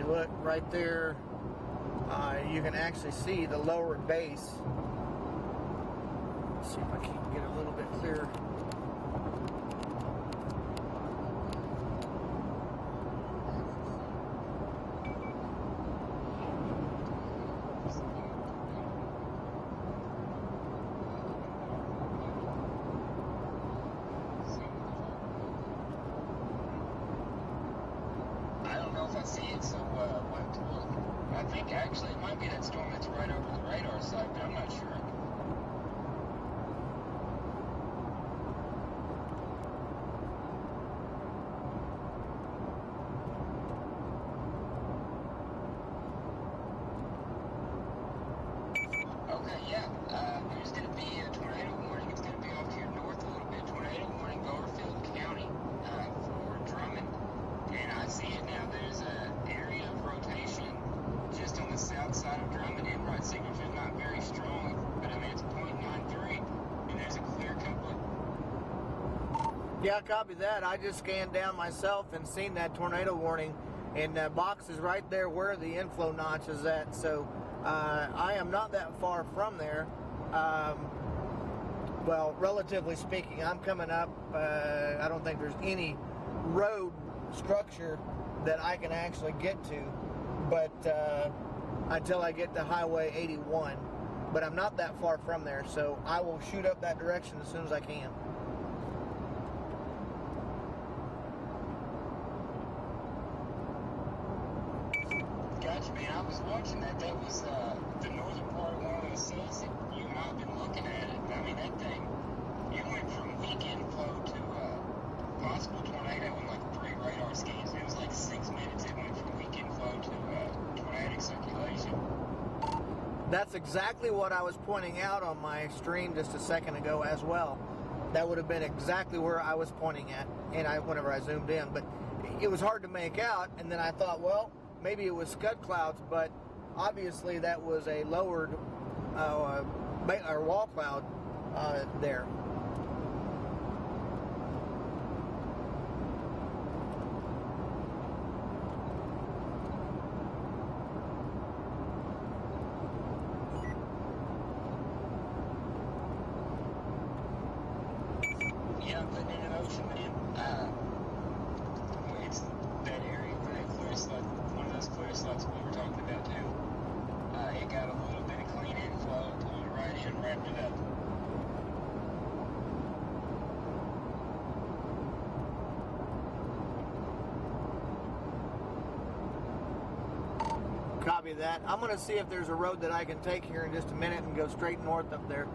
Look right there, you can actually see the lower base. Let's see if I can get a little bit clearer. I don't know if I see it, so we'll have to look. I think actually it might be that storm that's right over the radar side, but I'm not sure. Okay, yeah. There's going to be a tornado warning. It's going to be off to your north a little bit. Tornado warning, Garfield County, for Drummond. And I see it now. There's an area of rotation just on the south side of Drummond. Inbright signature is not very strong, but I mean it's .93, and there's a clear couplet. Yeah, copy that. I just scanned down myself and seen that tornado warning, and that box is right there where the inflow notch is at. So I am not that far from there. Well, relatively speaking, I'm coming up. I don't think there's any road structure that I can actually get to, but until I get to Highway 81. But I'm not that far from there, so I will shoot up that direction as soon as I can. Gotcha, man. I was watching that. That was the northern part of one of the cities that you and I have been looking at it. I mean, that thing, it went from weak inflow to possible tornado in like 3 radar scans. It was like 6 minutes. It went from weak inflow to tornadic circulation. That's exactly what I was pointing out on my stream just a second ago as well. That would have been exactly where I was pointing at, and whenever I zoomed in. But it was hard to make out, and then I thought, well, maybe it was scud clouds, but obviously that was a lowered or wall cloud there. Yeah, I'm putting it in motion, man. It's that area for that clear slot, one of those clear slots we were talking about too. It got a little bit of clean inflow, pulled it right in, wrapped it up. Copy that. I'm going to see if there's a road that I can take here in just a minute and go straight north up there.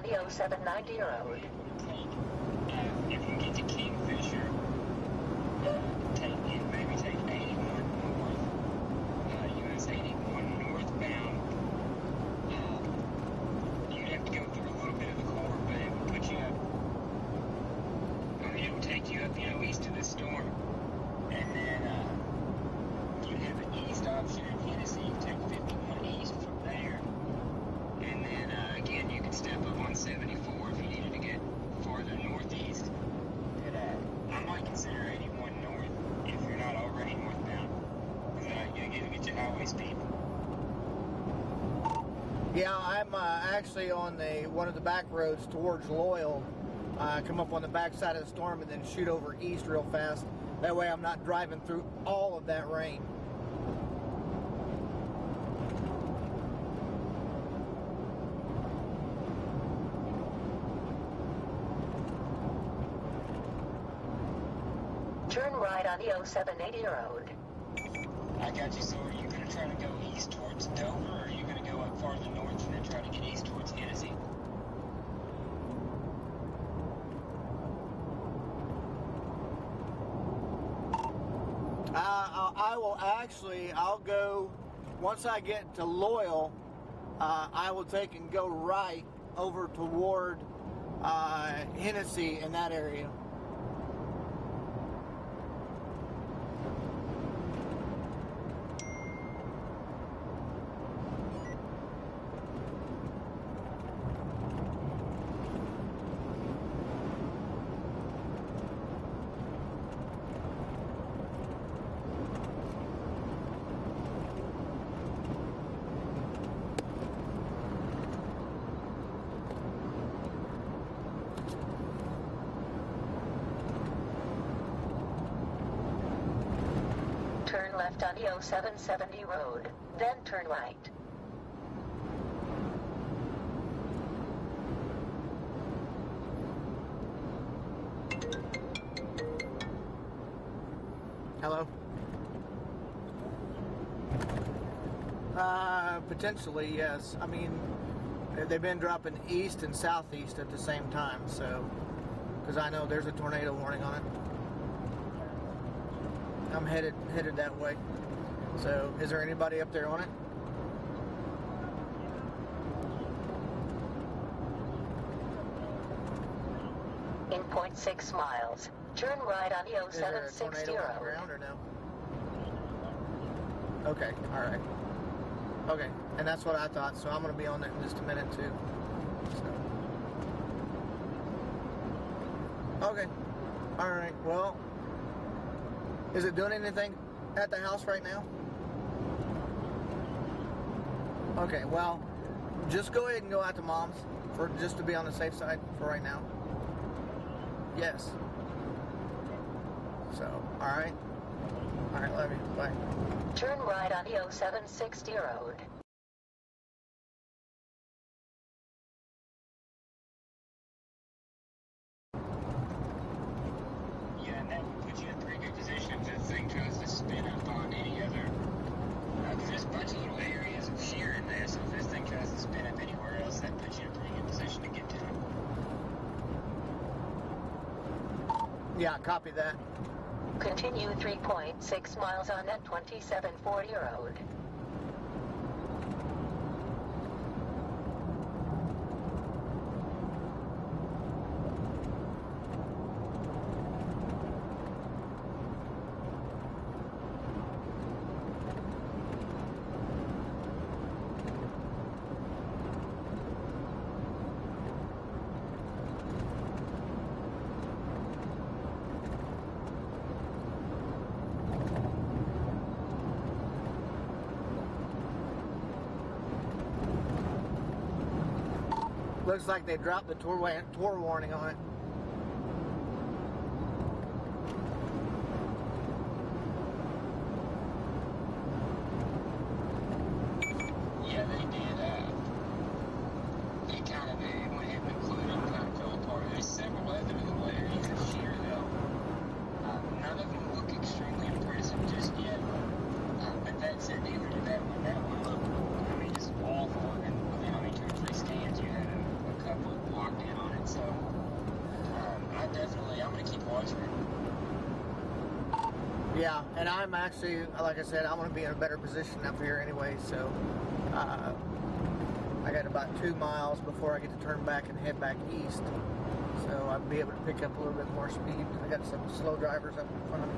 on the 0790 road. If you can get to Kingfisher, maybe take 81 north, US 81 northbound. You'd have to go through a little bit of the core, but it would put you up. I mean, it would take you up, east of the storm, and then you'd have an east option in Hennessy. You take 51 east from there, and then again, you could step up on 74 if you needed to get farther northeast. I might consider 81 north if you're not already northbound, because you get your highway speed. Yeah, I'm actually on one of the back roads towards Loyal. Come up on the back side of the storm and then shoot over east real fast. That way I'm not driving through all of that rain. Turn right on the 0780 road. I got you. So are you going to try to go east towards Dover, or are you going to go up farther north and then try to get east towards Hennessy? I'll go, once I get to Loyal, I will take and go right over toward Hennessy in that area. Turn left on the 0770 road, then turn right. Hello? Potentially, yes. I mean, they've been dropping east and southeast at the same time, so, because I know there's a tornado warning on it. I'm headed that way. So, is there anybody up there on it? In 0.6 miles, turn right on the 0760 Is there a tornado on the road. ground or no? Okay, all right. Okay, and that's what I thought. So I'm going to be on that in just a minute too. So. Okay, all right. Well. Is it doing anything at the house right now? Okay, well, just go ahead and go out to Mom's just to be on the safe side for right now. Yes. So, all right. All right, love you. Bye. Turn right on the 0760 road. Yeah, and that would put you in a pretty good position if the thing tries to spin up on any other. Because there's a bunch of little areas of shear in there, so if this thing tries to spin up anywhere else, that puts you in a pretty good position to get to it. Yeah, copy that. Continue 3.6 miles on that 2740 road. Looks like they dropped the tour warning on it. Yeah, they did. They went ahead and included them, kind of fell apart. There's several other little areas of shear, though. None of them look extremely impressive just yet. But that said, neither did that one. That one looked, just awful. And within only 2 or 3 scans, you had a couple of Yeah, and I'm actually, like I said, I want to be in a better position up here anyway, so I got about 2 miles before I get to turn back and head back east, so I'll be able to pick up a little bit more speed. I got some slow drivers up in front of me.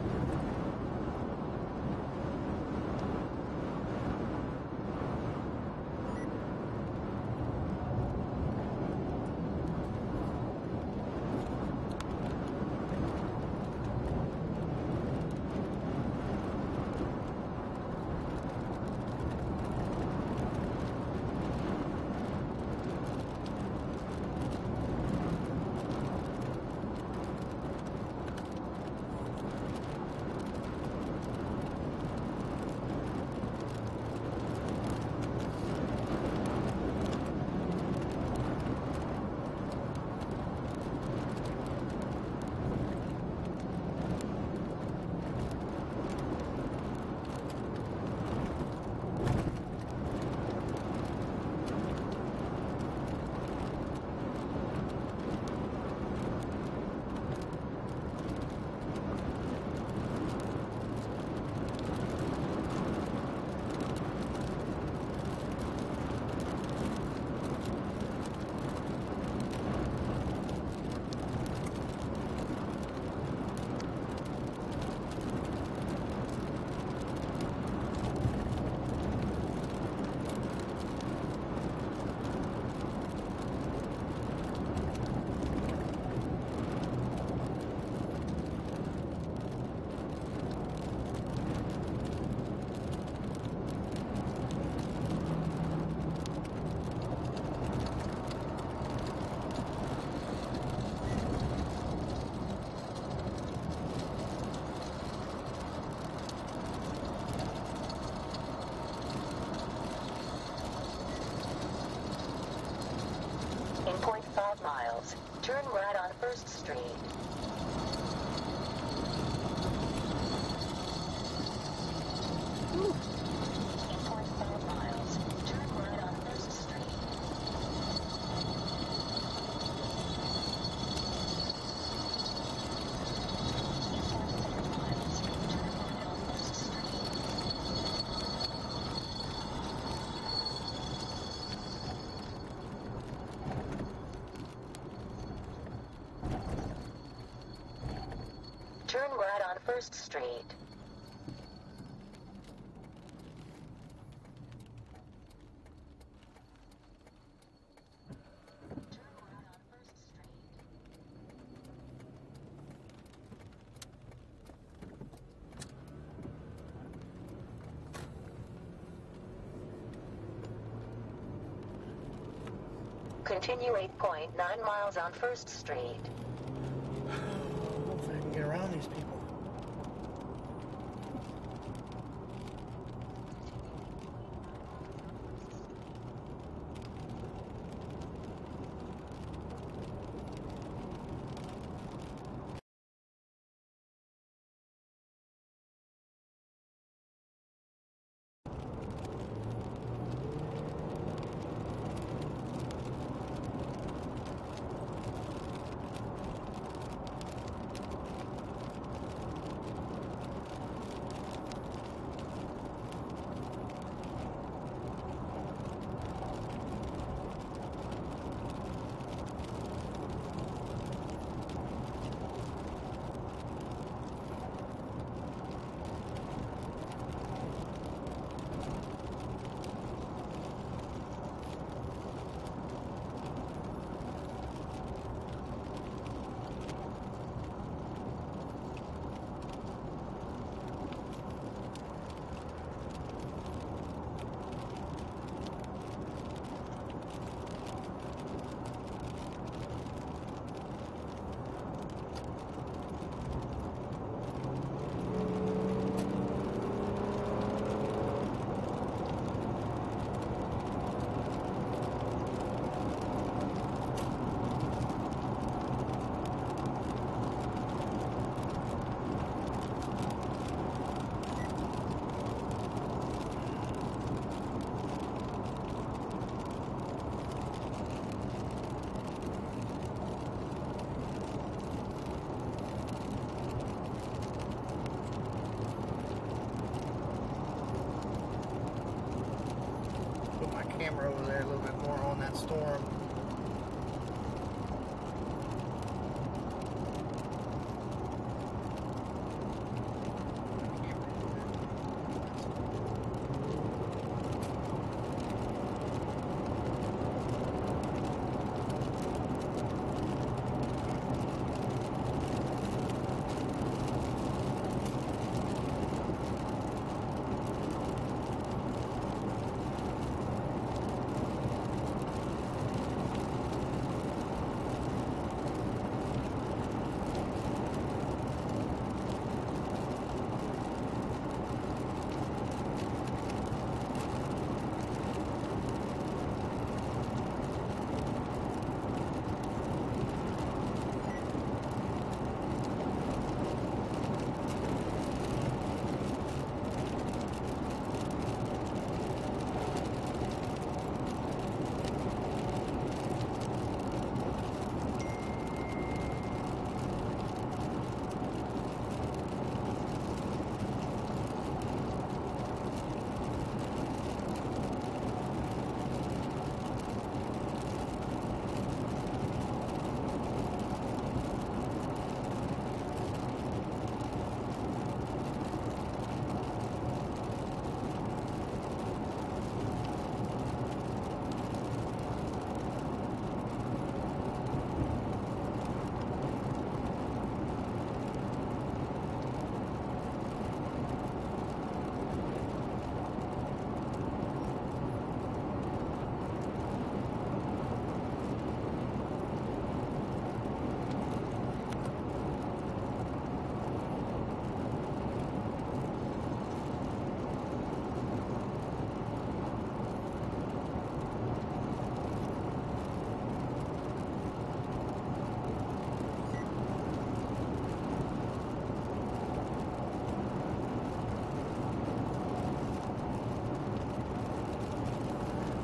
In 0.5 miles, turn right on 1st Street. In 0.5 miles, turn right on 1st Street. Turn right on 1st Street. Continue 8.9 miles on 1st Street. I don't know if I can get around these people. camera over there a little bit more on that storm.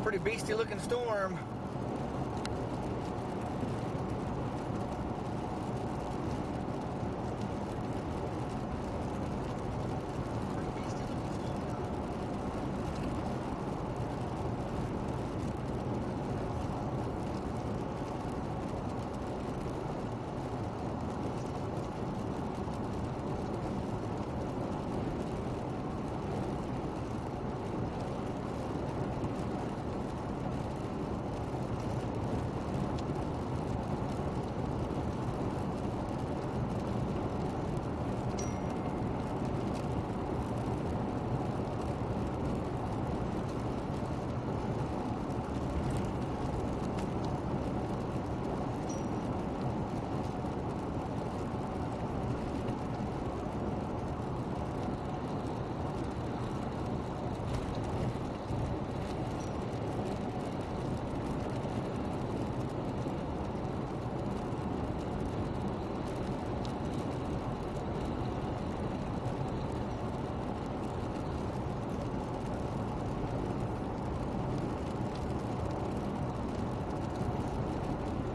Pretty beastie looking storm.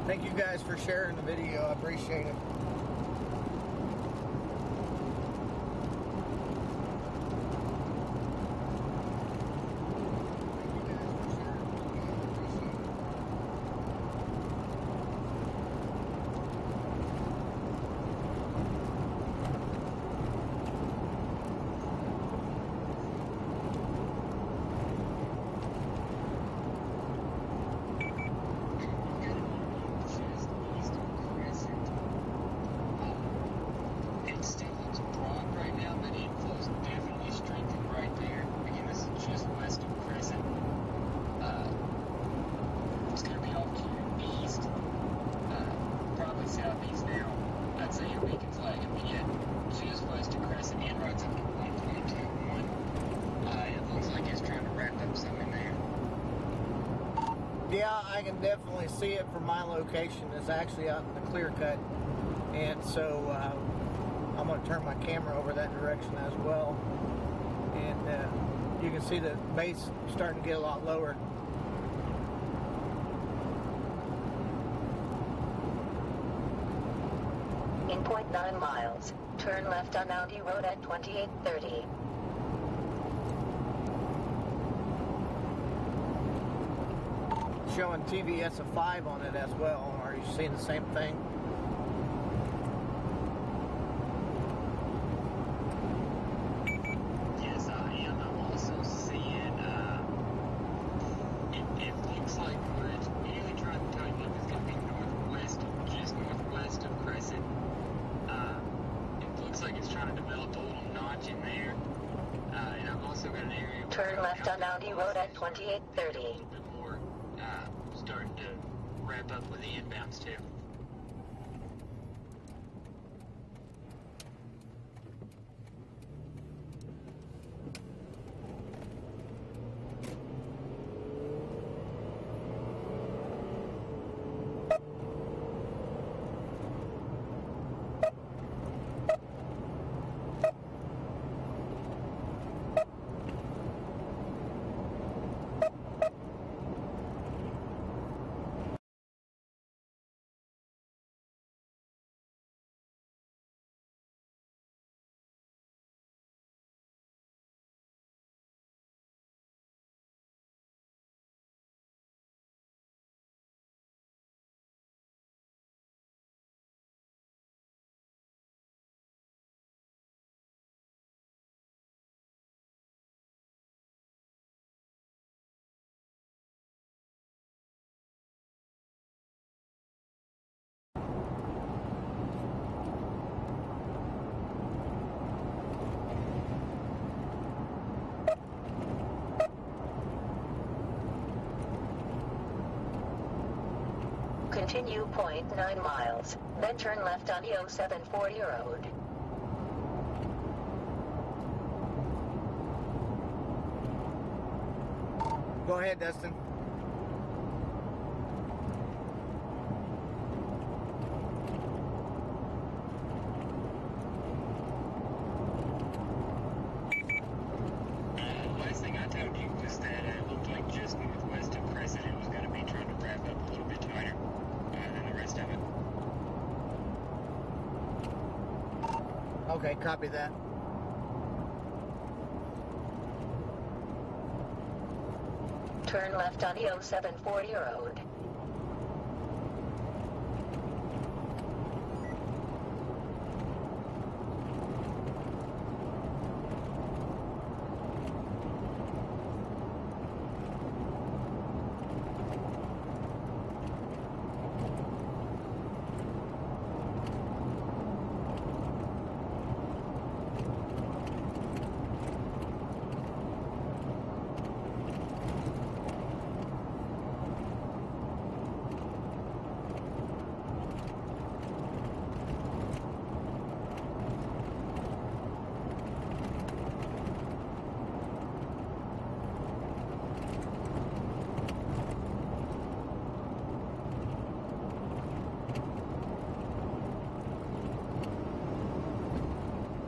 Thank you guys for sharing the video. I appreciate it. Yeah, I can definitely see it from my location. It's actually out in the clear cut, and so I'm going to turn my camera over that direction as well, and you can see the base starting to get a lot lower. In 0.9 miles, turn left on Audi Road at 2830. showing TVS of 5 on it as well. Are you seeing the same thing? Yes, I am. I'm also seeing, it looks like it's really trying to tell you that it's going to be northwest, just northwest of Crescent. It looks like it's trying to develop a little notch in there. And I've also got an area. Turn left on Audi Road at 2830. A little bit more, starting to wrap up with the inbounds too. Continue 0.9 miles, then turn left on EO 740 road. Go ahead, Dustin. Last thing I told you was that it looked like just northwest of Crescent it was going to be trying to wrap up a little bit tighter than the rest of it. Okay, copy that. Turn left on EO 740 road.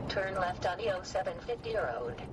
Turn left on EO 750 road.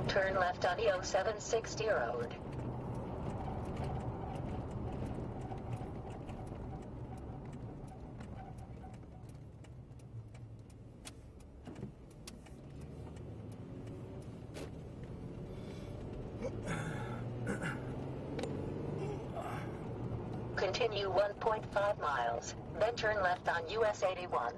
Turn left on EO 760 road. Continue 1.5 miles, then turn left on US 81.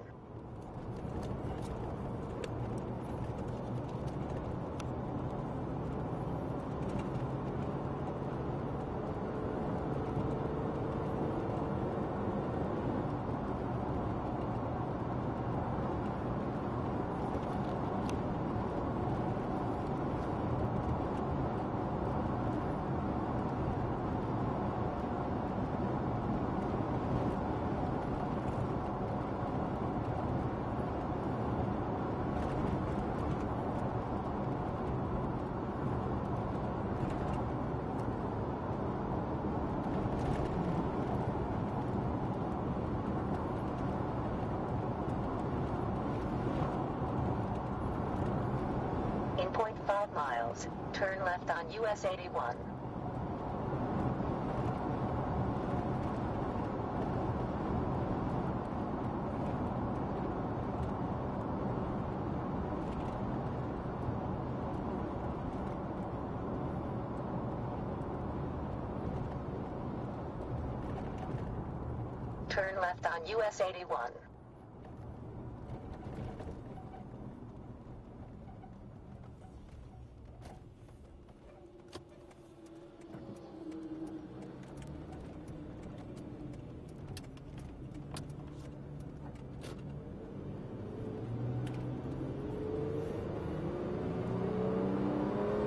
miles. Turn left on US 81. Turn left on US 81.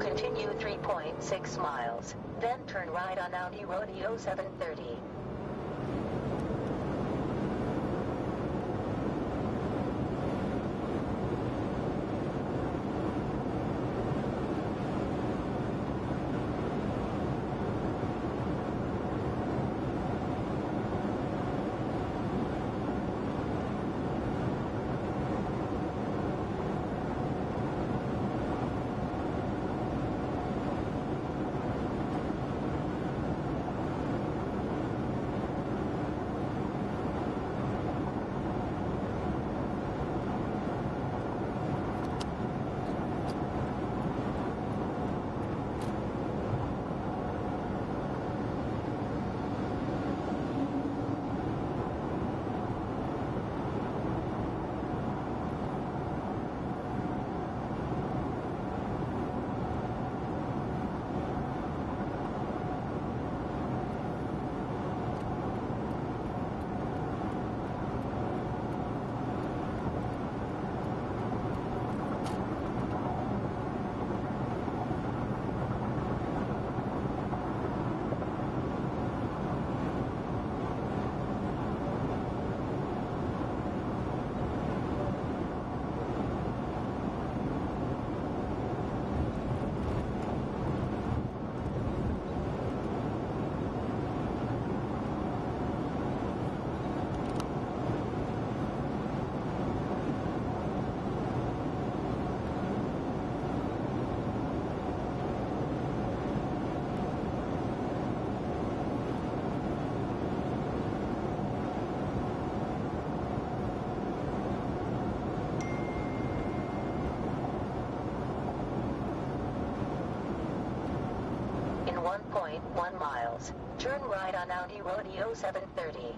Continue 3.6 miles, then turn right on Audi Rodeo 730. In 1.1 miles, turn right on Audi Rodeo 730.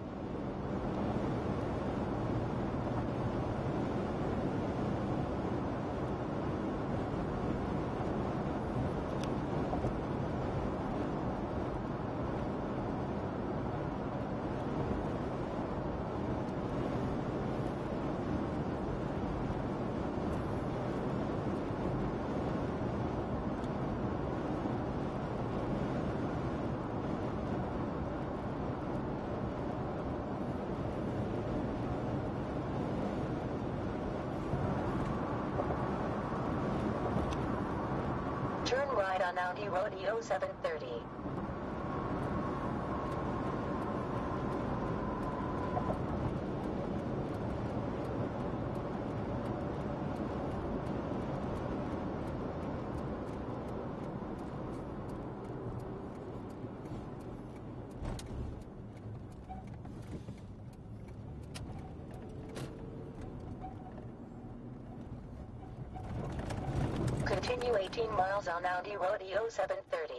Turn right on Audi Rodeo 730. Continue 18 miles on Audi Rodeo 730.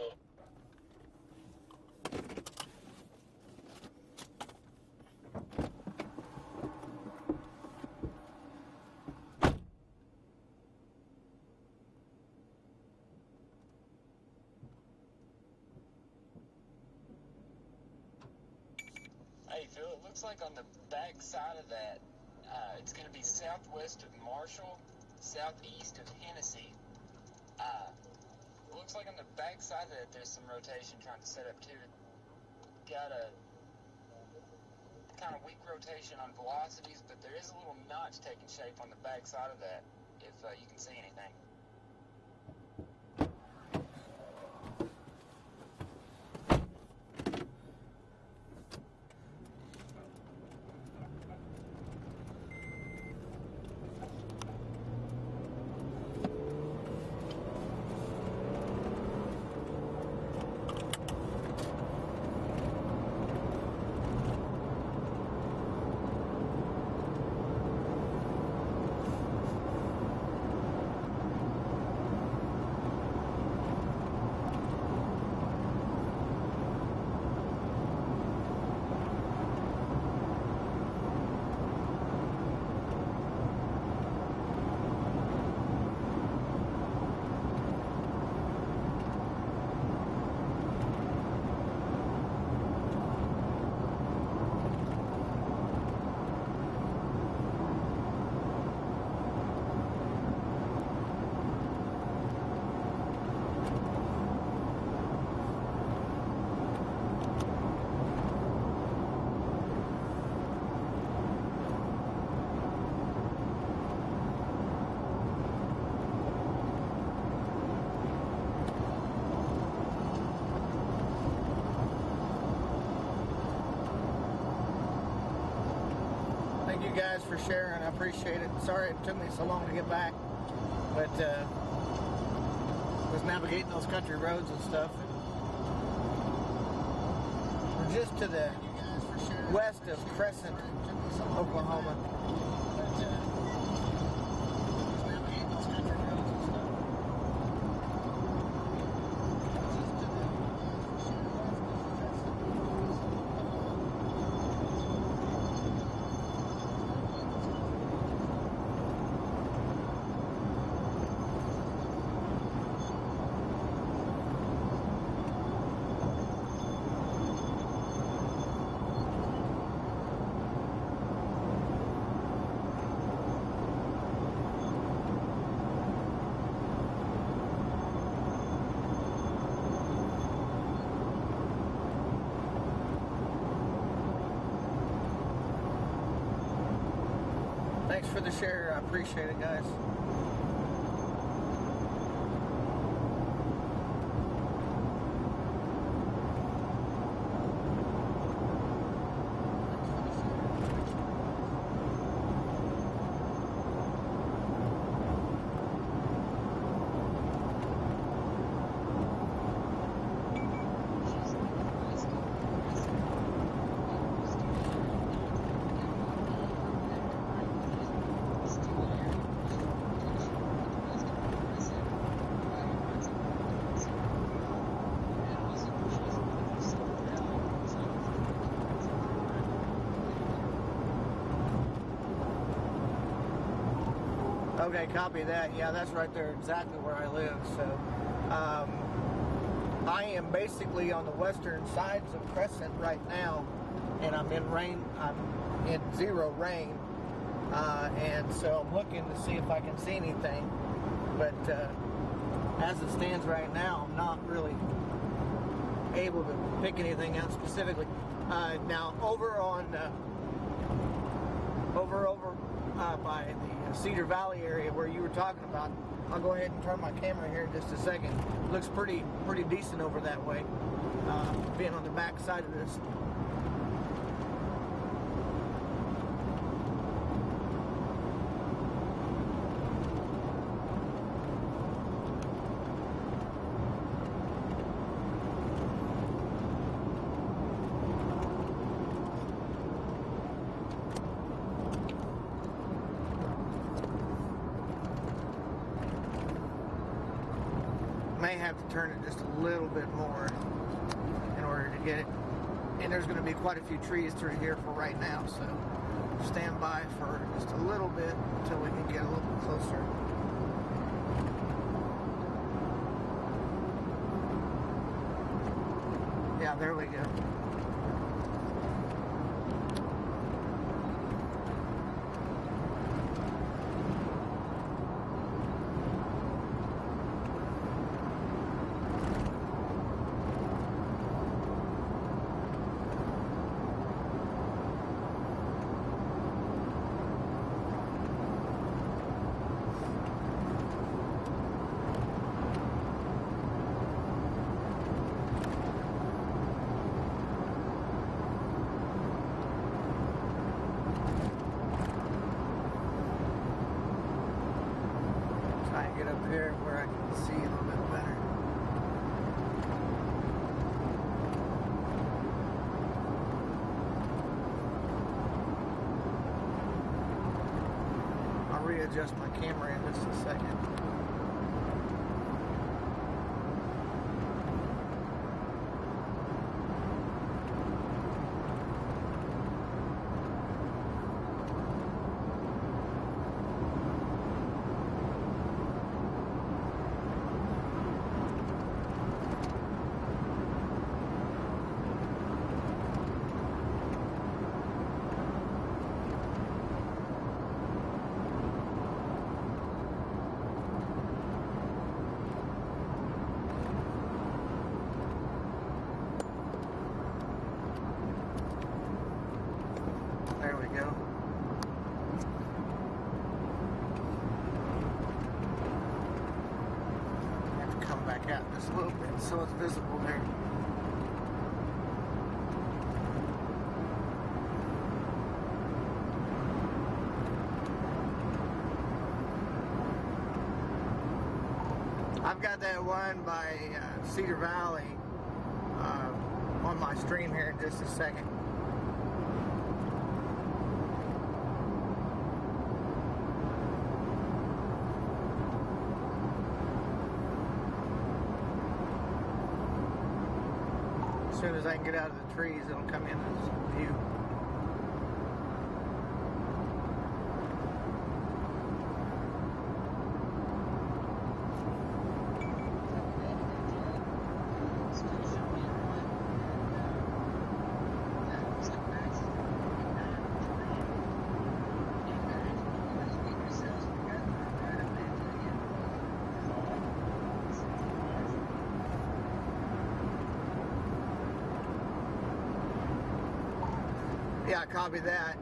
Hey Phil, it looks like on the back side of that, it's going to be southwest of Marshall, southeast of Hennessy. Looks like on the back side of that there's some rotation trying to set up too. Got a kind of weak rotation on velocities, but there is a little notch taking shape on the back side of that, if you can see anything. Thank you guys for sharing. I appreciate it. Sorry it took me so long to get back, but was navigating those country roads and stuff. And we're just to the west of Crescent, Oklahoma. Thanks for the share. I appreciate it, guys. Okay, copy that. Yeah, that's right there, exactly where I live. So, I am basically on the western sides of Crescent right now, and I'm in rain. I'm in zero rain, and so I'm looking to see if I can see anything. But as it stands right now, I'm not really able to pick anything out specifically. Now, over on by the Cedar Valley area where you were talking about, I'll go ahead and turn my camera here in just a second. It looks pretty decent over that way, being on the back side of this. May have to turn it just a little bit more in order to get it. And there's going to be quite a few trees through here for right now, so stand by for just a little bit until we can get a little bit closer. Yeah, there we go. Get up here where I can see a little bit better. I'll readjust my camera in just a second. There we go. I have to come back out just a little bit so it's visible there. I've got that one by Cedar Valley on my stream here in just a second. As soon as I can get out of the trees, it'll come in as view. Yeah, copy that.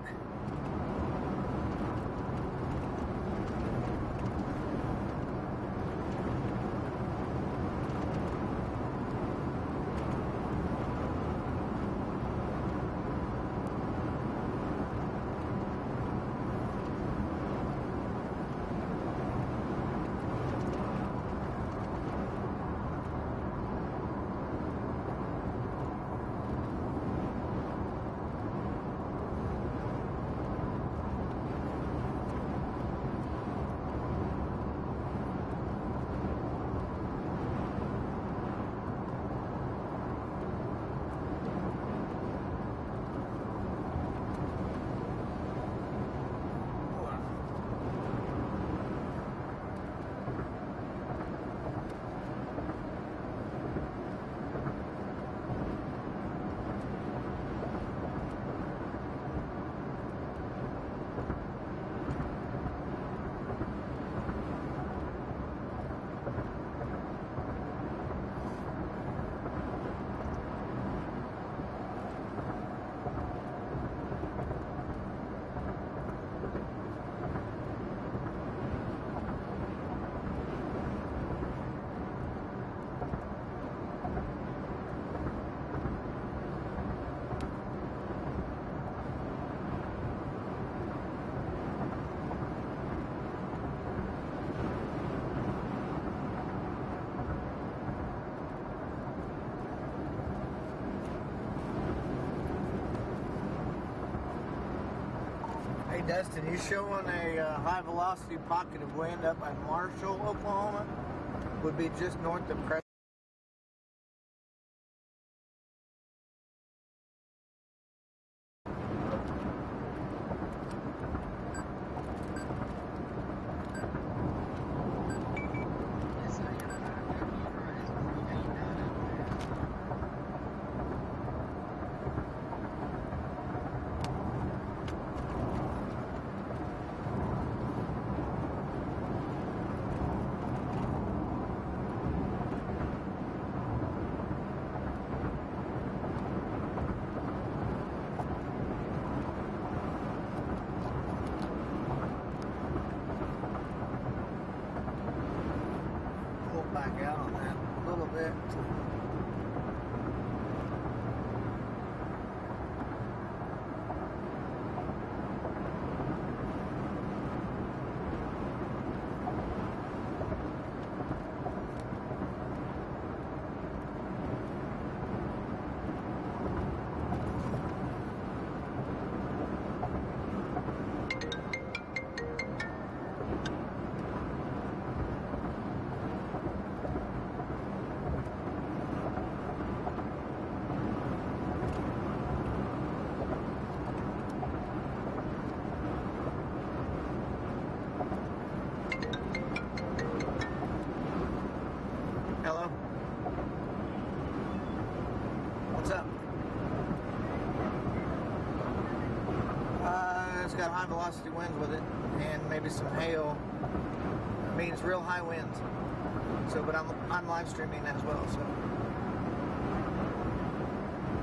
Hey Dustin, you showing a high velocity pocket of wind up by Marshall, Oklahoma? Would be just north of Crescent. Back out on that a little bit. Hello? What's up? It's got high velocity winds with it and maybe some hail. It means real high winds. So, but I'm live streaming as well, so.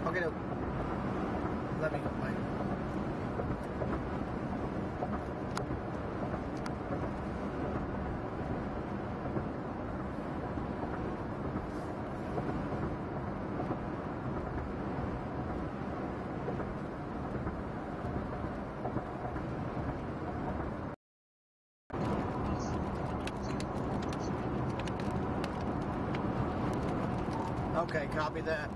Okay, let me go. Bye. Okay, copy that.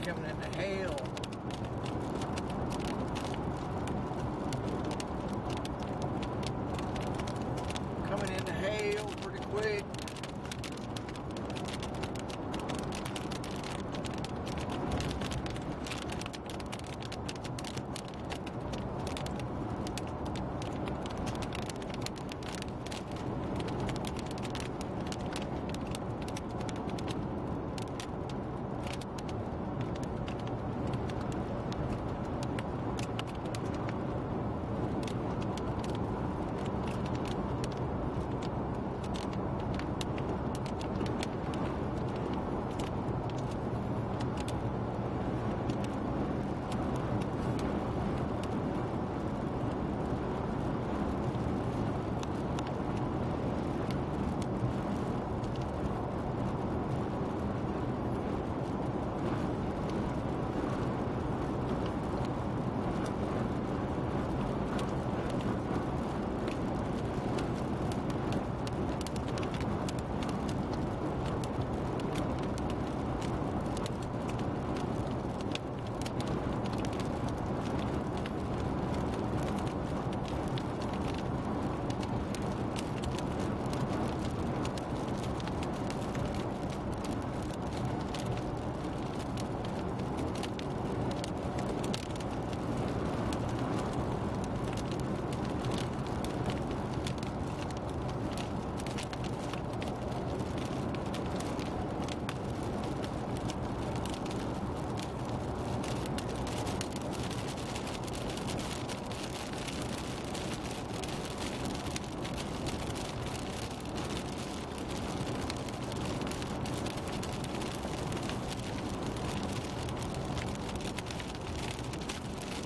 Coming into hail. Coming into hail pretty quick.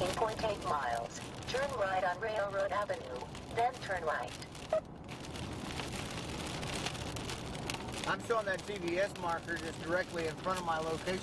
In 0.8 miles, turn right on Railroad Avenue, then turn right. I'm showing that GPS marker just directly in front of my location.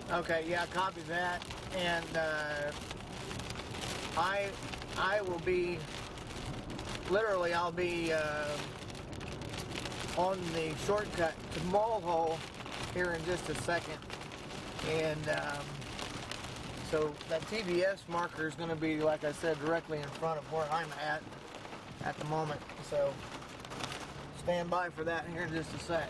Okay, yeah, copy that. And I will be, literally, I'll be on the shortcut to Mulhole here in just a second. And so that TBS marker is going to be, like I said, directly in front of where I'm at the moment. So stand by for that here in just a sec.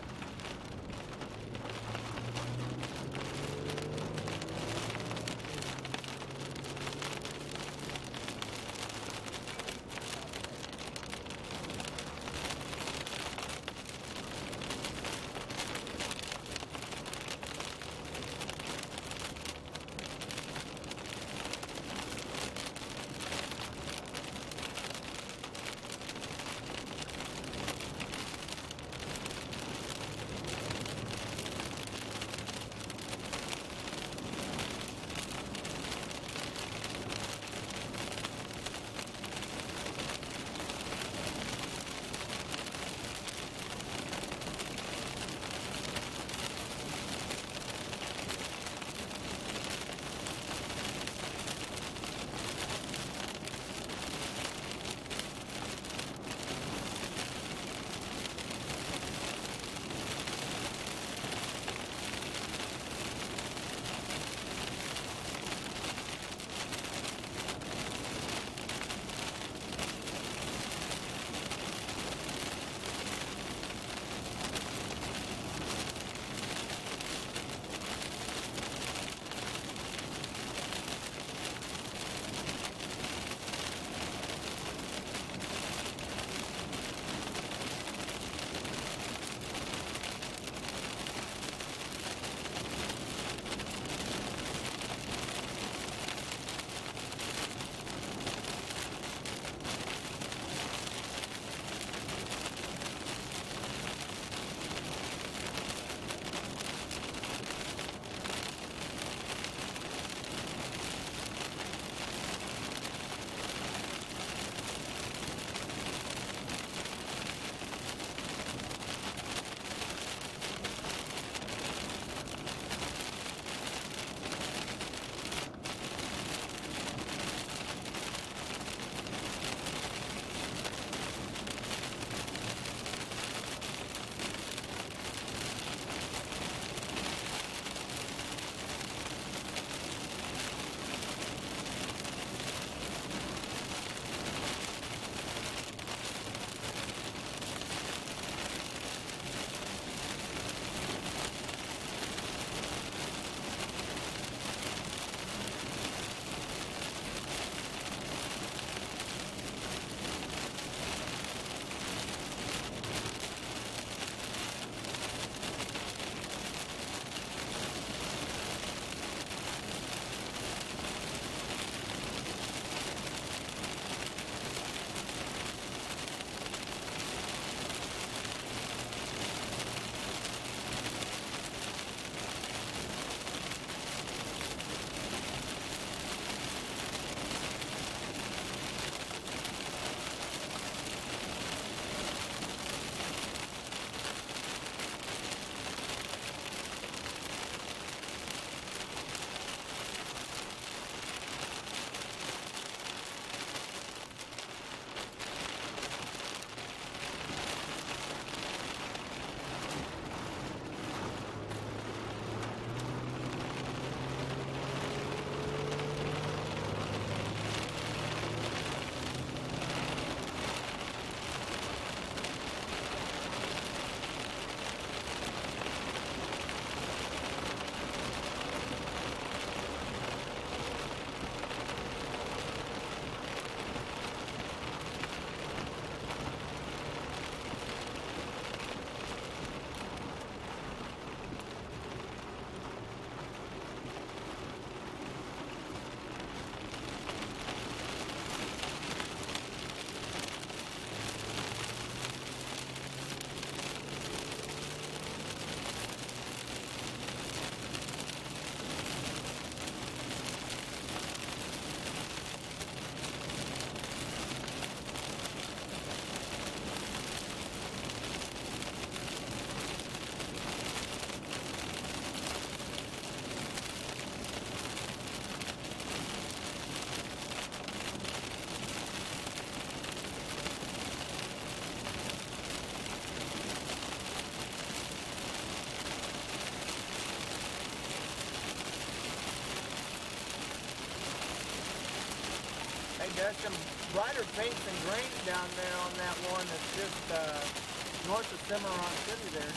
There's some brighter pinks and greens down there on that one that's just north of Cimarron City there.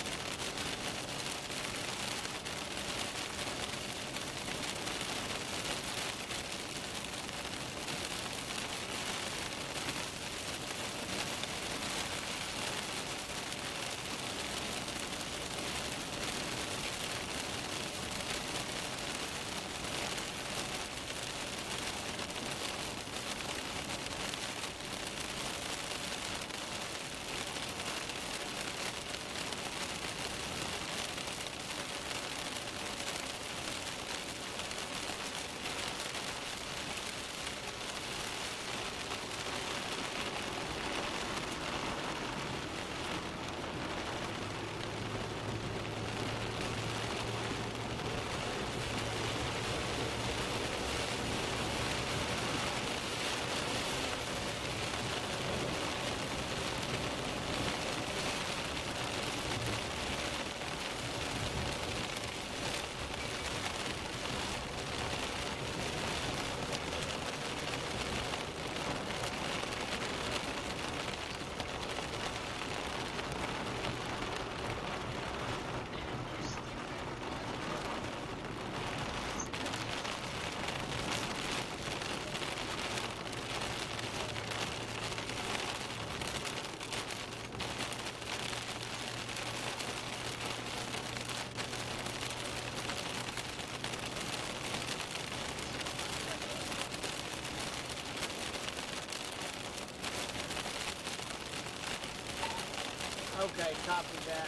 Okay, copy that.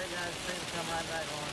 Alright guys, stream's come right back on.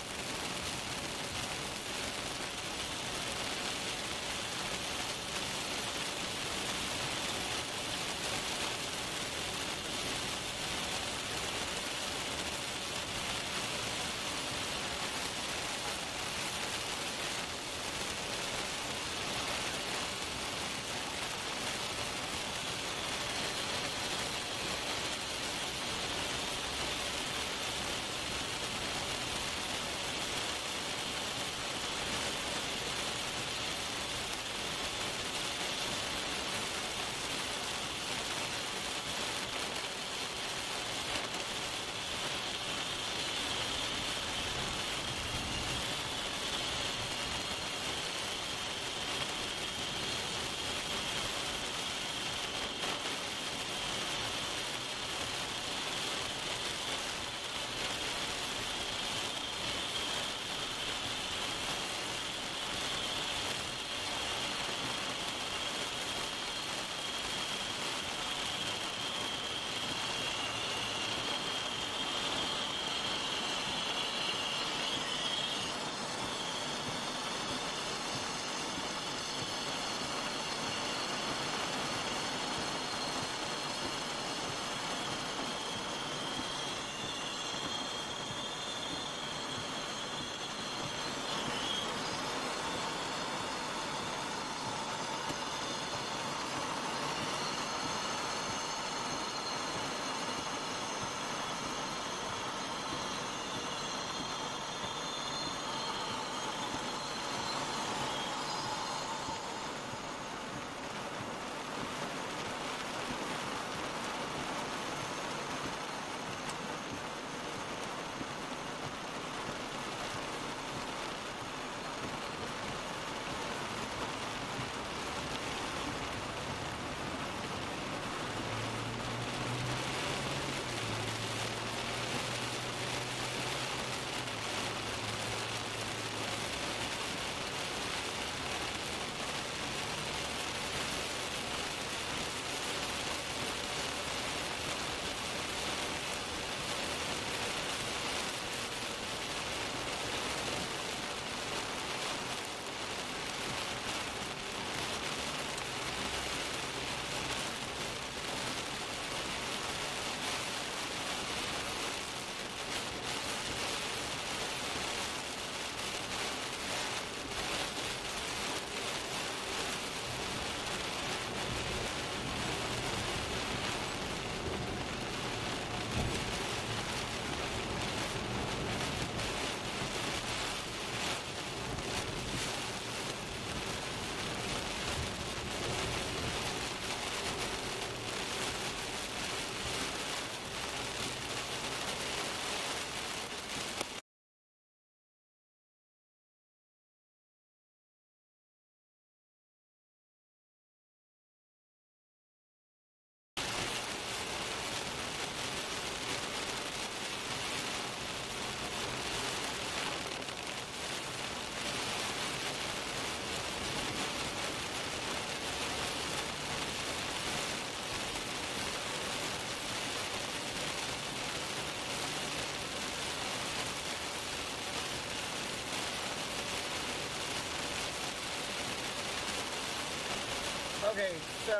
Okay, so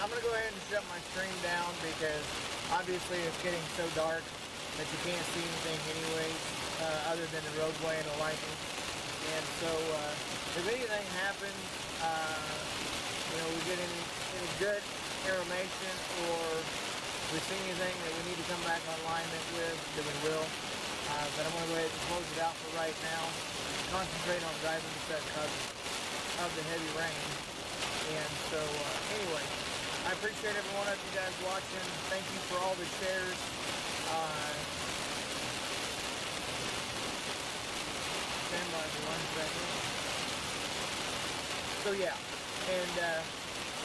I'm going to go ahead and shut my stream down because obviously it's getting so dark that you can't see anything anyways, other than the roadway and the lighting. And so if anything happens, we get any good information or we see anything that we need to come back on alignment with, then we will. But I'm going to go ahead and close it out for right now. Concentrate on driving the set of the heavy rain. And so, anyway, I appreciate every one of you guys watching. Thank you for all the shares. Stand by for 1 second. So, yeah. And,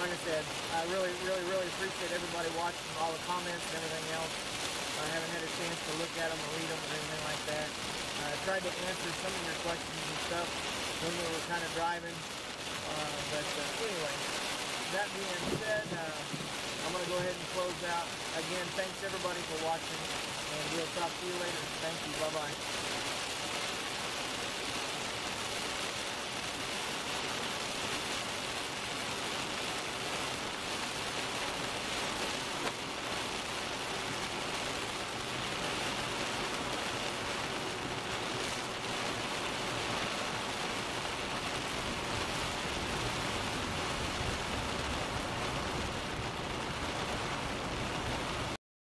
like I said, I really appreciate everybody watching, all the comments and everything else. I haven't had a chance to look at them or read them or anything like that. I tried to answer some of your questions and stuff when we were kind of driving. But anyway, that being said, I'm going to go ahead and close out. Again, thanks everybody for watching, and We'll talk to you later. Thank you. Bye-bye.